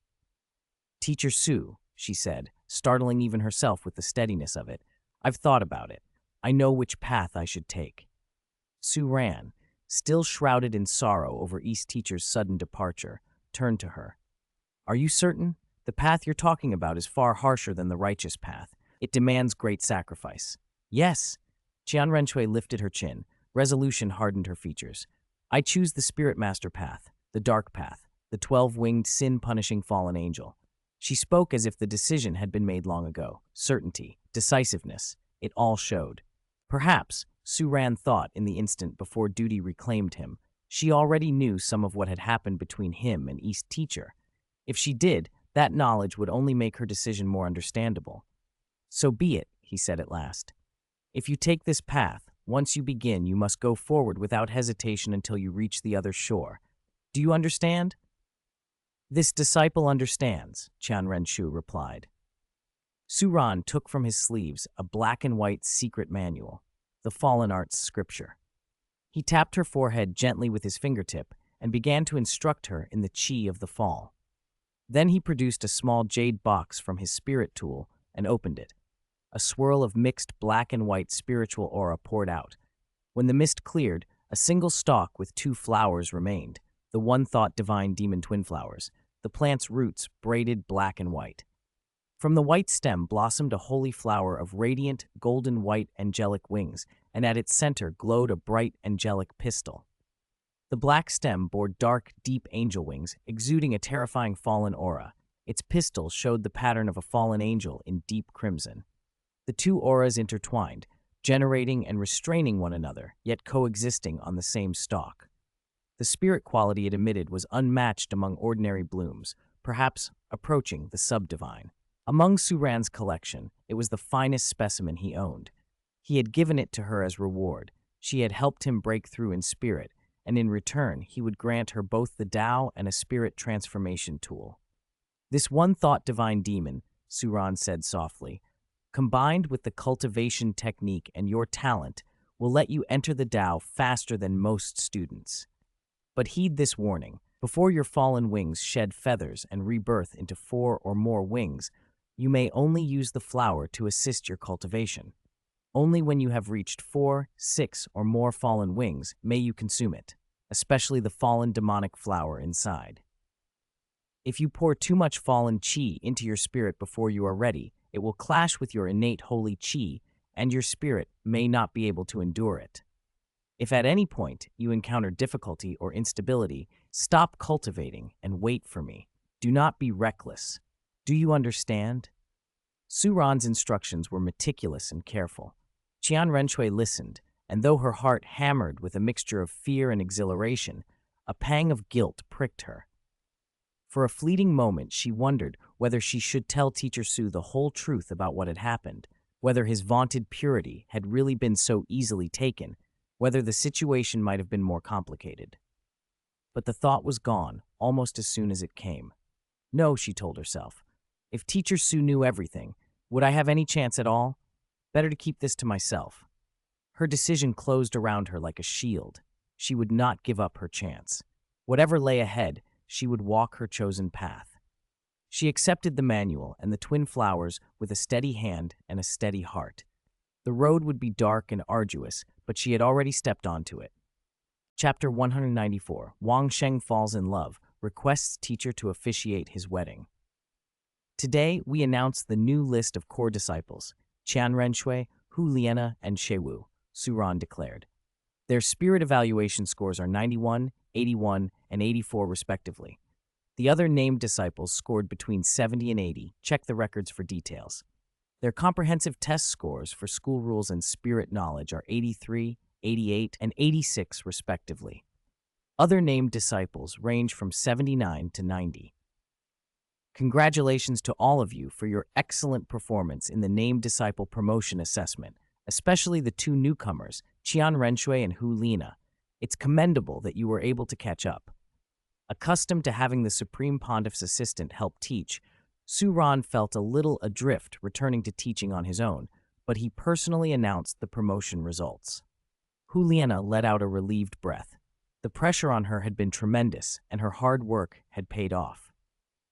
"Teacher Sue," she said, startling even herself with the steadiness of it, "I've thought about it. I know which path I should take." Sue Ran, still shrouded in sorrow over East Teacher's sudden departure, turned to her. "Are you certain? The path you're talking about is far harsher than the righteous path. It demands great sacrifice." "Yes." Qian Renxue lifted her chin. Resolution hardened her features. "I choose the Spirit Master path, the dark path, the 12-winged, sin-punishing fallen angel." She spoke as if the decision had been made long ago. Certainty, decisiveness, it all showed. Perhaps, Su Ran thought in the instant before duty reclaimed him, she already knew some of what had happened between him and East Teacher. If she did, that knowledge would only make her decision more understandable. "So be it," he said at last. "If you take this path, once you begin, you must go forward without hesitation until you reach the other shore. Do you understand?" This disciple understands, Qian Renxue replied. Su Ran took from his sleeves a black and white secret manual, the Fallen Arts scripture. He tapped her forehead gently with his fingertip and began to instruct her in the qi of the fall. Then he produced a small jade box from his spirit tool and opened it. A swirl of mixed black and white spiritual aura poured out. When the mist cleared, a single stalk with 2 flowers remained, the one-thought divine demon twin flowers, the plant's roots braided black and white. From the white stem blossomed a holy flower of radiant, golden-white angelic wings, and at its center glowed a bright angelic pistil. The black stem bore dark, deep angel wings, exuding a terrifying fallen aura. Its pistil showed the pattern of a fallen angel in deep crimson. The 2 auras intertwined, generating and restraining one another, yet coexisting on the same stalk. The spirit quality it emitted was unmatched among ordinary blooms, perhaps approaching the subdivine. Among Su Ran's collection, it was the finest specimen he owned. He had given it to her as reward. She had helped him break through in spirit, and in return, he would grant her both the Tao and a spirit transformation tool. This one-thought divine demon, Su Ran said softly, combined with the cultivation technique and your talent, will let you enter the Tao faster than most students. But heed this warning. Before your fallen wings shed feathers and rebirth into 4 or more wings, you may only use the flower to assist your cultivation. Only when you have reached 4, 6, or more fallen wings may you consume it, especially the fallen demonic flower inside. If you pour too much fallen qi into your spirit before you are ready, it will clash with your innate holy qi, and your spirit may not be able to endure it. If at any point you encounter difficulty or instability, stop cultivating and wait for me. Do not be reckless. Do you understand? Su Ran's instructions were meticulous and careful. Qian Renxue listened, and though her heart hammered with a mixture of fear and exhilaration, a pang of guilt pricked her. For a fleeting moment, she wondered whether she should tell Teacher Su the whole truth about what had happened, whether his vaunted purity had really been so easily taken, whether the situation might have been more complicated. But the thought was gone almost as soon as it came. No, she told herself. If Teacher Su knew everything, would I have any chance at all? Better to keep this to myself. Her decision closed around her like a shield. She would not give up her chance. Whatever lay ahead, she would walk her chosen path. She accepted the manual and the twin flowers with a steady hand and a steady heart. The road would be dark and arduous, but she had already stepped onto it. Chapter 194, Wang Sheng Falls in Love, requests teacher to officiate his wedding. Today, we announce the new list of core disciples, Qian Renxue, Hu Liena, and Shui Wu, Su Ran declared. Their spirit evaluation scores are 91, 81, and 84 respectively. The other named disciples scored between 70 and 80. Check the records for details. Their comprehensive test scores for school rules and spirit knowledge are 83, 88, and 86 respectively. Other named disciples range from 79 to 90. Congratulations to all of you for your excellent performance in the Named Disciple Promotion Assessment, especially the 2 newcomers, Qian Renxue and Hu Liena. It's commendable that you were able to catch up. Accustomed to having the Supreme Pontiff's assistant help teach, Su Ran felt a little adrift returning to teaching on his own, but he personally announced the promotion results. Hu Liena let out a relieved breath. The pressure on her had been tremendous, and her hard work had paid off.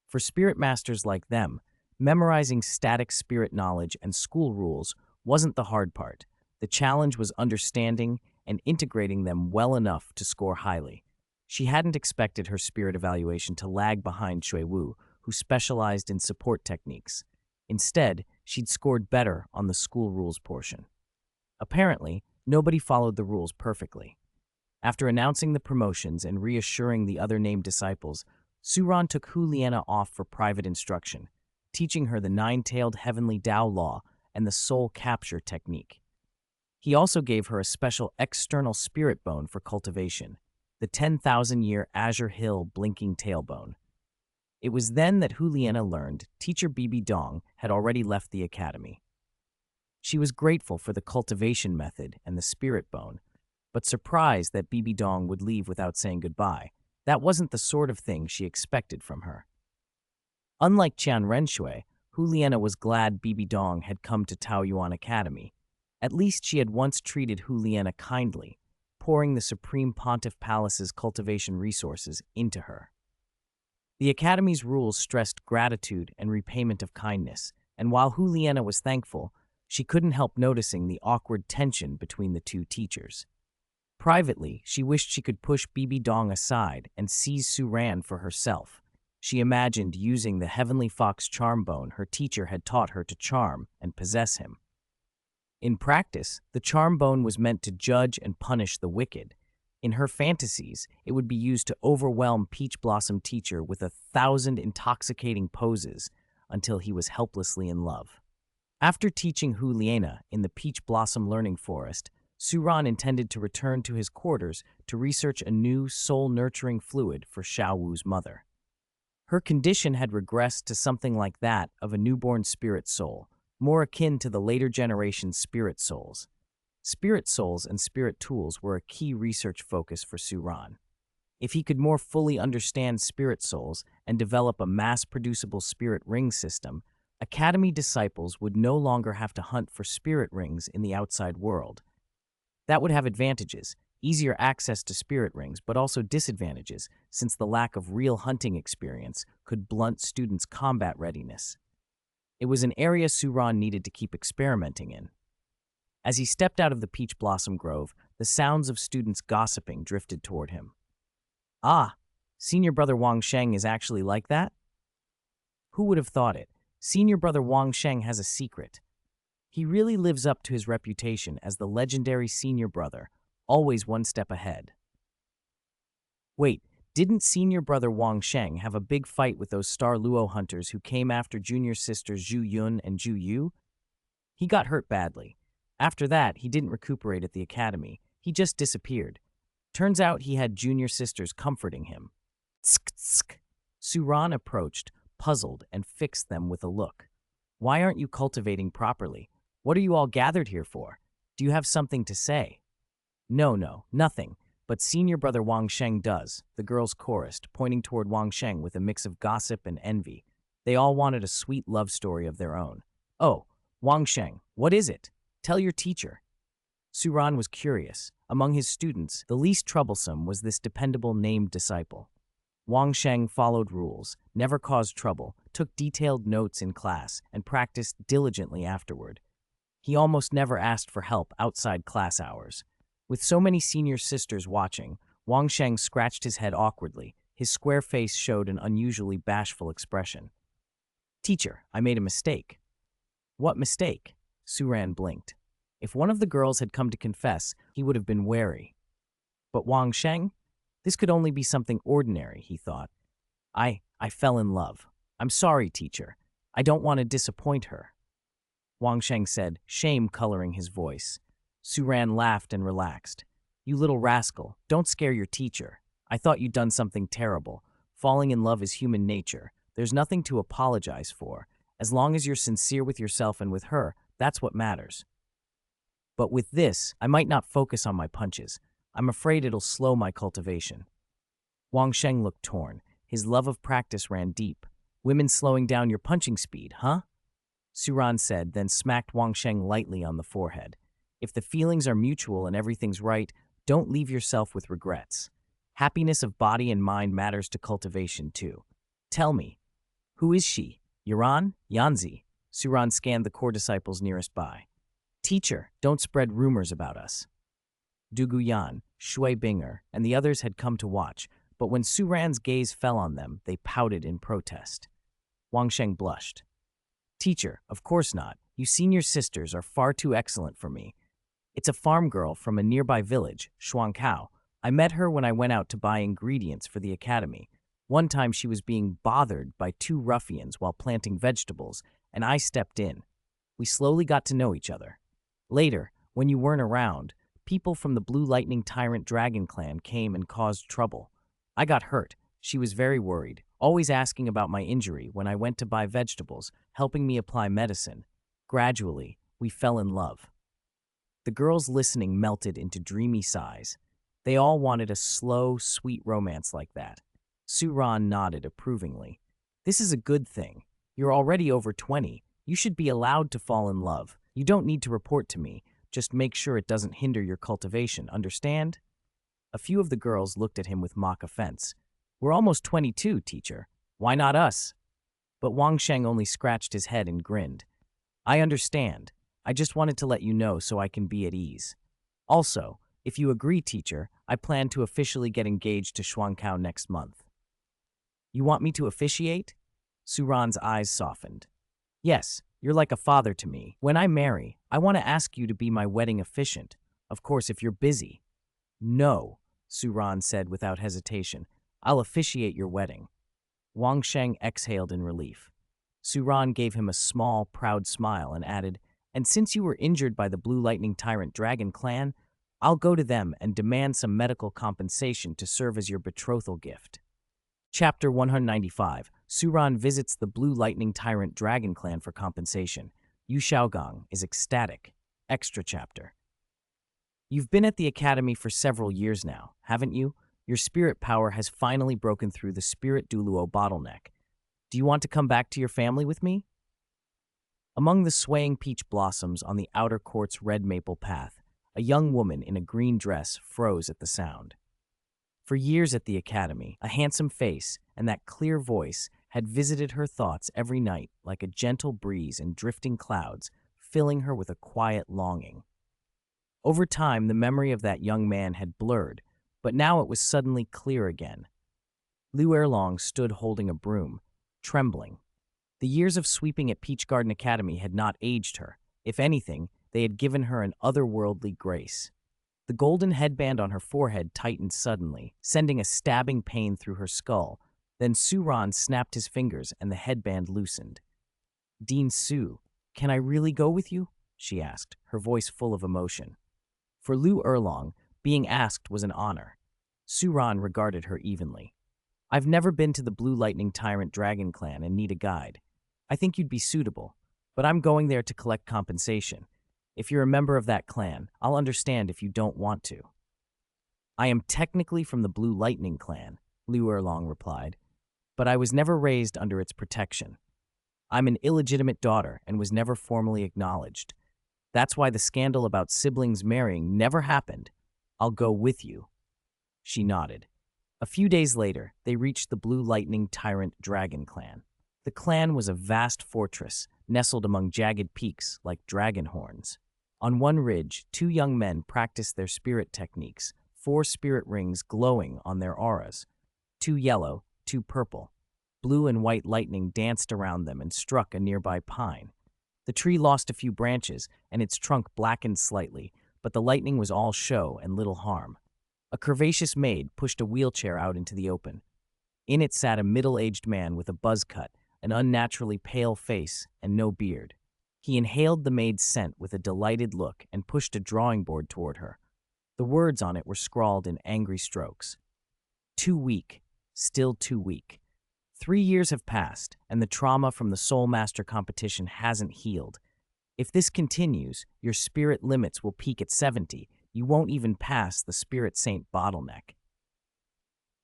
For spirit masters like them, memorizing static spirit knowledge and school rules wasn't the hard part. The challenge was understanding and integrating them well enough to score highly. She hadn't expected her spirit evaluation to lag behind Shui Wu, who specialized in support techniques. Instead, she'd scored better on the school rules portion. Apparently, nobody followed the rules perfectly. After announcing the promotions and reassuring the other named disciples, Su Ran took Hu Liena off for private instruction, teaching her the 9-tailed heavenly Tao law and the soul capture technique. He also gave her a special external spirit bone for cultivation, the 10,000-year Azure Hill blinking tailbone. It was then that Hu Liena learned teacher Bibi Dong had already left the academy. She was grateful for the cultivation method and the spirit bone, but surprised that Bibi Dong would leave without saying goodbye. That wasn't the sort of thing she expected from her. Unlike Qian Renxue, Huliena was glad Bibi Dong had come to Taoyuan Academy. At least she had once treated Huliena kindly, pouring the Supreme Pontiff Palace's cultivation resources into her. The Academy's rules stressed gratitude and repayment of kindness, and while Huliena was thankful, she couldn't help noticing the awkward tension between the two teachers. Privately, she wished she could push Bibi Dong aside and seize Su Ran for herself. She imagined using the Heavenly Fox charm bone her teacher had taught her to charm and possess him. In practice, the charm bone was meant to judge and punish the wicked. In her fantasies, it would be used to overwhelm Peach Blossom Teacher with 1,000 intoxicating poses until he was helplessly in love. After teaching Huliena in the Peach Blossom Learning Forest, Su Ran intended to return to his quarters to research a new soul-nurturing fluid for Xiao Wu's mother. Her condition had regressed to something like that of a newborn spirit soul, more akin to the later generation spirit souls. Spirit souls and spirit tools were a key research focus for Su Ran. If he could more fully understand spirit souls and develop a mass-producible spirit ring system, Academy disciples would no longer have to hunt for spirit rings in the outside world. That would have advantages, easier access to spirit rings, but also disadvantages, since the lack of real hunting experience could blunt students' combat readiness. It was an area Su Ran needed to keep experimenting in. As he stepped out of the Peach Blossom Grove, the sounds of students gossiping drifted toward him. Ah, Senior Brother Wang Sheng is actually like that? Who would have thought it? Senior Brother Wang Sheng has a secret. He really lives up to his reputation as the legendary senior brother, always one step ahead. Wait, didn't Senior Brother Wang Sheng have a big fight with those Star Luo hunters who came after junior sisters Zhu Yun and Zhu Yu? He got hurt badly. After that, he didn't recuperate at the academy. He just disappeared. Turns out he had junior sisters comforting him. Tsk, tsk. Su Ran approached, puzzled, and fixed them with a look. Why aren't you cultivating properly? What are you all gathered here for? Do you have something to say? No, nothing. But Senior Brother Wang Sheng does, the girls chorused, pointing toward Wang Sheng with a mix of gossip and envy. They all wanted a sweet love story of their own. Oh, Wang Sheng, what is it? Tell your teacher. Su Ran was curious. Among his students, the least troublesome was this dependable named disciple. Wang Sheng followed rules, never caused trouble, took detailed notes in class, and practiced diligently afterward. He almost never asked for help outside class hours. With so many senior sisters watching, Wang Sheng scratched his head awkwardly. His square face showed an unusually bashful expression. Teacher, I made a mistake. What mistake? Su Ran blinked. If one of the girls had come to confess, he would have been wary. But Wang Sheng? This could only be something ordinary, he thought. I fell in love. I'm sorry, teacher. I don't want to disappoint her. Wang Sheng said, shame coloring his voice. Su Ran laughed and relaxed. You little rascal, don't scare your teacher. I thought you'd done something terrible. Falling in love is human nature. There's nothing to apologize for. As long as you're sincere with yourself and with her, that's what matters. But with this, I might not focus on my punches. I'm afraid it'll slow my cultivation. Wang Sheng looked torn. His love of practice ran deep. Women slowing down your punching speed, huh? Su Ran said, then smacked Wang Sheng lightly on the forehead. If the feelings are mutual and everything's right, don't leave yourself with regrets. Happiness of body and mind matters to cultivation, too. Tell me, who is she? Yuran? Yanzi? Su Ran scanned the core disciples nearest by. Teacher, don't spread rumors about us. Dugu Yan, Shui Bing'er, and the others had come to watch, but when Su Ran's gaze fell on them, they pouted in protest. Wang Sheng blushed. Teacher, of course not. You senior sisters are far too excellent for me. It's a farm girl from a nearby village, Shuangkao. I met her when I went out to buy ingredients for the academy. One time she was being bothered by two ruffians while planting vegetables, and I stepped in. We slowly got to know each other. Later, when you weren't around, people from the Blue Lightning Tyrant Dragon clan came and caused trouble. I got hurt. She was very worried, always asking about my injury when I went to buy vegetables, helping me apply medicine. Gradually, we fell in love. The girls listening melted into dreamy sighs. They all wanted a slow, sweet romance like that. Su Ran nodded approvingly. This is a good thing. You're already over 20. You should be allowed to fall in love. You don't need to report to me. Just make sure it doesn't hinder your cultivation, understand? A few of the girls looked at him with mock offense. We're almost 22, teacher. Why not us? But Wang Sheng only scratched his head and grinned. I understand. I just wanted to let you know so I can be at ease. Also, if you agree, teacher, I plan to officially get engaged to Shuangkao next month. You want me to officiate? Suran's eyes softened. Yes, you're like a father to me. When I marry, I want to ask you to be my wedding officiant. Of course, if you're busy. No, Suran said without hesitation. I'll officiate your wedding. Wang Sheng exhaled in relief. Suran gave him a small, proud smile and added, and since you were injured by the Blue Lightning Tyrant Dragon clan, I'll go to them and demand some medical compensation to serve as your betrothal gift. Chapter 195. Suran visits the Blue Lightning Tyrant Dragon clan for compensation. Yu Xiaogang is ecstatic. Extra chapter. You've been at the academy for several years now, haven't you? Your spirit power has finally broken through the spirit Douluo bottleneck. Do you want to come back to your family with me? Among the swaying peach blossoms on the outer court's red maple path, a young woman in a green dress froze at the sound. For years at the academy, a handsome face and that clear voice had visited her thoughts every night like a gentle breeze and drifting clouds, filling her with a quiet longing. Over time, the memory of that young man had blurred, but now it was suddenly clear again. Liu Erlong stood holding a broom, trembling. The years of sweeping at Peach Garden Academy had not aged her. If anything, they had given her an otherworldly grace. The golden headband on her forehead tightened suddenly, sending a stabbing pain through her skull. Then Suran snapped his fingers and the headband loosened. Dean Su, can I really go with you? She asked, her voice full of emotion. For Liu Erlong, being asked was an honor. Suran regarded her evenly. I've never been to the Blue Lightning Tyrant Dragon clan and need a guide. I think you'd be suitable, but I'm going there to collect compensation. If you're a member of that clan, I'll understand if you don't want to. I am technically from the Blue Lightning clan, Liu Erlong replied, but I was never raised under its protection. I'm an illegitimate daughter and was never formally acknowledged. That's why the scandal about siblings marrying never happened. I'll go with you. She nodded. A few days later, they reached the Blue Lightning Tyrant Dragon clan. The clan was a vast fortress, nestled among jagged peaks like dragon horns. On one ridge, two young men practiced their spirit techniques, 4 spirit rings glowing on their auras. 2 yellow, 2 purple. Blue and white lightning danced around them and struck a nearby pine. The tree lost a few branches, and its trunk blackened slightly, but the lightning was all show and little harm. A curvaceous maid pushed a wheelchair out into the open. In it sat a middle-aged man with a buzz cut, an unnaturally pale face, and no beard. He inhaled the maid's scent with a delighted look and pushed a drawing board toward her. The words on it were scrawled in angry strokes. Too weak, still too weak. 3 years have passed, and the trauma from the Soul Master competition hasn't healed. If this continues, your spirit limits will peak at 70. You won't even pass the Spirit Saint bottleneck.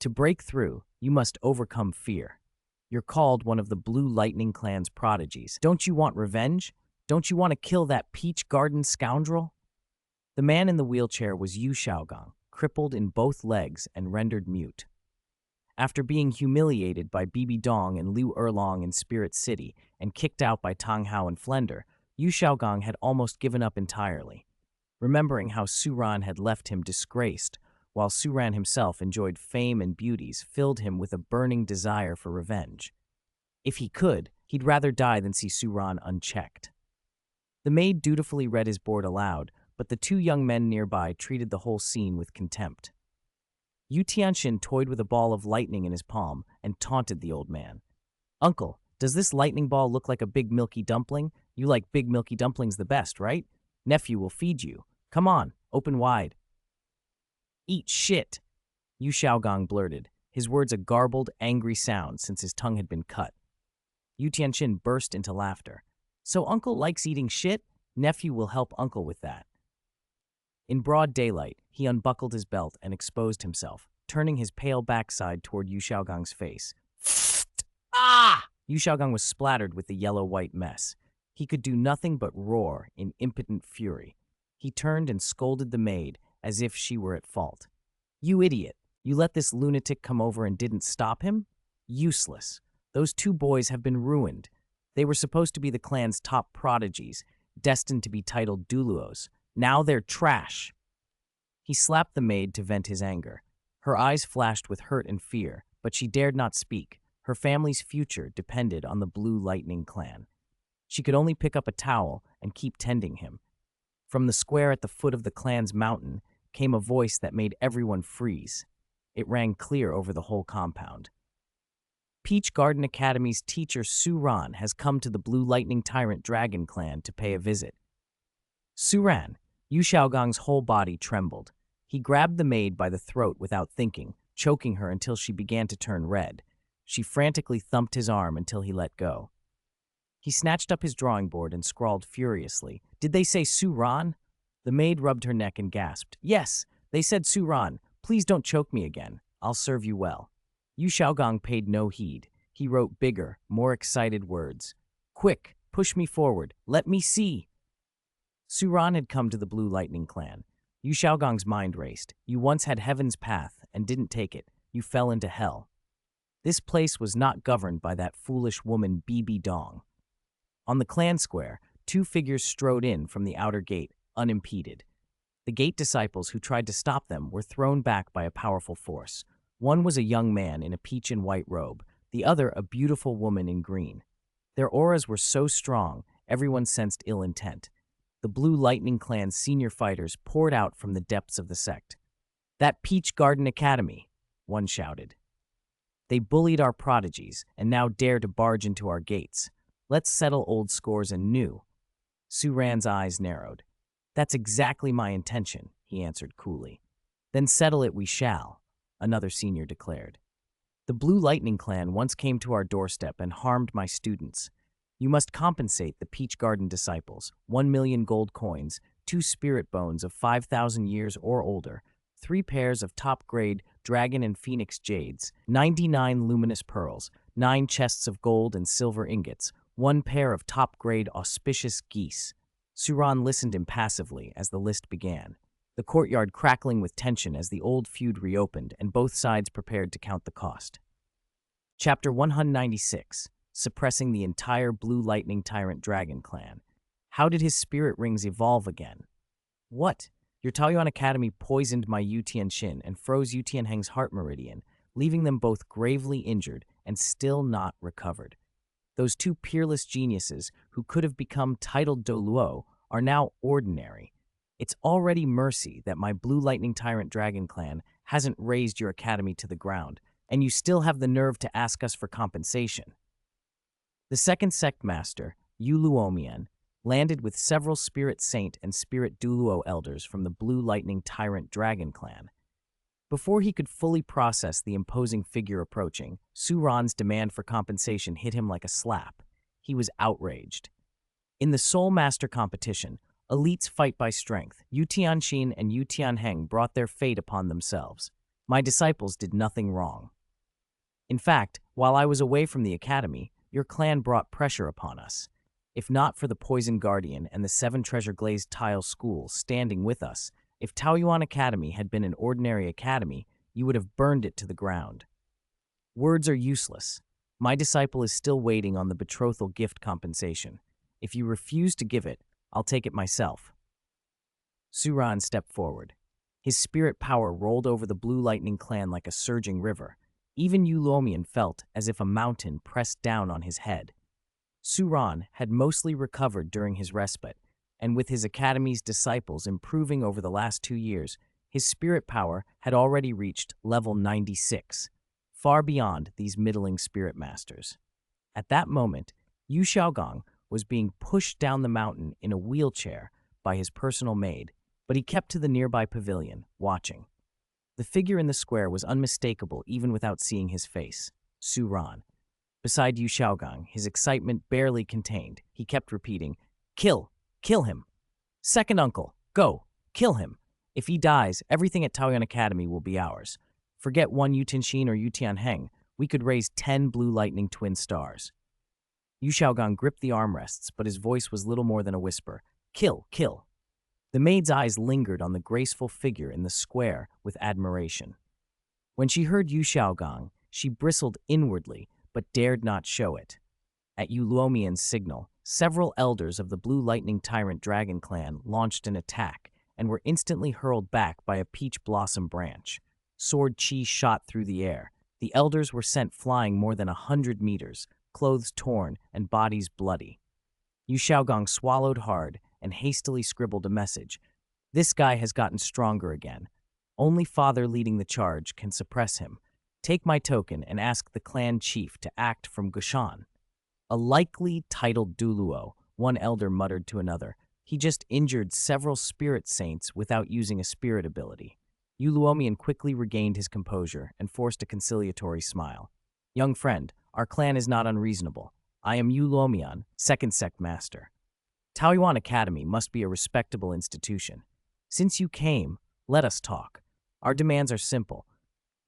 To break through, you must overcome fear. You're called one of the Blue Lightning clan's prodigies. Don't you want revenge? Don't you want to kill that Peach Garden scoundrel? The man in the wheelchair was Yu Xiaogang, crippled in both legs and rendered mute. After being humiliated by Bibi Dong and Liu Erlong in Spirit City and kicked out by Tang Hao and Flender, Yu Xiaogang had almost given up entirely. Remembering how Suran had left him disgraced, while Suran himself enjoyed fame and beauties, filled him with a burning desire for revenge. If he could, he'd rather die than see Suran unchecked. The maid dutifully read his board aloud, but the 2 young men nearby treated the whole scene with contempt. Yu Tianxin toyed with a ball of lightning in his palm and taunted the old man. Uncle, does this lightning ball look like a big milky dumpling? You like big milky dumplings the best, right? Nephew will feed you. Come on, open wide. Eat shit, Yu Xiaogang blurted, his words a garbled, angry sound since his tongue had been cut. Yu Tianxin burst into laughter. So uncle likes eating shit? Nephew will help uncle with that. In broad daylight, he unbuckled his belt and exposed himself, turning his pale backside toward Yu Xiaogang's face. Ah! Yu Xiaogang was splattered with the yellow-white mess. He could do nothing but roar in impotent fury. He turned and scolded the maid as if she were at fault. "You idiot! You let this lunatic come over and didn't stop him? Useless. Those two boys have been ruined. They were supposed to be the clan's top prodigies, destined to be titled Douluos. Now they're trash." He slapped the maid to vent his anger. Her eyes flashed with hurt and fear, but she dared not speak. Her family's future depended on the Blue Lightning clan. She could only pick up a towel and keep tending him. From the square at the foot of the clan's mountain came a voice that made everyone freeze. It rang clear over the whole compound. Peach Garden Academy's teacher Su Ran has come to the Blue Lightning Tyrant Dragon clan to pay a visit. Su Ran, Yu Xiaogang's whole body trembled. He grabbed the maid by the throat without thinking, choking her until she began to turn red. She frantically thumped his arm until he let go. He snatched up his drawing board and scrawled furiously. "Did they say Su Ran?" The maid rubbed her neck and gasped. "Yes, they said Su Ran. Please don't choke me again. I'll serve you well." Yu Xiaogang paid no heed. He wrote bigger, more excited words. "Quick, push me forward. Let me see." Su Ran had come to the Blue Lightning clan. Yu Xiaogang's mind raced. "You once had heaven's path and didn't take it. You fell into hell." This place was not governed by that foolish woman Bibi Dong. On the clan square, two figures strode in from the outer gate, unimpeded. The gate disciples who tried to stop them were thrown back by a powerful force. One was a young man in a peach and white robe, the other a beautiful woman in green. Their auras were so strong, everyone sensed ill intent. The Blue Lightning clan's senior fighters poured out from the depths of the sect. "That Peach Garden Academy," one shouted. "They bullied our prodigies and now dare to barge into our gates. Let's settle old scores anew." Su Ran's eyes narrowed. "That's exactly my intention," he answered coolly. "Then settle it we shall," another senior declared. "The Blue Lightning clan once came to our doorstep and harmed my students. You must compensate the Peach Garden disciples, 1,000,000 gold coins, 2 spirit bones of 5,000 years or older, 3 pairs of top-grade dragon and phoenix jades, 99 luminous pearls, 9 chests of gold and silver ingots, 1 pair of top-grade auspicious geese." Su Ran listened impassively as the list began, the courtyard crackling with tension as the old feud reopened and both sides prepared to count the cost. Chapter 196. Suppressing the entire Blue Lightning Tyrant Dragon clan. How did his spirit rings evolve again? "What? Your Taoyuan Academy poisoned my Yu Tianxin and froze Yu Tianheng's heart meridian, leaving them both gravely injured and still not recovered. Those two peerless geniuses who could have become titled Douluo are now ordinary. It's already mercy that my Blue Lightning Tyrant Dragon clan hasn't razed your academy to the ground, and you still have the nerve to ask us for compensation." The second sect master, Yu Luomian, landed with several Spirit Saint and Spirit Douluo elders from the Blue Lightning Tyrant Dragon clan. Before he could fully process the imposing figure approaching, Su Ran's demand for compensation hit him like a slap. He was outraged. In the Soul Master competition, elites fight by strength. Yu Tianxin and Yu Tianheng brought their fate upon themselves. My disciples did nothing wrong. In fact, while I was away from the academy, your clan brought pressure upon us. If not for the Poison Guardian and the 7 Treasure Glazed Tile School standing with us, if Taoyuan Academy had been an ordinary academy, you would have burned it to the ground. Words are useless. My disciple is still waiting on the betrothal gift compensation. If you refuse to give it, I'll take it myself." Su Ran stepped forward. His spirit power rolled over the Blue Lightning clan like a surging river. Even Yu Luomian felt as if a mountain pressed down on his head. Su Ran had mostly recovered during his respite, and with his academy's disciples improving over the last 2 years, his spirit power had already reached level 96, far beyond these middling spirit masters. At that moment, Yu Xiaogang was being pushed down the mountain in a wheelchair by his personal maid, but he kept to the nearby pavilion, watching. The figure in the square was unmistakable even without seeing his face, Su Ran. Beside Yu Xiaogang, his excitement barely contained. He kept repeating, "Kill! Kill him! Second uncle, go! Kill him! If he dies, everything at Taoyuan Academy will be ours. Forget 1 Yu Tianxin or Yu Tianheng. We could raise 10 Blue Lightning twin stars." Yu Xiaogang gripped the armrests, but his voice was little more than a whisper. Kill, kill. The maid's eyes lingered on the graceful figure in the square with admiration. When she heard Yu Xiaogang, she bristled inwardly, but dared not show it. At Yu Luomian's signal, several elders of the Blue Lightning Tyrant Dragon clan launched an attack and were instantly hurled back by a peach blossom branch. Sword chi shot through the air. The elders were sent flying more than 100 meters, clothes torn and bodies bloody. Yu Xiaogang swallowed hard and hastily scribbled a message. This guy has gotten stronger again. Only father leading the charge can suppress him. Take my token and ask the clan chief to act from Gushan. A likely titled Douluo, one elder muttered to another. He just injured several spirit saints without using a spirit ability. Yu Luomian quickly regained his composure and forced a conciliatory smile. Young friend, our clan is not unreasonable. I am Yu Luomian, second sect master. Taoyuan Academy must be a respectable institution. Since you came, let us talk. Our demands are simple.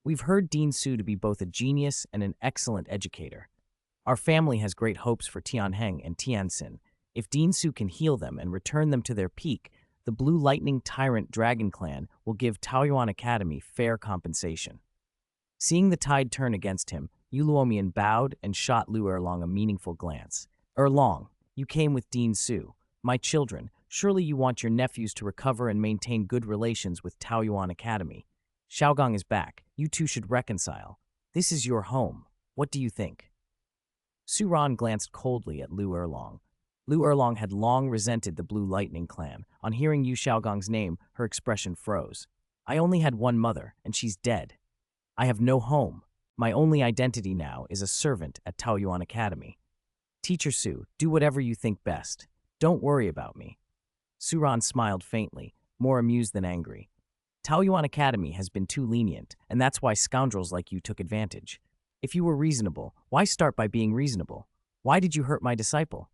We've heard Dean Su to be both a genius and an excellent educator. Our family has great hopes for Tianheng and Tianxin. If Dean Su can heal them and return them to their peak, the Blue Lightning Tyrant Dragon clan will give Taoyuan Academy fair compensation. Seeing the tide turn against him, Yu Luomian bowed and shot Lu Erlong a meaningful glance. Erlong, you came with Dean Su. My children, surely you want your nephews to recover and maintain good relations with Taoyuan Academy. Xiaogang is back. You two should reconcile. This is your home. What do you think? Su Ran glanced coldly at Lu Erlong. Lu Erlong had long resented the Blue Lightning clan. On hearing Yu Xiaogang's name, her expression froze. I only had one mother, and she's dead. I have no home. My only identity now is a servant at Taoyuan Academy. Teacher Su, do whatever you think best. Don't worry about me. Su Ran smiled faintly, more amused than angry. Taoyuan Academy has been too lenient, and that's why scoundrels like you took advantage. If you were reasonable, why start by being reasonable? Why did you hurt my disciple?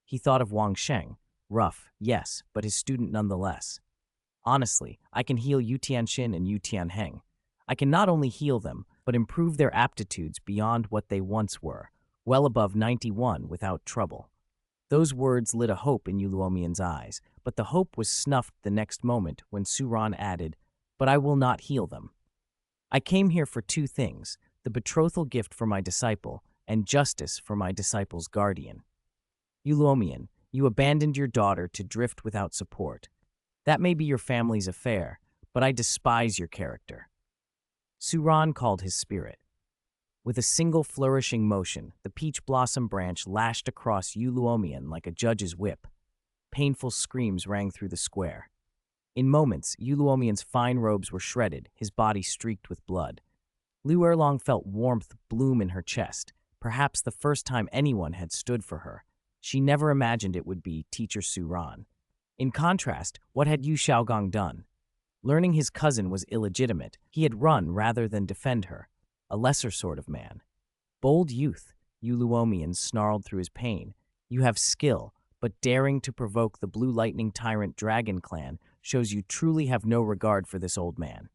He thought of Wang Sheng. Rough, yes, but his student nonetheless. Honestly, I can heal Yu Tianxin and Yu Tianheng. I can not only heal them, but improve their aptitudes beyond what they once were, well above 91 without trouble. Those words lit a hope in Yu Luomian's eyes, but the hope was snuffed the next moment when Su Ran added, but I will not heal them. I came here for two things, the betrothal gift for my disciple and justice for my disciple's guardian. Yu Luomian, you abandoned your daughter to drift without support. That may be your family's affair, but I despise your character. Su Ran called his spirit. With a single flourishing motion, the peach blossom branch lashed across Yu Luomian like a judge's whip. Painful screams rang through the square. In moments, Yu Luomian's fine robes were shredded, his body streaked with blood. Lu Erlong felt warmth bloom in her chest, perhaps the first time anyone had stood for her. She never imagined it would be Teacher Su Ran. In contrast, what had Yu Xiaogang done? Learning his cousin was illegitimate, he had run rather than defend her. A lesser sort of man. Bold youth, Yu Luomian snarled through his pain. You have skill, but daring to provoke the Blue Lightning Tyrant Dragon clan shows you truly have no regard for this old man.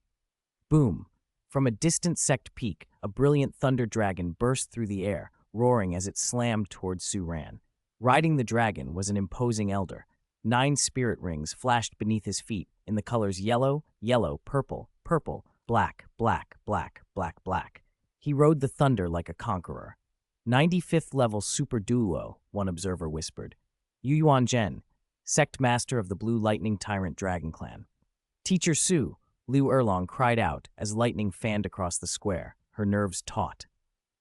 Boom! From a distant sect peak, a brilliant thunder dragon burst through the air, roaring as it slammed towards Su Ran. Riding the dragon was an imposing elder. 9 spirit rings flashed beneath his feet in the colors yellow, yellow, purple, purple, black, black, black, black, black. He rode the thunder like a conqueror. 95th level Super Douluo, one observer whispered. Yu Yuanzhen, sect master of the Blue Lightning Tyrant Dragon clan. Teacher Su, Lu Erlong cried out as lightning fanned across the square, her nerves taut.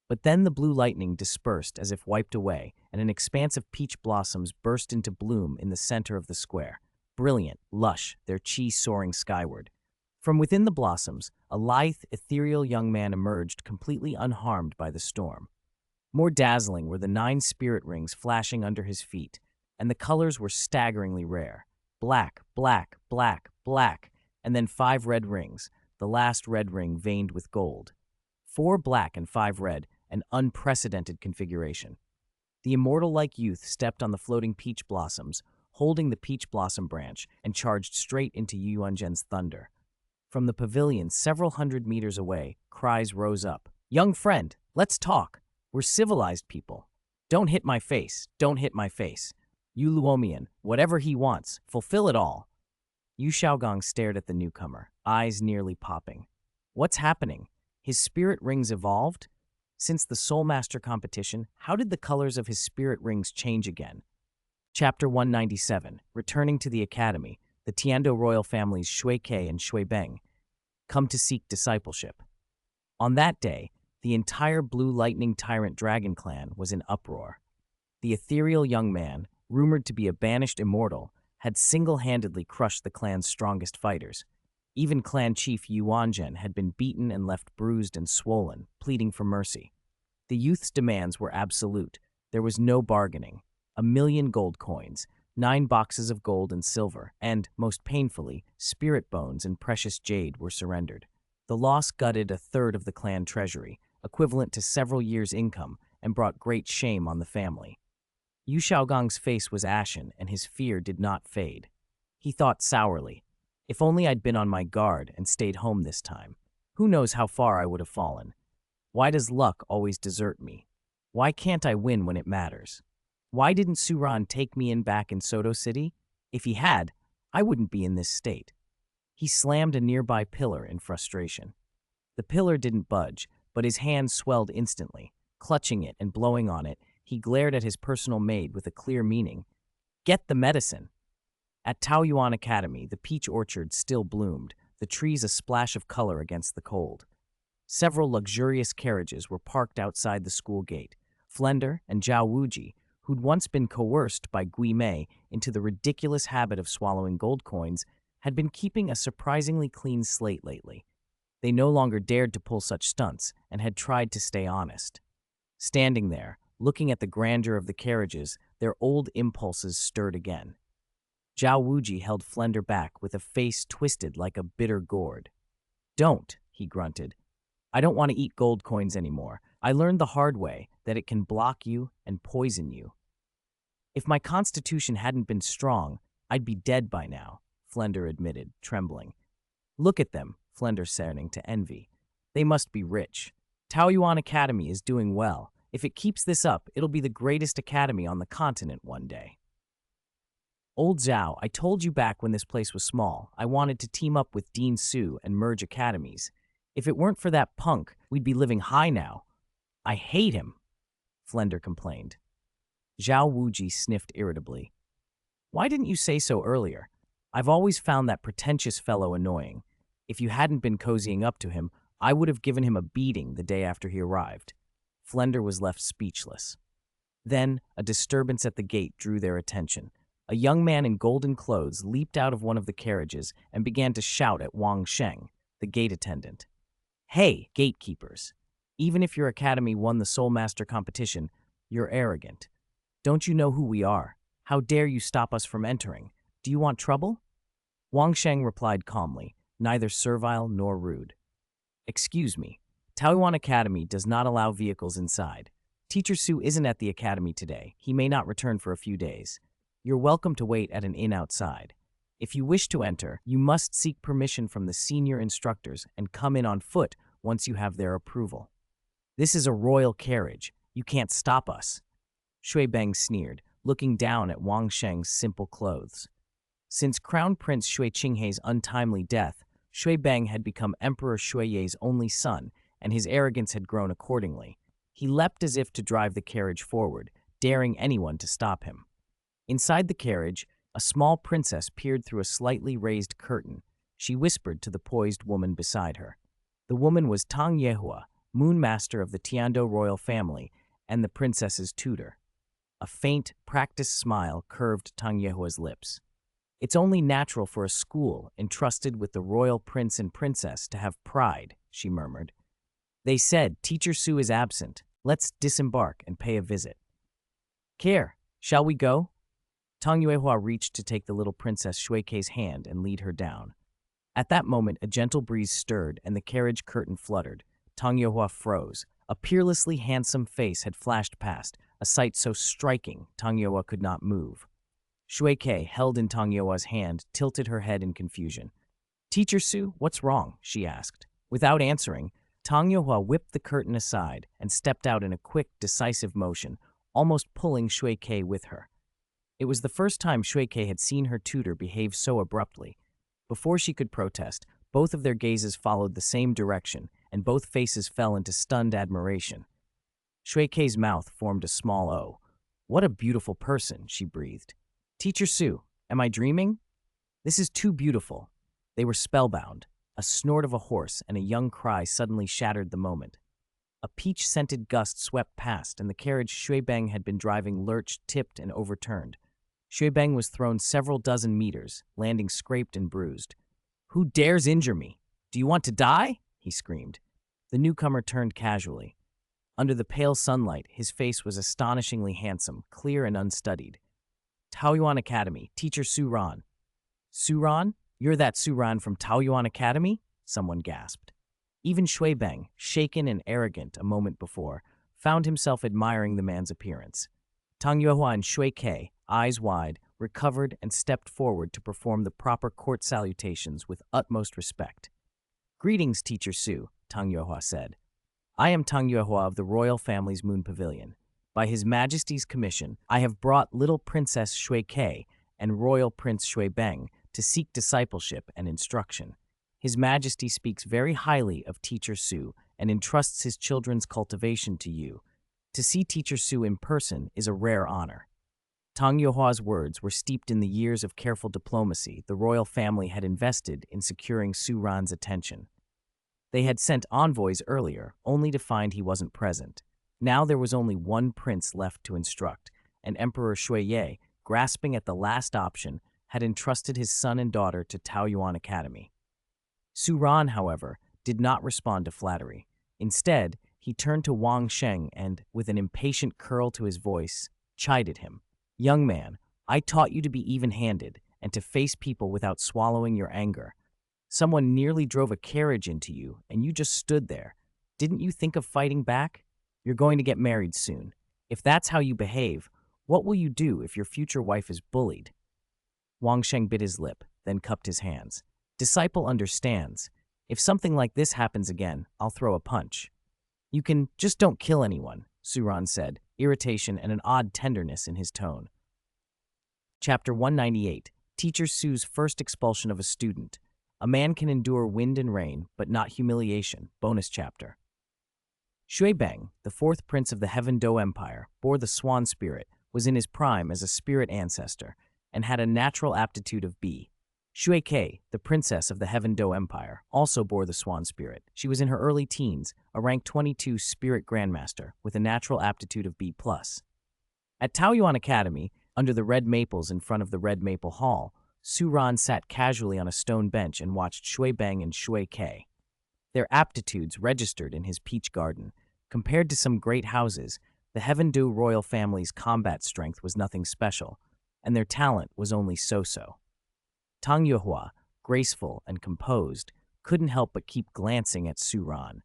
But then the blue lightning dispersed as if wiped away, and an expanse of peach blossoms burst into bloom in the center of the square. Brilliant, lush, their chi soaring skyward. From within the blossoms, a lithe, ethereal young man emerged completely unharmed by the storm. More dazzling were the 9 spirit rings flashing under his feet, and the colors were staggeringly rare. Black, black, black, black, and then 5 red rings, the last red ring veined with gold. 4 black and 5 red, an unprecedented configuration. The immortal-like youth stepped on the floating peach blossoms, holding the peach blossom branch, and charged straight into Yu Yuanzhen's thunder. From the pavilion several hundred meters away, cries rose up. Young friend, let's talk. We're civilized people. Don't hit my face, don't hit my face. Yu Luomian, whatever he wants, fulfill it all. Yu Xiaogong stared at the newcomer, eyes nearly popping. What's happening? His spirit rings evolved? Since the Soul Master competition, how did the colors of his spirit rings change again? Chapter 197, Returning to the Academy, the Tiando royal families Shui Ke and Shui Beng come to seek discipleship. On that day, the entire Blue Lightning Tyrant Dragon clan was in uproar. The ethereal young man, rumored to be a banished immortal, had single-handedly crushed the clan's strongest fighters. Even clan chief Yuanzhen had been beaten and left bruised and swollen, pleading for mercy. The youth's demands were absolute. There was no bargaining. 1,000,000 gold coins, 9 boxes of gold and silver, and, most painfully, spirit bones and precious jade were surrendered. The loss gutted a third of the clan treasury, equivalent to several years' income, and brought great shame on the family. Yu Xiaogong's face was ashen, and his fear did not fade. He thought sourly, if only I'd been on my guard and stayed home this time. Who knows how far I would have fallen? Why does luck always desert me? Why can't I win when it matters? Why didn't Suran take me in back in Soto City? If he had, I wouldn't be in this state. He slammed a nearby pillar in frustration. The pillar didn't budge, but his hand swelled instantly. Clutching it and blowing on it, he glared at his personal maid with a clear meaning. Get the medicine! At Taoyuan Academy, the peach orchard still bloomed, the trees a splash of color against the cold. Several luxurious carriages were parked outside the school gate. Flender and Zhao Wuji, who'd once been coerced by Gui Mei into the ridiculous habit of swallowing gold coins, had been keeping a surprisingly clean slate lately. They no longer dared to pull such stunts and had tried to stay honest. Standing there, looking at the grandeur of the carriages, their old impulses stirred again. Zhao Wuji held Flender back with a face twisted like a bitter gourd. Don't, he grunted. I don't want to eat gold coins anymore. I learned the hard way that it can block you and poison you. If my constitution hadn't been strong, I'd be dead by now, Flender admitted, trembling. Look at them, Flender starting to envy. They must be rich. Taoyuan Academy is doing well. If it keeps this up, it'll be the greatest academy on the continent one day. Old Zhao, I told you back when this place was small, I wanted to team up with Dean Su and merge academies. If it weren't for that punk, we'd be living high now. I hate him, Flender complained. Zhao Wuji sniffed irritably. Why didn't you say so earlier? I've always found that pretentious fellow annoying. If you hadn't been cozying up to him, I would have given him a beating the day after he arrived. Flender was left speechless. Then, a disturbance at the gate drew their attention. A young man in golden clothes leaped out of one of the carriages and began to shout at Wang Sheng, the gate attendant. Hey, gatekeepers! Even if your academy won the Soul Master competition, you're arrogant. Don't you know who we are? How dare you stop us from entering? Do you want trouble? Wang Sheng replied calmly, neither servile nor rude. Excuse me, Taoyuan Academy does not allow vehicles inside. Teacher Su isn't at the academy today. He may not return for a few days. You're welcome to wait at an inn outside. If you wish to enter, you must seek permission from the senior instructors and come in on foot once you have their approval. This is a royal carriage. You can't stop us. Shui Beng sneered, looking down at Wang Sheng's simple clothes. Since Crown Prince Shui Qinghei's untimely death, Shui Beng had become Emperor Shui Ye's only son, and his arrogance had grown accordingly. He leapt as if to drive the carriage forward, daring anyone to stop him. Inside the carriage, a small princess peered through a slightly raised curtain. She whispered to the poised woman beside her. The woman was Tang Yehua, Moon Master of the Tiando royal family, and the princess's tutor. A faint, practiced smile curved Tang Yehua's lips. It's only natural for a school entrusted with the royal prince and princess to have pride, she murmured. They said Teacher Su is absent. Let's disembark and pay a visit. Care, shall we go? Tang Yuehua reached to take the little princess Shui Kei's hand and lead her down. At that moment, a gentle breeze stirred and the carriage curtain fluttered. Tang Yuehua froze. A peerlessly handsome face had flashed past, a sight so striking Tang Yuehua could not move. Shui Kei, held in Tang Yuehua's hand, tilted her head in confusion. Teacher Su, what's wrong? She asked. Without answering, Tang Yuehua whipped the curtain aside and stepped out in a quick, decisive motion, almost pulling Shui Ke with her. It was the first time Shui Ke had seen her tutor behave so abruptly. Before she could protest, both of their gazes followed the same direction, and both faces fell into stunned admiration. Shui Ke's mouth formed a small O. "What a beautiful person," she breathed. "Teacher Su, am I dreaming? This is too beautiful." They were spellbound. A snort of a horse and a young cry suddenly shattered the moment. A peach-scented gust swept past, and the carriage Shui Bing had been driving lurched, tipped, and overturned. Shui Bing was thrown several dozen meters, landing scraped and bruised. "Who dares injure me? Do you want to die?" he screamed. The newcomer turned casually. Under the pale sunlight, his face was astonishingly handsome, clear and unstudied. "Taoyuan Academy, Teacher Su Ran." "Su Ran? You're that Su Ran from Taoyuan Academy?" someone gasped. Even Shui Bing, shaken and arrogant a moment before, found himself admiring the man's appearance. Tang Yuehua and Shui Ke, eyes wide, recovered and stepped forward to perform the proper court salutations with utmost respect. "Greetings, Teacher Su," Tang Yuehua said. "I am Tang Yuehua of the royal family's Moon Pavilion. By His Majesty's commission, I have brought little Princess Shui Ke and Royal Prince Shui Bing to seek discipleship and instruction. His Majesty speaks very highly of Teacher Su and entrusts his children's cultivation to you. To see Teacher Su in person is a rare honor." Tang Yuehua's words were steeped in the years of careful diplomacy the royal family had invested in securing Su Ran's attention. They had sent envoys earlier, only to find he wasn't present. Now there was only one prince left to instruct, and Emperor Shui Ye, grasping at the last option, had entrusted his son and daughter to Taoyuan Academy. Su Ran, however, did not respond to flattery. Instead, he turned to Wang Sheng and, with an impatient curl to his voice, chided him. "Young man, I taught you to be even-handed and to face people without swallowing your anger. Someone nearly drove a carriage into you, and you just stood there. Didn't you think of fighting back? You're going to get married soon. If that's how you behave, what will you do if your future wife is bullied?" Wang Sheng bit his lip, then cupped his hands. "Disciple understands. If something like this happens again, I'll throw a punch." "You can, just don't kill anyone," Su Ran said, irritation and an odd tenderness in his tone. Chapter 198, Teacher Su's First Expulsion of a Student. A man can endure wind and rain, but not humiliation. Bonus chapter. Shui Bing, the fourth prince of the Heaven Do Empire, bore the swan spirit, was in his prime as a spirit ancestor, and had a natural aptitude of B. Shui Ke, the princess of the Heaven Do Empire, also bore the swan spirit. She was in her early teens, a rank 22 spirit grandmaster, with a natural aptitude of B+. At Taoyuan Academy, under the red maples in front of the Red Maple Hall, Su Ran sat casually on a stone bench and watched Shui Bing and Shui Ke. Their aptitudes registered in his peach garden. Compared to some great houses, the Heaven Do royal family's combat strength was nothing special, and their talent was only so-so. Tang Yuehua, graceful and composed, couldn't help but keep glancing at Su Ran.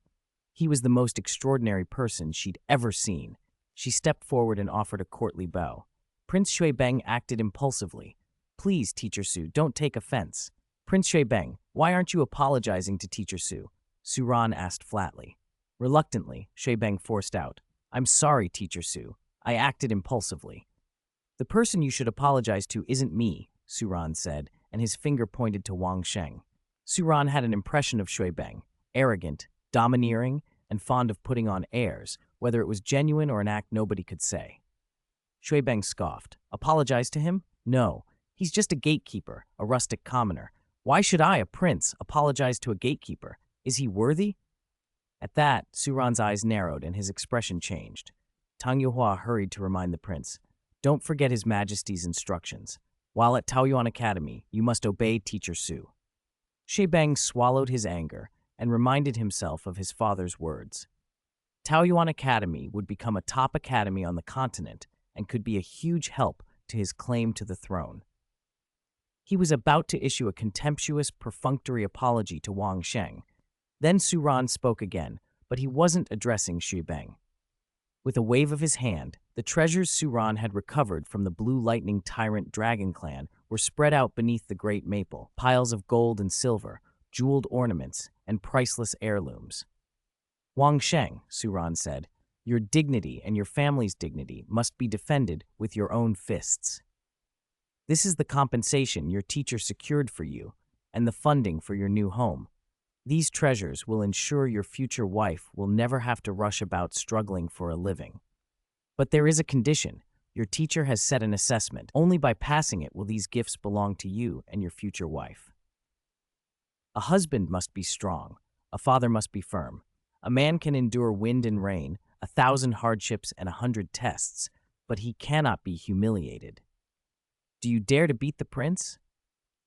He was the most extraordinary person she'd ever seen. She stepped forward and offered a courtly bow. Prince Shui Bing acted impulsively. "Please, Teacher Su, don't take offense." "Prince Shui Bing, why aren't you apologizing to Teacher Su?" Su Ran asked flatly. Reluctantly, Shui Bing forced out, "I'm sorry, Teacher Su. I acted impulsively." "The person you should apologize to isn't me," Su Ran said, and his finger pointed to Wang Sheng. Su Ran had an impression of Shui Bing, arrogant, domineering, and fond of putting on airs, whether it was genuine or an act nobody could say. Shui Bing scoffed. "Apologize to him? No. He's just a gatekeeper, a rustic commoner. Why should I, a prince, apologize to a gatekeeper? Is he worthy?" At that, Su Ran's eyes narrowed and his expression changed. Tang Yuehua hurried to remind the prince, "Don't forget His Majesty's instructions. While at Taoyuan Academy, you must obey Teacher Su." Shui Bing swallowed his anger and reminded himself of his father's words. Taoyuan Academy would become a top academy on the continent and could be a huge help to his claim to the throne. He was about to issue a contemptuous, perfunctory apology to Wang Sheng. Then Su Ran spoke again, but he wasn't addressing Shui Bing. With a wave of his hand, the treasures Su Ran had recovered from the Blue Lightning Tyrant Dragon Clan were spread out beneath the great maple, piles of gold and silver, jeweled ornaments, and priceless heirlooms. "Wang Sheng," Su Ran said, Your dignity and your family's dignity must be defended with your own fists. This is the compensation your teacher secured for you and the funding for your new home. These treasures will ensure your future wife will never have to rush about struggling for a living. But there is a condition. Your teacher has set an assessment. Only by passing it will these gifts belong to you and your future wife. A husband must be strong. A father must be firm. A man can endure wind and rain, 1,000 hardships and 100 tests, but he cannot be humiliated. Do you dare to beat the prince?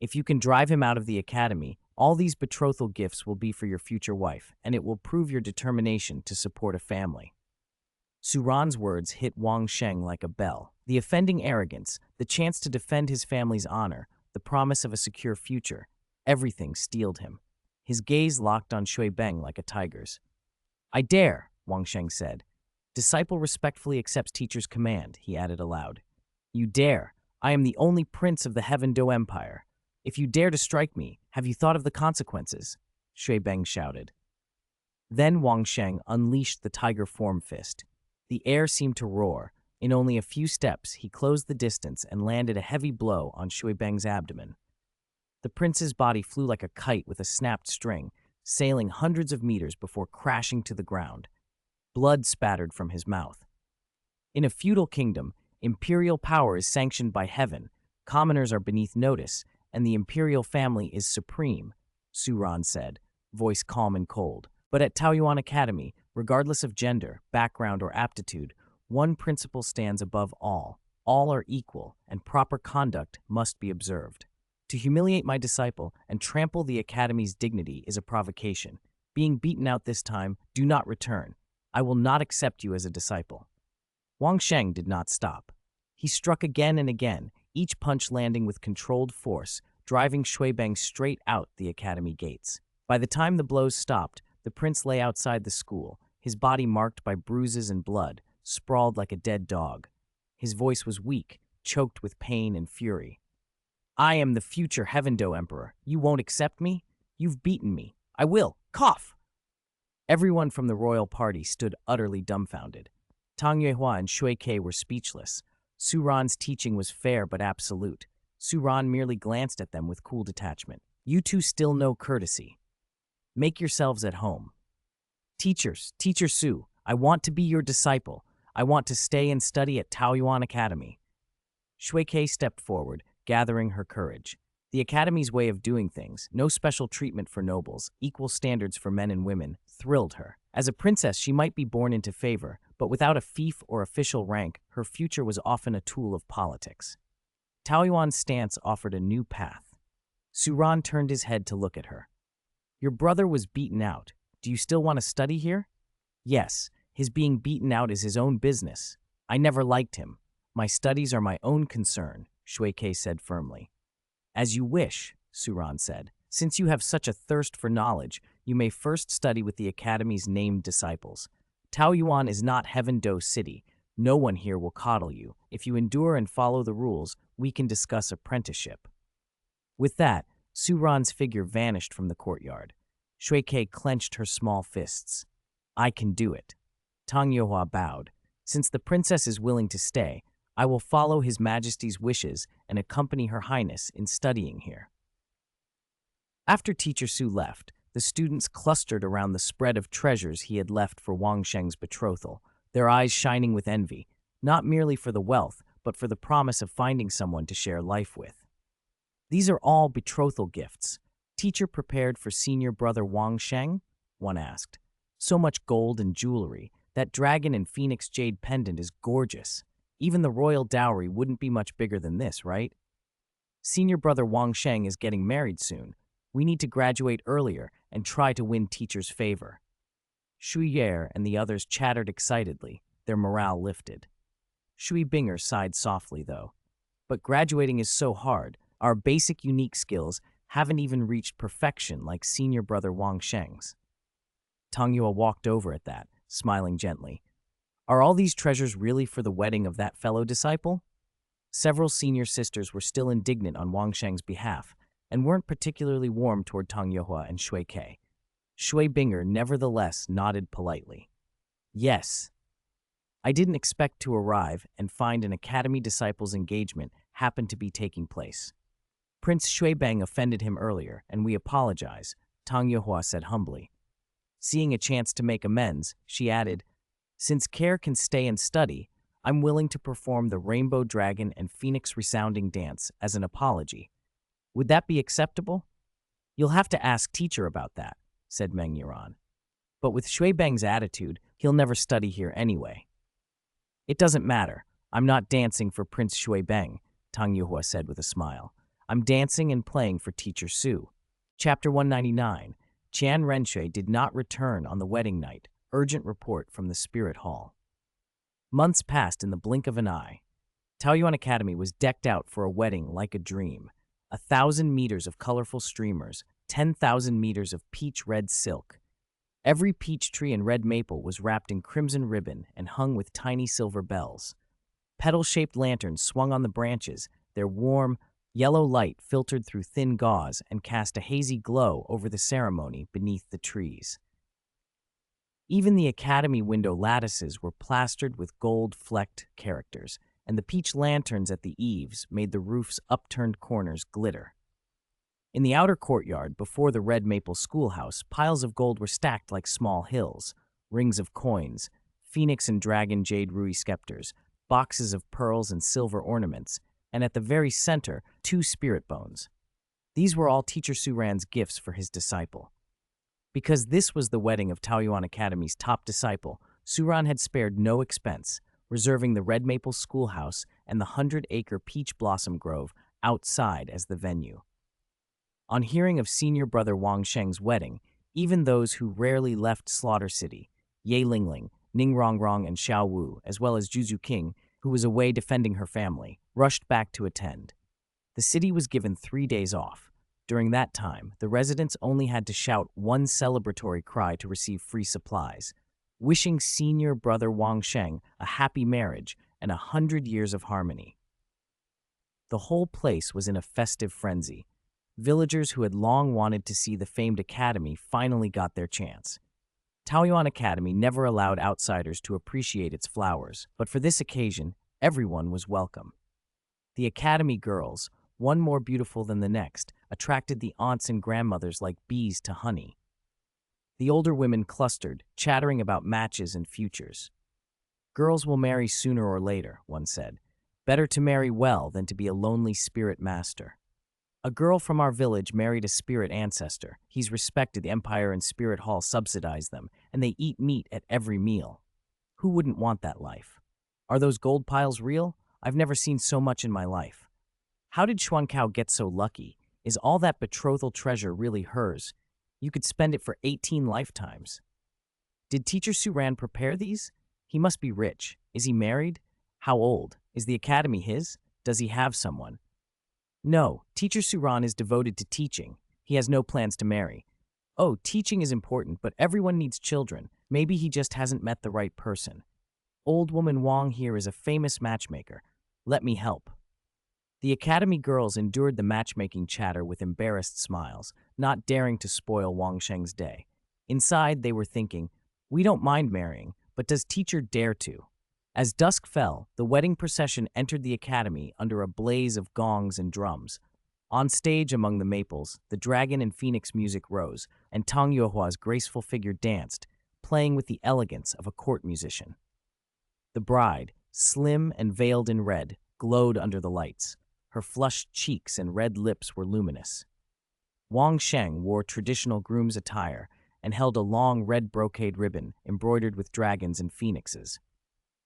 If you can drive him out of the academy, all these betrothal gifts will be for your future wife, and it will prove your determination to support a family. Su Ran's words hit Wang Sheng like a bell. The offending arrogance, the chance to defend his family's honor, the promise of a secure future, everything steeled him. His gaze locked on Shui Bing like a tiger's. "I dare," Wang Sheng said. "Disciple respectfully accepts teacher's command," he added aloud. "You dare. I am the only prince of the Heaven Do Empire. If you dare to strike me, have you thought of the consequences?" Shui Bing shouted. Then Wang Sheng unleashed the tiger form fist. The air seemed to roar. In only a few steps, he closed the distance and landed a heavy blow on Shui Bing's abdomen. The prince's body flew like a kite with a snapped string, sailing hundreds of meters before crashing to the ground. Blood spattered from his mouth. In a feudal kingdom, imperial power is sanctioned by heaven, commoners are beneath notice, and the imperial family is supreme, Su Ran said, voice calm and cold. But at Taoyuan Academy, regardless of gender, background, or aptitude, one principle stands above all. All are equal, and proper conduct must be observed. To humiliate my disciple and trample the Academy's dignity is a provocation. Being beaten out this time, do not return. I will not accept you as a disciple. Wang Sheng did not stop. He struck again and again, each punch landing with controlled force, driving Shui Bing straight out the academy gates. By the time the blows stopped, the prince lay outside the school, his body marked by bruises and blood, sprawled like a dead dog. His voice was weak, choked with pain and fury. "I am the future Heavendo Emperor. You won't accept me? You've beaten me. I will. Cough!" Everyone from the royal party stood utterly dumbfounded. Tang Yuehua and Shui Ke were speechless. Su Ran's teaching was fair but absolute. Su Ran merely glanced at them with cool detachment. "You two still know courtesy. Make yourselves at home. Teachers, Teacher Su, I want to be your disciple. I want to stay and study at Taoyuan Academy." Shui Ke stepped forward, gathering her courage. The Academy's way of doing things, no special treatment for nobles, equal standards for men and women, thrilled her. As a princess, she might be born into favor, but without a fief or official rank, her future was often a tool of politics. Taoyuan's stance offered a new path. Su Ran turned his head to look at her. "Your brother was beaten out. Do you still want to study here?" "Yes, his being beaten out is his own business. I never liked him. My studies are my own concern," Shui Ke said firmly. "As you wish," Su Ran said. "Since you have such a thirst for knowledge, you may first study with the Academy's named disciples. Taoyuan is not Heaven Do City. No one here will coddle you. If you endure and follow the rules, we can discuss apprenticeship." With that, Su Ran's figure vanished from the courtyard. Shui Ke clenched her small fists. "I can do it." Tang Yuehua bowed. "Since the princess is willing to stay, I will follow His Majesty's wishes and accompany Her Highness in studying here." After Teacher Su left, the students clustered around the spread of treasures he had left for Wang Sheng's betrothal, their eyes shining with envy, not merely for the wealth, but for the promise of finding someone to share life with. "These are all betrothal gifts. Teacher prepared for senior brother Wang Sheng?" one asked. "So much gold and jewelry. That dragon and phoenix jade pendant is gorgeous. Even the royal dowry wouldn't be much bigger than this, right? Senior brother Wang Sheng is getting married soon. We need to graduate earlier and try to win teacher's favor." Shui Bing'er and the others chattered excitedly, their morale lifted. Shui Bing'er sighed softly, though. "But graduating is so hard. Our basic unique skills haven't even reached perfection like senior brother Wang Sheng's." Tang Yuehua walked over at that, smiling gently. "Are all these treasures really for the wedding of that fellow disciple?" Several senior sisters were still indignant on Wang Sheng's behalf and weren't particularly warm toward Tang Yuehua and Shui Ke. Shui Bing'er nevertheless nodded politely. "Yes, I didn't expect to arrive and find an Academy disciples' engagement happened to be taking place. Prince Shui Bing'er offended him earlier, and we apologize, Tang Yuhua said humbly. Seeing a chance to make amends, she added, since care can stay and study, I'm willing to perform the Rainbow Dragon and Phoenix Resounding Dance as an apology. Would that be acceptable? You'll have to ask teacher about that, said Meng Yuan. But with Shui Bing's attitude, he'll never study here anyway. It doesn't matter. I'm not dancing for Prince Shui Bing, Tang Yuhua said with a smile. I'm dancing and playing for Teacher Su. Chapter 199. Qian Renxue did not return on the wedding night. Urgent report from the Spirit Hall. Months passed in the blink of an eye. Taoyuan Academy was decked out for a wedding like a dream. 1,000 meters of colorful streamers, 10,000 meters of peach-red silk. Every peach tree and red maple was wrapped in crimson ribbon and hung with tiny silver bells. Petal-shaped lanterns swung on the branches, their warm, yellow light filtered through thin gauze and cast a hazy glow over the ceremony beneath the trees. Even the Academy window lattices were plastered with gold-flecked characters, and the peach lanterns at the eaves made the roof's upturned corners glitter. In the outer courtyard, before the red maple schoolhouse, piles of gold were stacked like small hills, rings of coins, phoenix and dragon jade ruby scepters, boxes of pearls and silver ornaments, and at the very center, 2 spirit bones. These were all Teacher Suran's gifts for his disciple. Because this was the wedding of Taoyuan Academy's top disciple, Suran had spared no expense, reserving the red maple schoolhouse and the 100-acre peach blossom grove outside as the venue. On hearing of senior brother Wang Sheng's wedding, even those who rarely left Slaughter City, Ye Lingling, Ning Rongrong, and Huo Wu, as well as Zhu Zhuqing, who was away defending her family, rushed back to attend. The city was given 3 days off. During that time, the residents only had to shout one celebratory cry to receive free supplies, wishing senior brother Wang Sheng a happy marriage and 100 years of harmony. The whole place was in a festive frenzy. Villagers who had long wanted to see the famed academy finally got their chance. Taoyuan Academy never allowed outsiders to appreciate its flowers, but for this occasion, everyone was welcome. The academy girls, one more beautiful than the next, attracted the aunts and grandmothers like bees to honey. The older women clustered, chattering about matches and futures. Girls will marry sooner or later, one said. Better to marry well than to be a lonely spirit master. A girl from our village married a spirit ancestor. He's respected. The Empire and Spirit Hall subsidize them, and they eat meat at every meal. Who wouldn't want that life? Are those gold piles real? I've never seen so much in my life. How did Xuankao get so lucky? Is all that betrothal treasure really hers? You could spend it for 18 lifetimes. Did Teacher Suran prepare these? He must be rich. Is he married? How old? Is the academy his? Does he have someone? No, Teacher Suran is devoted to teaching. He has no plans to marry. Oh, teaching is important, but everyone needs children. Maybe he just hasn't met the right person. Old woman Wang here is a famous matchmaker. Let me help. The academy girls endured the matchmaking chatter with embarrassed smiles, not daring to spoil Wang Sheng's day. Inside, they were thinking, we don't mind marrying, but does teacher dare to? As dusk fell, the wedding procession entered the academy under a blaze of gongs and drums. On stage among the maples, the dragon and phoenix music rose, and Tang Yuhua's graceful figure danced, playing with the elegance of a court musician. The bride, slim and veiled in red, glowed under the lights. Her flushed cheeks and red lips were luminous. Wang Sheng wore traditional groom's attire and held a long red brocade ribbon embroidered with dragons and phoenixes.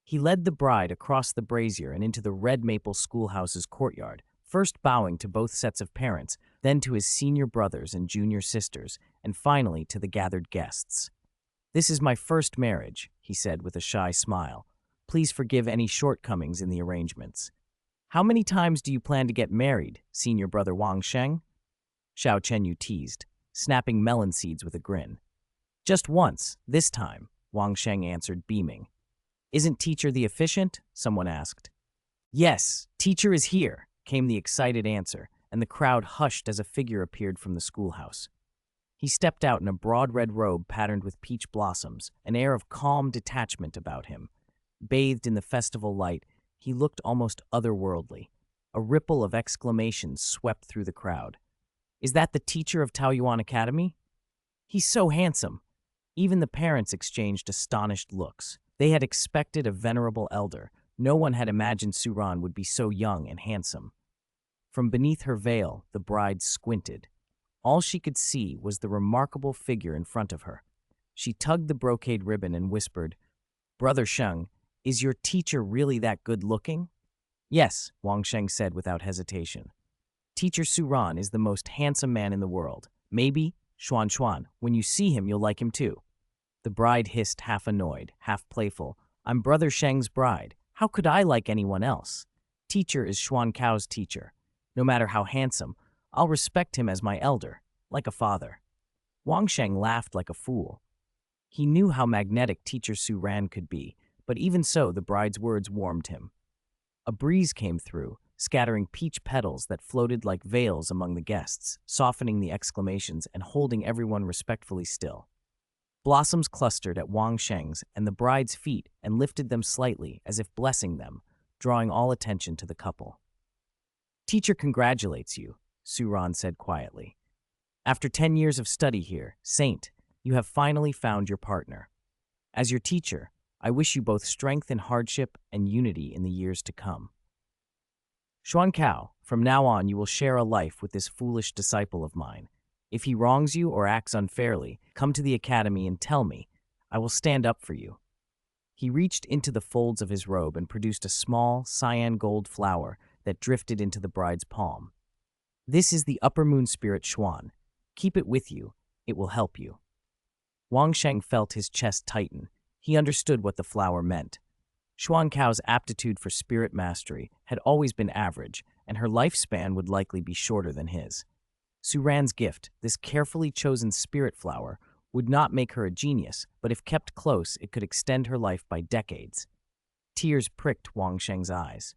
He led the bride across the brazier and into the red maple schoolhouse's courtyard, first bowing to both sets of parents, then to his senior brothers and junior sisters, and finally to the gathered guests. This is my first marriage, he said with a shy smile. Please forgive any shortcomings in the arrangements. How many times do you plan to get married, senior brother Wang Sheng? Xiao Chenyu teased, snapping melon seeds with a grin. Just once, this time, Wang Sheng answered, beaming. Isn't teacher the efficient? Someone asked. Yes, teacher is here, came the excited answer, and the crowd hushed as a figure appeared from the schoolhouse. He stepped out in a broad red robe patterned with peach blossoms, an air of calm detachment about him. Bathed in the festival light, he looked almost otherworldly. A ripple of exclamations swept through the crowd. Is that the teacher of Taoyuan Academy? He's so handsome. Even the parents exchanged astonished looks. They had expected a venerable elder. No one had imagined Suran would be so young and handsome. From beneath her veil, the bride squinted. All she could see was the remarkable figure in front of her. She tugged the brocade ribbon and whispered, "Brother Sheng, is your teacher really that good-looking?" "Yes," Wang Sheng said without hesitation. "Teacher Suran is the most handsome man in the world. Maybe, Xuan, when you see him, you'll like him too." The bride hissed, half annoyed, half playful, "I'm Brother Sheng's bride. How could I like anyone else? Teacher is Xuan Cao's teacher. No matter how handsome, I'll respect him as my elder, like a father." Wang Sheng laughed like a fool. He knew how magnetic Teacher Su Ran could be, but even so, the bride's words warmed him. A breeze came through, scattering peach petals that floated like veils among the guests, softening the exclamations and holding everyone respectfully still. Blossoms clustered at Wang Sheng's and the bride's feet and lifted them slightly as if blessing them, drawing all attention to the couple. "Teacher congratulates you," Su Ran said quietly. "After 10 years of study here, Saint, you have finally found your partner. As your teacher, I wish you both strength in hardship and unity in the years to come. Xuan Cao, from now on you will share a life with this foolish disciple of mine. If he wrongs you or acts unfairly, come to the academy and tell me. I will stand up for you." He reached into the folds of his robe and produced a small, cyan gold flower that drifted into the bride's palm. "This is the upper moon spirit Xuan. Keep it with you. It will help you." Wang Sheng felt his chest tighten. He understood what the flower meant. Xuan Cao's aptitude for spirit mastery had always been average, and her lifespan would likely be shorter than his. Su Ran's gift, this carefully chosen spirit flower, would not make her a genius, but if kept close, it could extend her life by decades. Tears pricked Wang Sheng's eyes.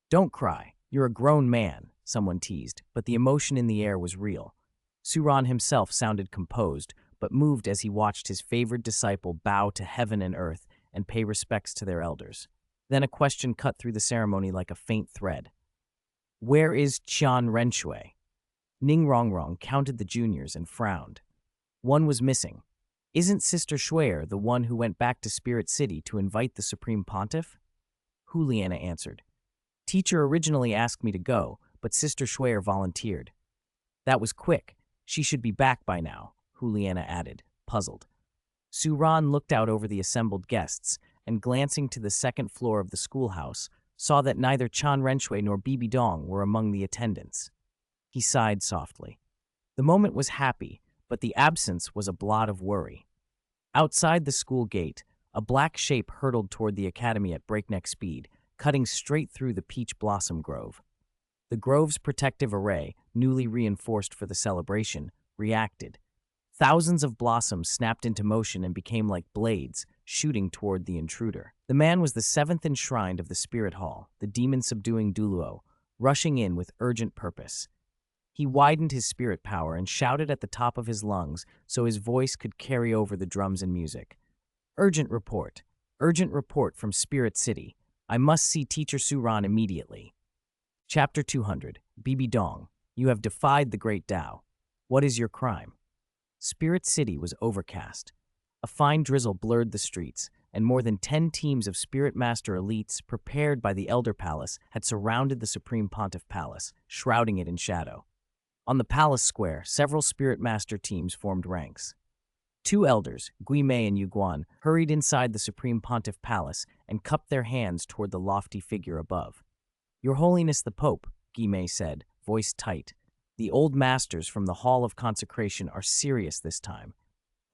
"Don't cry. You're a grown man," someone teased, but the emotion in the air was real. Su Ran himself sounded composed, but moved as he watched his favored disciple bow to heaven and earth and pay respects to their elders. Then a question cut through the ceremony like a faint thread. "Where is Qian Renxue?" Ning Rongrong counted the juniors and frowned. One was missing. "Isn't Sister Shuier the one who went back to Spirit City to invite the Supreme Pontiff?" Huliana answered. "Teacher originally asked me to go, but Sister Shuier volunteered." "That was quick. She should be back by now," Huliana added, puzzled. Su Ran looked out over the assembled guests and, glancing to the second floor of the schoolhouse, saw that neither Qian Renxue nor Bibi Dong were among the attendants. He sighed softly. The moment was happy, but the absence was a blot of worry. Outside the school gate, a black shape hurtled toward the academy at breakneck speed, cutting straight through the peach blossom grove. The grove's protective array, newly reinforced for the celebration, reacted. Thousands of blossoms snapped into motion and became like blades, shooting toward the intruder. The man was the seventh enshrined of the spirit hall, the demon-subduing Douluo, rushing in with urgent purpose. He widened his spirit power and shouted at the top of his lungs so his voice could carry over the drums and music. Urgent report from Spirit City. I must see Teacher Su Ran immediately." Chapter 200, Bibi Dong, you have defied the great Tao. What is your crime? Spirit City was overcast. A fine drizzle blurred the streets, and more than 10 teams of Spirit Master elites prepared by the Elder Palace had surrounded the Supreme Pontiff Palace, shrouding it in shadow. On the palace square, several Spirit Master teams formed ranks. 2 elders, Guimei and Yuguan, hurried inside the Supreme Pontiff Palace and cupped their hands toward the lofty figure above. "Your Holiness the Pope," Guimei said, voice tight. "The old masters from the Hall of Consecration are serious this time."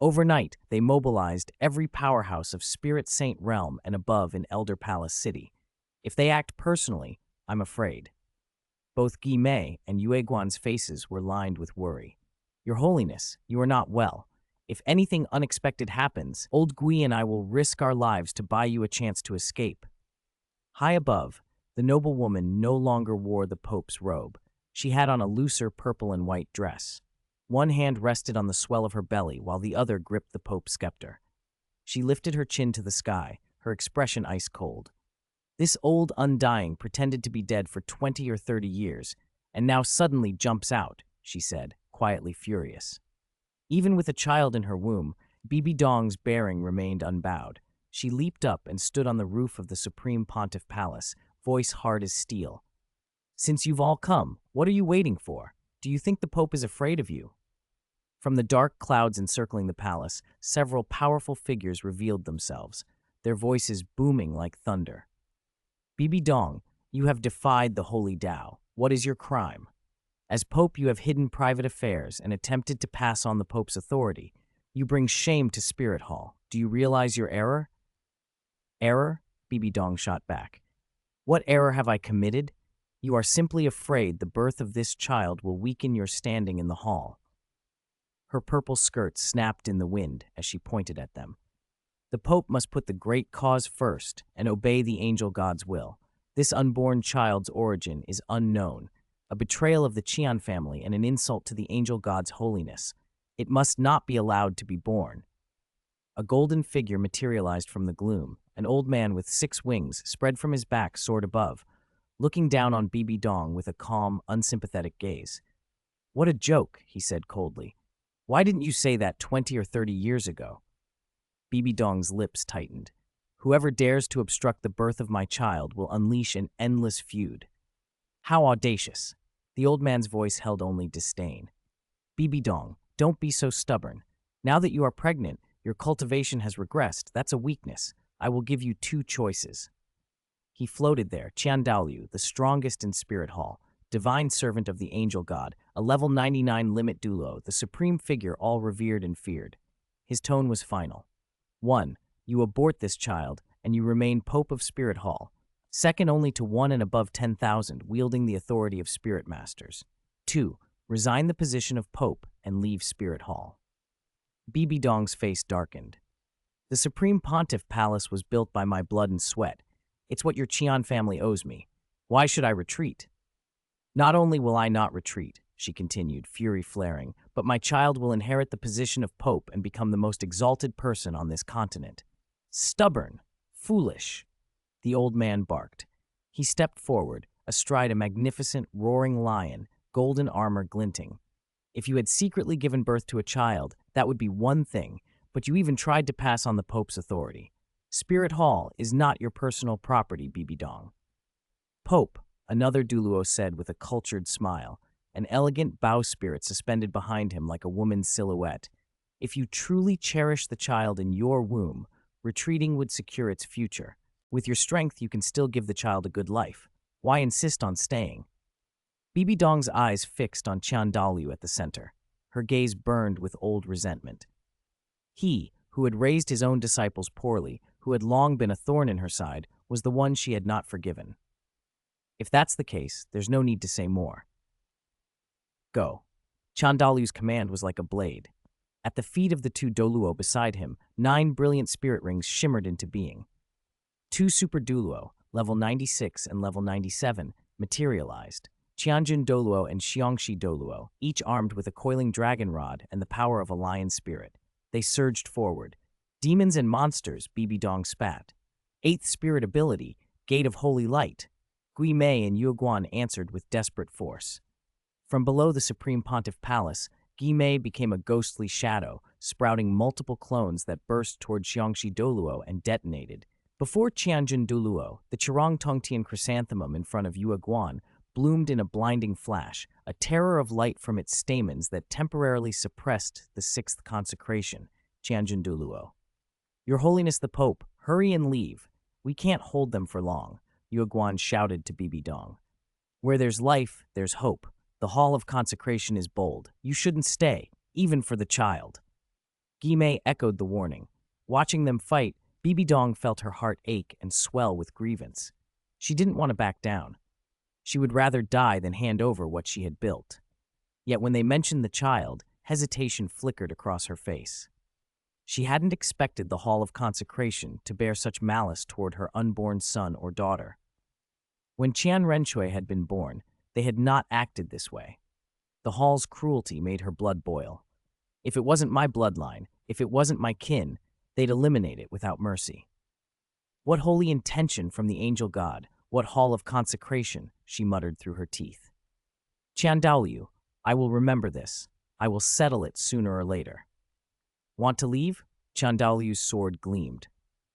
Overnight, they mobilized every powerhouse of Spirit Saint realm and above in Elder Palace City. If they act personally, I'm afraid. Both Guimei and Yueguan's faces were lined with worry. "Your Holiness, you are not well. If anything unexpected happens, old Gui and I will risk our lives to buy you a chance to escape." High above, the noblewoman no longer wore the Pope's robe. She had on a looser purple and white dress. One hand rested on the swell of her belly while the other gripped the Pope's scepter. She lifted her chin to the sky, her expression ice cold. This old undying pretended to be dead for 20 or 30 years, and now suddenly jumps out, she said, quietly furious. Even with a child in her womb, Bibi Dong's bearing remained unbowed. She leaped up and stood on the roof of the Supreme Pontiff Palace, voice hard as steel. "Since you've all come, what are you waiting for? Do you think the Pope is afraid of you?" From the dark clouds encircling the palace, several powerful figures revealed themselves, their voices booming like thunder. "Bibi Dong, you have defied the holy Tao. What is your crime? As Pope, you have hidden private affairs and attempted to pass on the Pope's authority. You bring shame to Spirit Hall. Do you realize your error?" "Error?" Bibi Dong shot back. "What error have I committed? You are simply afraid the birth of this child will weaken your standing in the hall." Her purple skirt snapped in the wind as she pointed at them. "The Pope must put the great cause first and obey the angel god's will. This unborn child's origin is unknown, a betrayal of the Qian family and an insult to the angel god's holiness. It must not be allowed to be born." A golden figure materialized from the gloom. An old man with 6 wings spread from his back soared above, looking down on Bibi Dong with a calm, unsympathetic gaze. "What a joke," he said coldly. "Why didn't you say that 20 or 30 years ago?" Bibi Dong's lips tightened. "Whoever dares to obstruct the birth of my child will unleash an endless feud." "How audacious!" The old man's voice held only disdain. "Bibi Dong, don't be so stubborn. Now that you are pregnant, your cultivation has regressed. That's a weakness. I will give you 2 choices." He floated there, Qian Daolu, the strongest in Spirit Hall, divine servant of the angel god, a level 99 limit Douluo, the supreme figure all revered and feared. His tone was final. 1. You abort this child, and you remain Pope of Spirit Hall, second only to 1 and above 10,000, wielding the authority of Spirit Masters. 2. Resign the position of Pope and leave Spirit Hall. Bibi Dong's face darkened. "The Supreme Pontiff Palace was built by my blood and sweat. It's what your Qian family owes me. Why should I retreat?" "Not only will I not retreat," she continued, fury flaring, "but my child will inherit the position of Pope and become the most exalted person on this continent." "Stubborn! Foolish!" the old man barked. He stepped forward, astride a magnificent, roaring lion, golden armor glinting. "If you had secretly given birth to a child, that would be one thing, but you even tried to pass on the Pope's authority. Spirit Hall is not your personal property, Bibi Dong." "Pope," another Douluo said with a cultured smile, an elegant bowsprit suspended behind him like a woman's silhouette. "If you truly cherish the child in your womb, retreating would secure its future. With your strength, you can still give the child a good life. Why insist on staying?" Bibi Dong's eyes fixed on Qian Daolu at the center. Her gaze burned with old resentment. He, who had raised his own disciples poorly, who had long been a thorn in her side, was the one she had not forgiven. "If that's the case, there's no need to say more. Go." Qian Daolu's command was like a blade. At the feet of the 2 Douluo beside him, 9 brilliant spirit rings shimmered into being. 2 super Douluo, level 96 and level 97, materialized. Tianjin Douluo and Xiangxi Douluo, each armed with a coiling dragon rod and the power of a lion spirit. They surged forward. "Demons and monsters," Bibi Dong spat. "8th spirit ability, Gate of Holy Light." Gui Mei and Yuguan answered with desperate force. From below the Supreme Pontiff Palace, Gui Mei became a ghostly shadow, sprouting multiple clones that burst toward Xiangxi Douluo and detonated. Before Tianjin Douluo, the Chirong Tongtian chrysanthemum in front of Yuguan bloomed in a blinding flash, a terror of light from its stamens that temporarily suppressed the 6th consecration, Tianjin Douluo. "Your Holiness the Pope, hurry and leave. We can't hold them for long," Yuguan shouted to Bibi Dong. "Where there's life, there's hope. The Hall of Consecration is bold. You shouldn't stay, even for the child." Gui Mei echoed the warning. Watching them fight, Bibi Dong felt her heart ache and swell with grievance. She didn't want to back down. She would rather die than hand over what she had built. Yet when they mentioned the child, hesitation flickered across her face. She hadn't expected the Hall of Consecration to bear such malice toward her unborn son or daughter. When Qian Renxue had been born, they had not acted this way. The Hall's cruelty made her blood boil. If it wasn't my bloodline, if it wasn't my kin, they'd eliminate it without mercy. What holy intention from the angel god, what hall of consecration, she muttered through her teeth. Qian Daoliu, I will remember this. I will settle it sooner or later. Want to leave? Qian Daoliu's sword gleamed.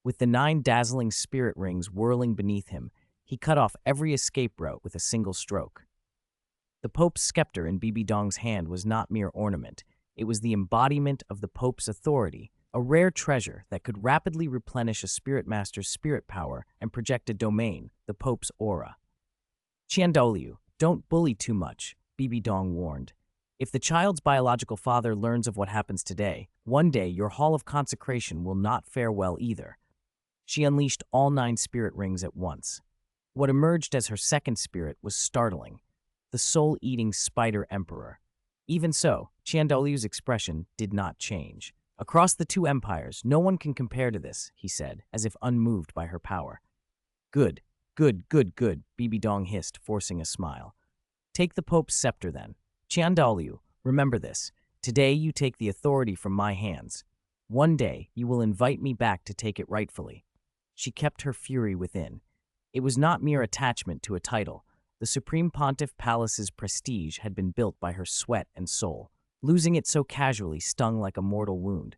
With the 9 dazzling spirit rings whirling beneath him, he cut off every escape route with a single stroke. The Pope's scepter in Bibi Dong's hand was not mere ornament. It was the embodiment of the Pope's authority, a rare treasure that could rapidly replenish a spirit master's spirit power and project a domain, the Pope's aura. Qian Daoliu, don't bully too much, Bibi Dong warned. If the child's biological father learns of what happens today, one day your hall of consecration will not fare well either. She unleashed all 9 spirit rings at once. What emerged as her second spirit was startling. The soul-eating spider emperor. Even so, Qian Daoliu's expression did not change. Across the 2 empires, no one can compare to this, he said, as if unmoved by her power. Good, good, good, good, Bibi Dong hissed, forcing a smile. Take the Pope's scepter then. Qian Daoliu, remember this. Today you take the authority from my hands. One day you will invite me back to take it rightfully. She kept her fury within. It was not mere attachment to a title. The Supreme Pontiff Palace's prestige had been built by her sweat and soul. Losing it so casually stung like a mortal wound.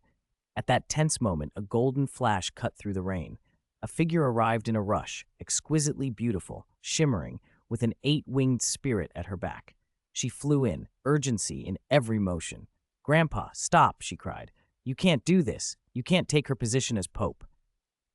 At that tense moment, a golden flash cut through the rain. A figure arrived in a rush, exquisitely beautiful, shimmering, with an 8-winged spirit at her back. She flew in, urgency in every motion. "Grandpa, stop," she cried. "You can't do this. You can't take her position as Pope."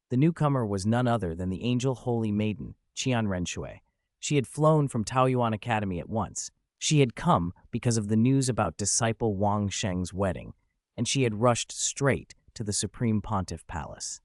The newcomer was none other than the angel holy maiden, Qian Renxue. She had flown from Taoyuan Academy at once. She had come because of the news about disciple Wang Sheng's wedding, and she had rushed straight to the Supreme Pontiff Palace.